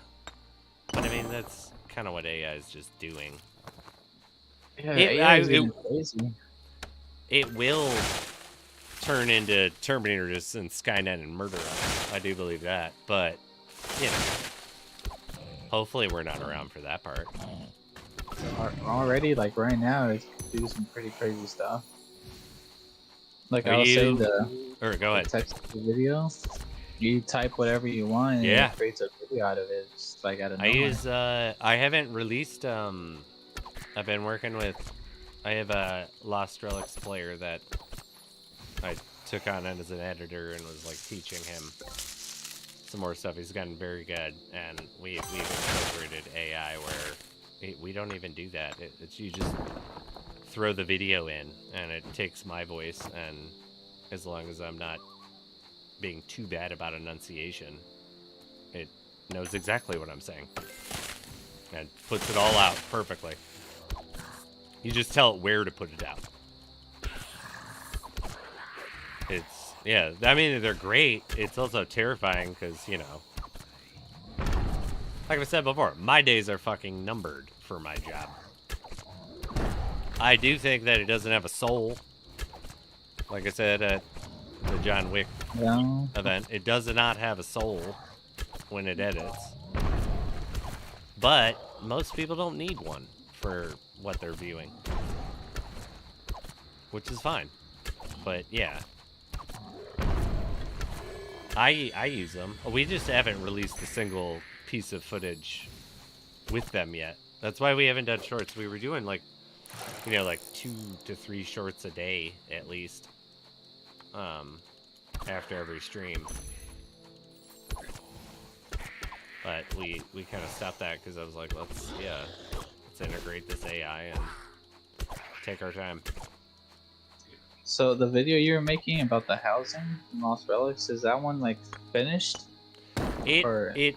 But, I mean, that's kind of what AI is just doing. Yeah, AI is getting crazy. It will turn into Terminator just and Skynet and murder us. I do believe that. But, you know, hopefully we're not around for that part. Already, like right now, it's doing some pretty crazy stuff. Like Are I was saying, Or go ahead. text to video. You type whatever you want, and Yeah. it creates a video out of it, just like out of I nowhere. I haven't released, I've been working with, I have a Lost Relics player that I took on as an editor and was like teaching him some more stuff. He's gotten very good, and we've incorporated AI where we don't even do that. It's you just throw the video in, and it takes my voice, and as long as I'm not being too bad about enunciation, it knows exactly what I'm saying and puts it all out perfectly. You just tell it where to put it out. It's, yeah, I mean, they're great. It's also terrifying because, you know, like I said before, my days are fucking numbered for my job. I do think that it doesn't have a soul. Like I said at the John Wick event, it does not have a soul when it edits. But most people don't need one for what they're viewing, which is fine. But yeah, I use them. We just haven't released a single piece of footage with them yet. That's why we haven't done shorts. We were doing like, you know, like 2 to 3 shorts a day at least, after every stream. But we kind of stopped that because I was like, let's integrate this AI and take our time. So the video you were making about the housing in Lost Relics, is that one like finished? It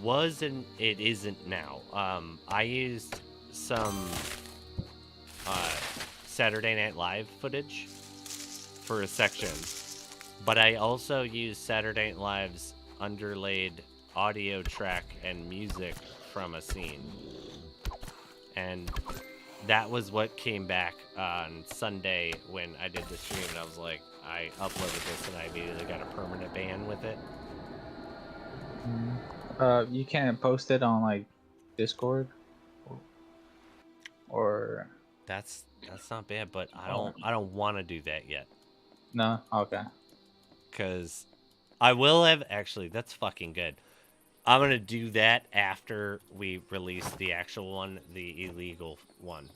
was and it isn't now. I used some Saturday Night Live footage for a section, but I also used Saturday Night Live's underlaid audio track and music from a scene, and that was what came back on Sunday when I did the stream, and I was like, I uploaded this and I immediately got a permanent ban with it. You can't post it on like Discord, or That's not bad, but I don't want to do that yet. no. Okay. Because I will have, actually, that's fucking good. I'm gonna do that after we release the actual one, the illegal one.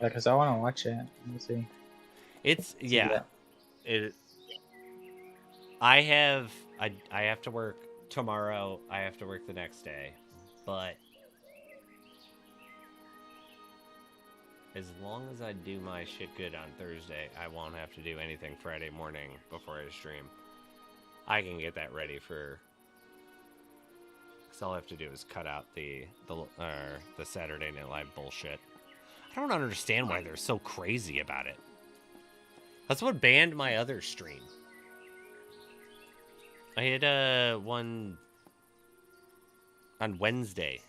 Yeah, because I want to watch it. Let me see. It's See yeah. that. It. I have to work tomorrow. I have to work the next day, but as long as I do my shit good on Thursday, I won't have to do anything Friday morning before I stream. I can get that ready for. Cause all I have to do is cut out the Saturday Night Live bullshit. I don't understand why they're so crazy about it. That's what banned my other stream. I had one on Wednesday,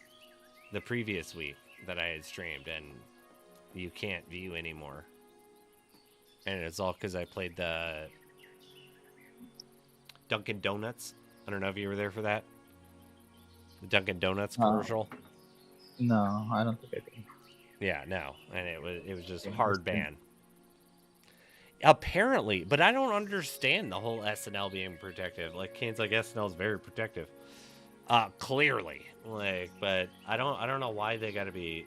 the previous week, that I had streamed, and you can't view anymore. And it's all because I played the Dunkin' Donuts. I don't know if you were there for that. The Dunkin' Donuts commercial. No, I don't think I did. Yeah, no, and it was just hard ban. Apparently, but I don't understand the whole SNL being protective. Like Kane's like SNL is very protective. Clearly, like, but I don't know why they got to be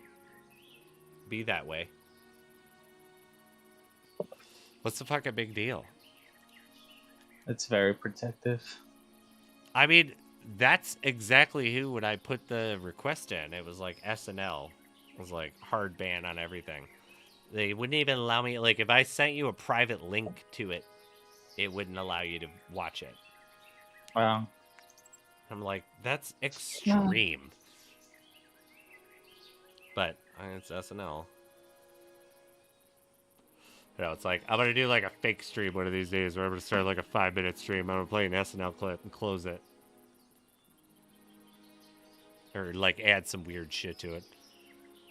that way. What's the fucking big deal? It's very protective. I mean, that's exactly who when I put the request in. It was like SNL. It was like hard ban on everything. They wouldn't even allow me, like, if I sent you a private link to it, it wouldn't allow you to watch it. Wow. I'm like, that's extreme. But it's SNL. You know, it's like, I'm going to do like a fake stream one of these days where I'm going to start like a 5-minute stream. I'm going to play an SNL clip and close it. Or like add some weird shit to it.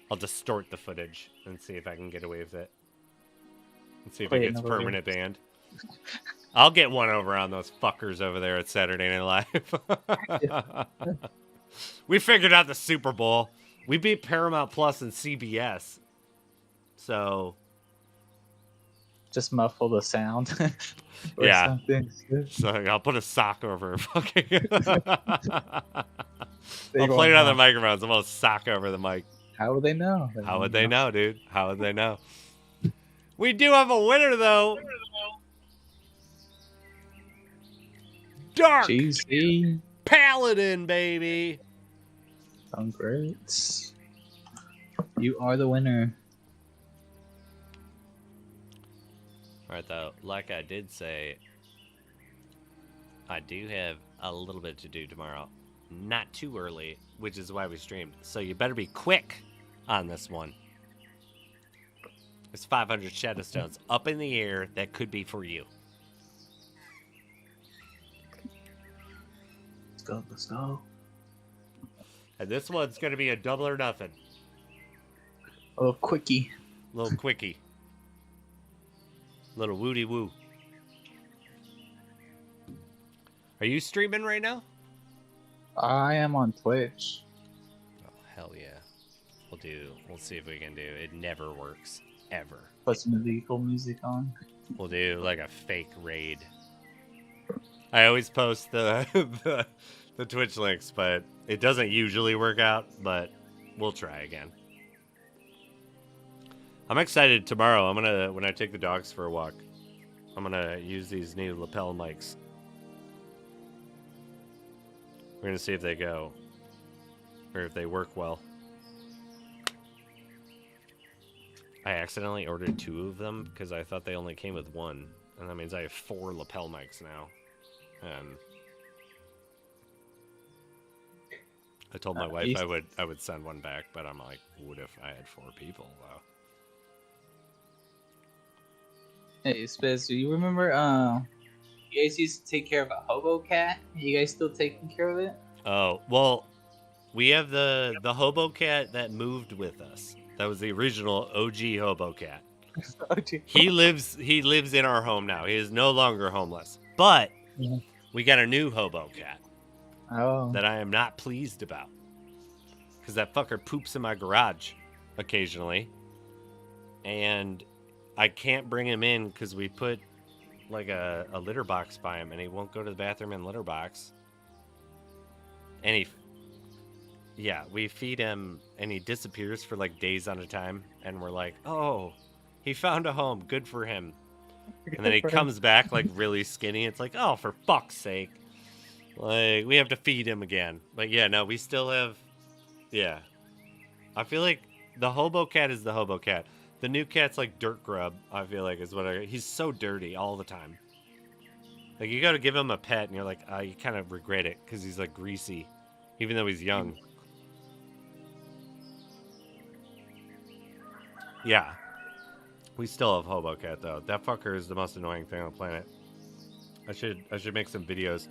I'll distort the footage and see if I can get away with it. And see if it gets permanent banned. I'll get one over on those fuckers over there at Saturday Night Live. We figured out the Super Bowl. We beat Paramount Plus and CBS. So... just muffle the sound. Yeah. Something. So I'll put a sock over it. Fucking... They I'll won't play it on the know. microphones. I'm going to sock over the mic. How would they know? How would they know, dude? How would they know? We do have a winner, though. Dark GC. Paladin, baby. Congrats. You are the winner. All right, though. Like I did say, I do have a little bit to do tomorrow. Not too early, which is why we streamed. So you better be quick on this one. There's 500 shadow stones up in the air that could be for you. Let's go. Let's go. And this one's going to be a double or nothing. A little quickie. Little quickie. Little woody woo. Are you streaming right now? I am on Twitch. Oh, hell yeah. We'll see if we can do. It never works. Ever. Put some illegal music on. We'll do like a fake raid. I always post the the Twitch links, but it doesn't usually work out, but we'll try again. I'm excited tomorrow. When I take the dogs for a walk, I'm gonna use these new lapel mics. We're gonna see if they go. Or if they work well. I accidentally ordered 2 of them because I thought they only came with 1. And that means I have 4 lapel mics now. And I told my wife I would send one back, but I'm like, what if I had 4 people though? Hey, Spez, do you remember you guys used to take care of a hobo cat? You guys still taking care of it? Oh, well, we have the hobo cat that moved with us. That was the original OG hobo cat. He lives in our home now. He is no longer homeless. But we got a new hobo cat. Oh. That I am not pleased about. Because that fucker poops in my garage occasionally. And I can't bring him in because we put like a litter box by him, and he won't go to the bathroom and litter box. And yeah, we feed him, and he disappears for like days on a time, and we're like, oh, he found a home, good for him. And then he comes back like really skinny. It's like, oh, for fuck's sake. Like, we have to feed him again. But yeah, no, we still have, yeah. I feel like the hobo cat is the hobo cat. The new cat's like Dirt Grub, I feel like is what he's so dirty all the time. Like, you gotta give him a pet, and you're like, you kind of regret it, because he's like greasy, even though he's young. Yeah. We still have hobo cat, though. That fucker is the most annoying thing on the planet. I should make some videos.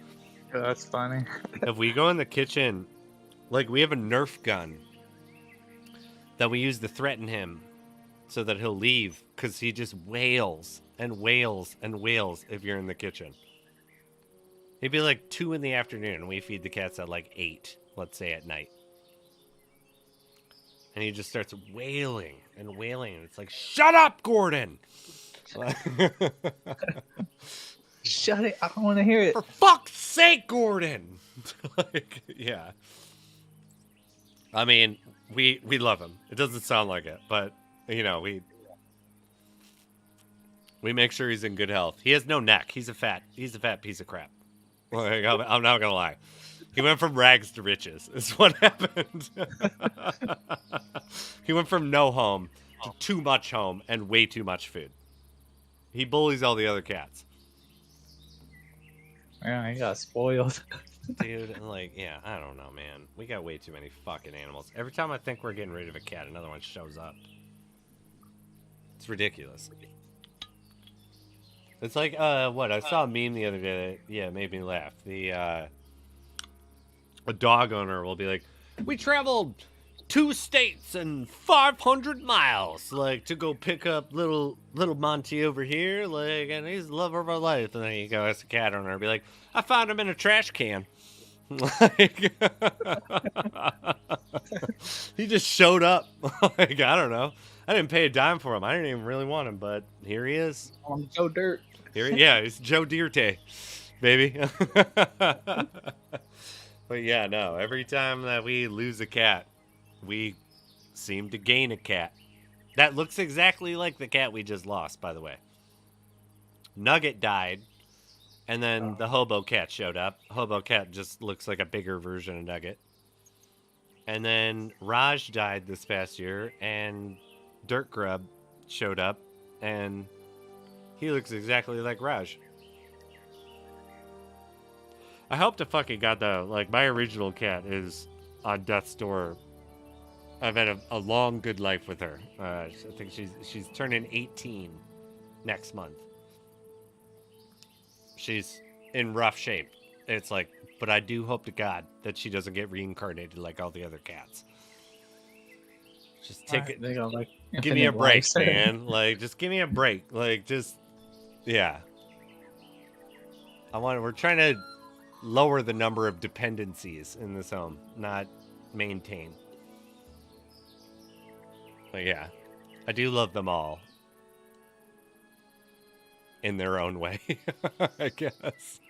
Yeah, that's funny. If we go in the kitchen, like, we have a Nerf gun that we use to threaten him so that he'll leave, because he just wails and wails and wails if you're in the kitchen. It'd be like 2 in the afternoon, and we feed the cats at like 8, let's say at night. And he just starts wailing and wailing, and it's like, shut up, Gordon! Shut it! I don't want to hear it. For fuck's sake, Gordon! Like, yeah. I mean, we love him. It doesn't sound like it, but you know, we make sure he's in good health. He has no neck. He's a fat piece of crap. Like, I'm not gonna lie. He went from rags to riches. Is what happened. He went from no home to too much home and way too much food. He bullies all the other cats. Yeah, he got spoiled. Dude, like, yeah, I don't know, man. We got way too many fucking animals. Every time I think we're getting rid of a cat, another one shows up. It's ridiculous. It's like, what? I saw a meme the other day that, yeah, made me laugh. A dog owner will be like, we traveled 2 states and 500 miles, like, to go pick up little Monty over here, like, and he's the love of our life. And then you go as a cat owner and be like, I found him in a trash can. Like, he just showed up. Like, I don't know. I didn't pay a dime for him. I didn't even really want him, but here he is. I'm Joe Dirt. Yeah, it's Joe Dirte, baby. But yeah, no. Every time that we lose a cat, we seem to gain a cat. That looks exactly like the cat we just lost, by the way. Nugget died, and then the hobo cat showed up. Hobo cat just looks like a bigger version of Nugget. And then Raj died this past year, and Dirt Grub showed up, and he looks exactly like Raj. I hope to fucking God, though. Like, my original cat is on death's door. I've had a long, good life with her. I think she's turning 18 next month. She's in rough shape. It's like, but I do hope to God that she doesn't get reincarnated like all the other cats. Just take it. Like, give me a break, lives. man. Like, just give me a break. Like, just, yeah. We're trying to lower the number of dependencies in this home, not maintain. But yeah, I do love them all. In their own way, I guess.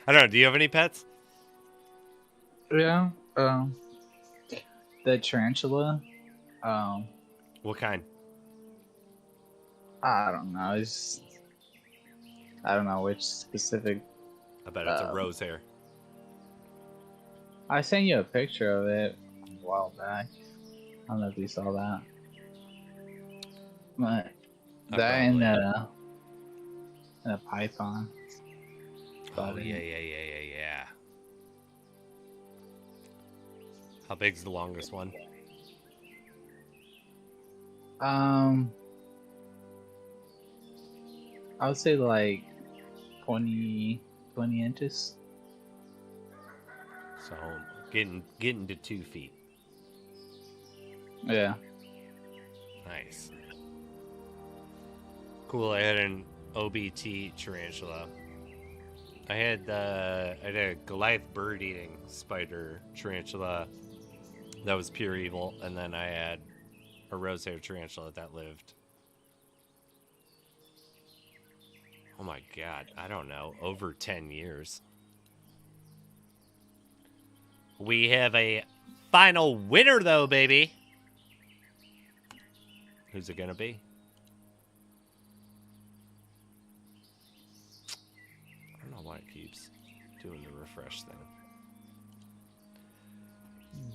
I don't know. Do you have any pets? Yeah. The tarantula. What kind? I don't know. I don't know which specific. I bet it's a rose hair. I sent you a picture of it a while back. I don't know if you saw that. But that and a python. Oh, yeah. How big's the longest one? I would say like 20 inches. So getting to 2 feet. Yeah. Nice. Cool. I had an OBT tarantula. I had a Goliath bird-eating spider tarantula that was pure evil, and then I had a rose-hair tarantula that lived. Oh my god, I don't know, over 10 years. We have a final winner, though, baby. Who's it gonna be? I don't know why it keeps doing the refresh thing.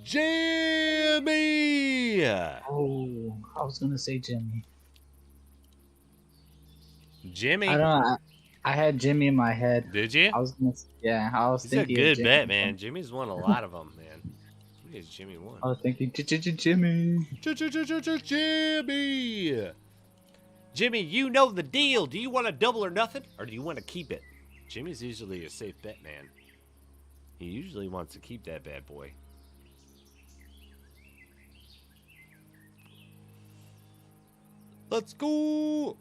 Jimmy! Oh, I was gonna say Jimmy. Jimmy? I don't know. I had Jimmy in my head. Did you? I was He's a thinking of good Jimmy. bet, man. Jimmy's won a lot of them, man. Who is Jimmy won? I was thinking Jimmy. Jimmy! Jimmy, you know the deal. Do you want a double or nothing, or do you want to keep it? Jimmy's usually a safe bet, man. He usually wants to keep that bad boy. Let's go!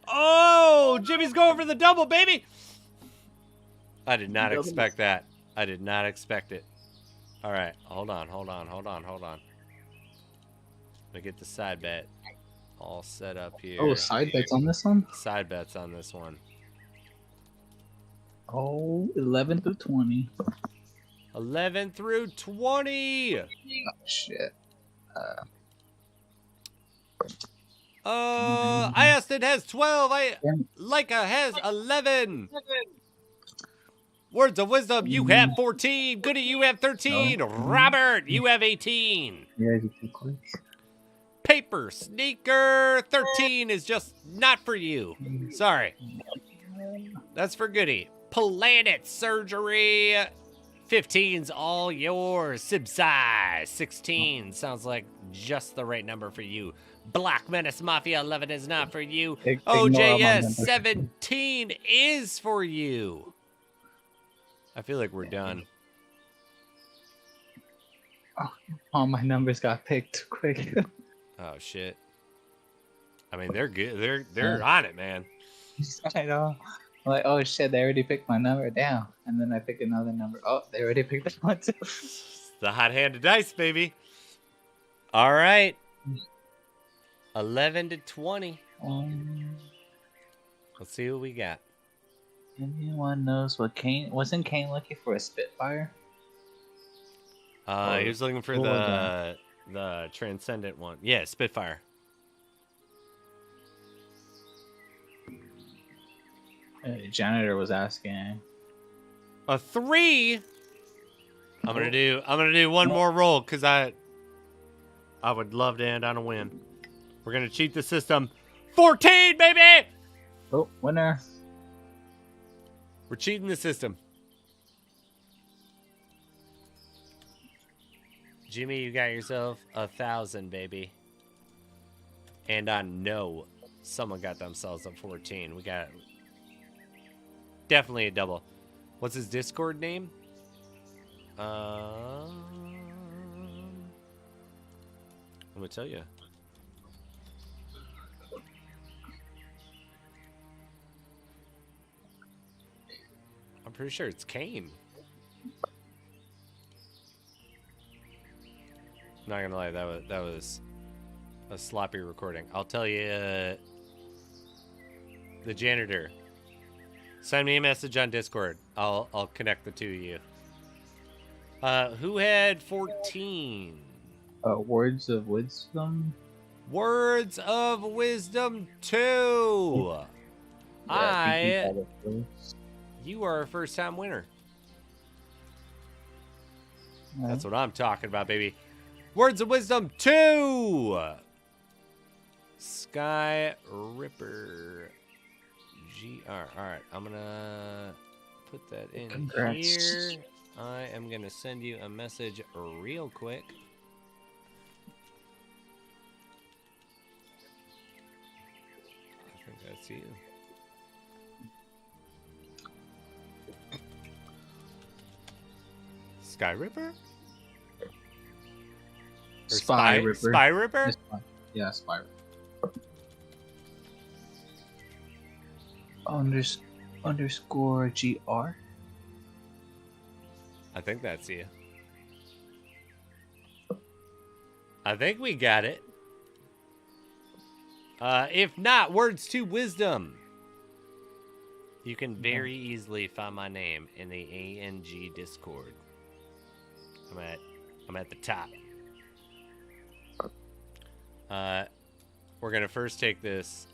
Oh, Jimmy's going for the double, baby! I did not expect that. I did not expect it. All right, hold on. Let me get the side bet all set up here. Oh, side bets on this one? Side bets on this one. Oh, 11 through 20. 11 through 20. Oh, shit. Ayastin has 12. Leica has 11. Words of wisdom, you have 14. Goody, you have 13. Robert, you have 18. Yeah, you too quick. Paper Sneaker 13 is just not for you. Sorry. That's for Goody. Planet Surgery 15's all yours. Sibsize 16 sounds like just the right number for you. Black Menace Mafia 11 is not for you. OJS 17 is for you. I feel like we're done. Oh, all my numbers got picked too quick. Oh shit. I mean, they're good. They're on it, man. I know. I'm like, oh shit, they already picked my number down. And then I pick another number. Oh, they already picked that one too. The hot hand of dice, baby. All right. 11 to 20. Let's see what we got. Anyone knows what Kane wasn't Kane looking for a Spitfire? He was looking for the Transcendent one. Yeah, Spitfire. Janitor was asking. A 3. I'm gonna do one more roll because I would love to end on a win. We're gonna cheat the system. 14, baby. Oh, winner. We're cheating the system. Jimmy, you got yourself 1,000, baby. And I know someone got themselves a 14. We got definitely a double. What's his Discord name? I'm gonna tell you. I'm pretty sure it's Kane. Not gonna lie, that was a sloppy recording. I'll tell you, the janitor. Send me a message on Discord. I'll connect the two of you. Who had 14? Words of Wisdom. Words of Wisdom 2. Yeah, You are a first-time winner. Yeah. That's what I'm talking about, baby. Words of Wisdom 2. Sky Ripper. GR. All right, I'm gonna put that in Congrats. here. I am gonna send you a message real quick. I think that's you. Sky Ripper? Or Spy Ripper. Spy Ripper? Yeah, Spy Ripper. Underscore GR. I think that's you. I think we got it. If not, words to wisdom. You can very easily find my name in the ANG Discord. I'm at the top. We're gonna first take this.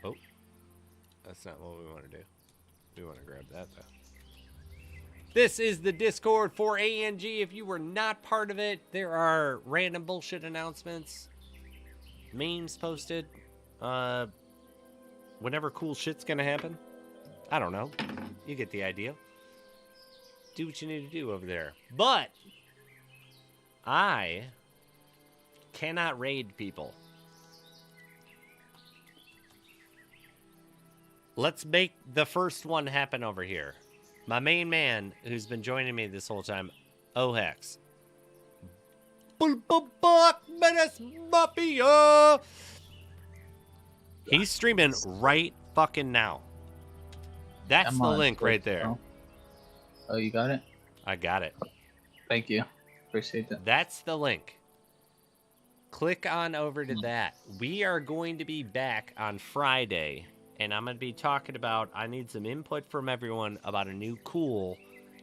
Oh, that's not what we want to do. We want to grab that though. This is the Discord for ANG. If you were not part of it, there are random bullshit announcements, memes posted, whenever cool shit's gonna happen. I don't know. You get the idea. Do what you need to do over there. But I cannot raid people. Let's make the first one happen over here. My main man, who's been joining me this whole time, Ohex. He's streaming right fucking now. That's the link right there. Oh, you got it? I got it. Thank you. Appreciate that. That's the link. Click on over to that. We are going to be back on Friday, and I'm going to be talking about, I need some input from everyone about a new cool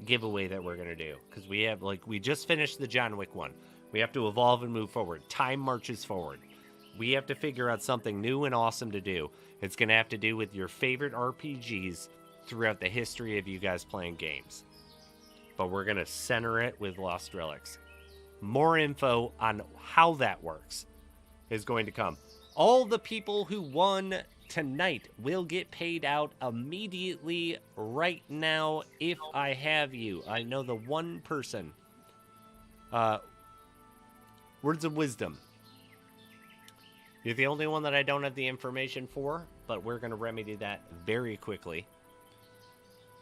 giveaway that we're going to do. Because we have, we just finished the John Wick one. We have to evolve and move forward. Time marches forward. We have to figure out something new and awesome to do. It's going to have to do with your favorite RPGs throughout the history of you guys playing games. But we're going to center it with Lost Relics. More info on how that works is going to come. All the people who won tonight will get paid out immediately right now if I have you. I know the one person. Words of wisdom. You're the only one that I don't have the information for, but we're going to remedy that very quickly.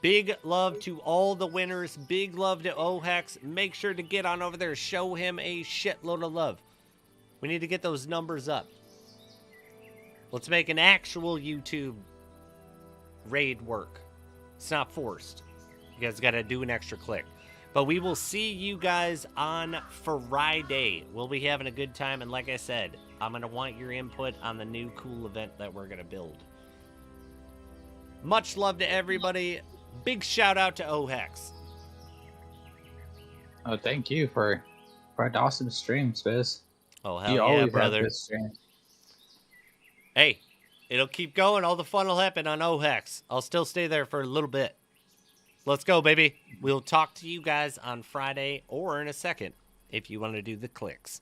Big love to all the winners. Big love to Ohex. Make sure to get on over there. Show him a shitload of love. We need to get those numbers up. Let's make an actual YouTube raid work. It's not forced. You guys got to do an extra click. But we will see you guys on Friday. We'll be having a good time. And like I said, I'm going to want your input on the new cool event that we're going to build. Much love to everybody. Big shout out to Ohex. Oh, thank you for an awesome stream, Spiz. Oh, hell yeah, brother. Stream. Hey, it'll keep going. All the fun will happen on Ohex. I'll still stay there for a little bit. Let's go, baby. We'll talk to you guys on Friday or in a second if you want to do the clicks.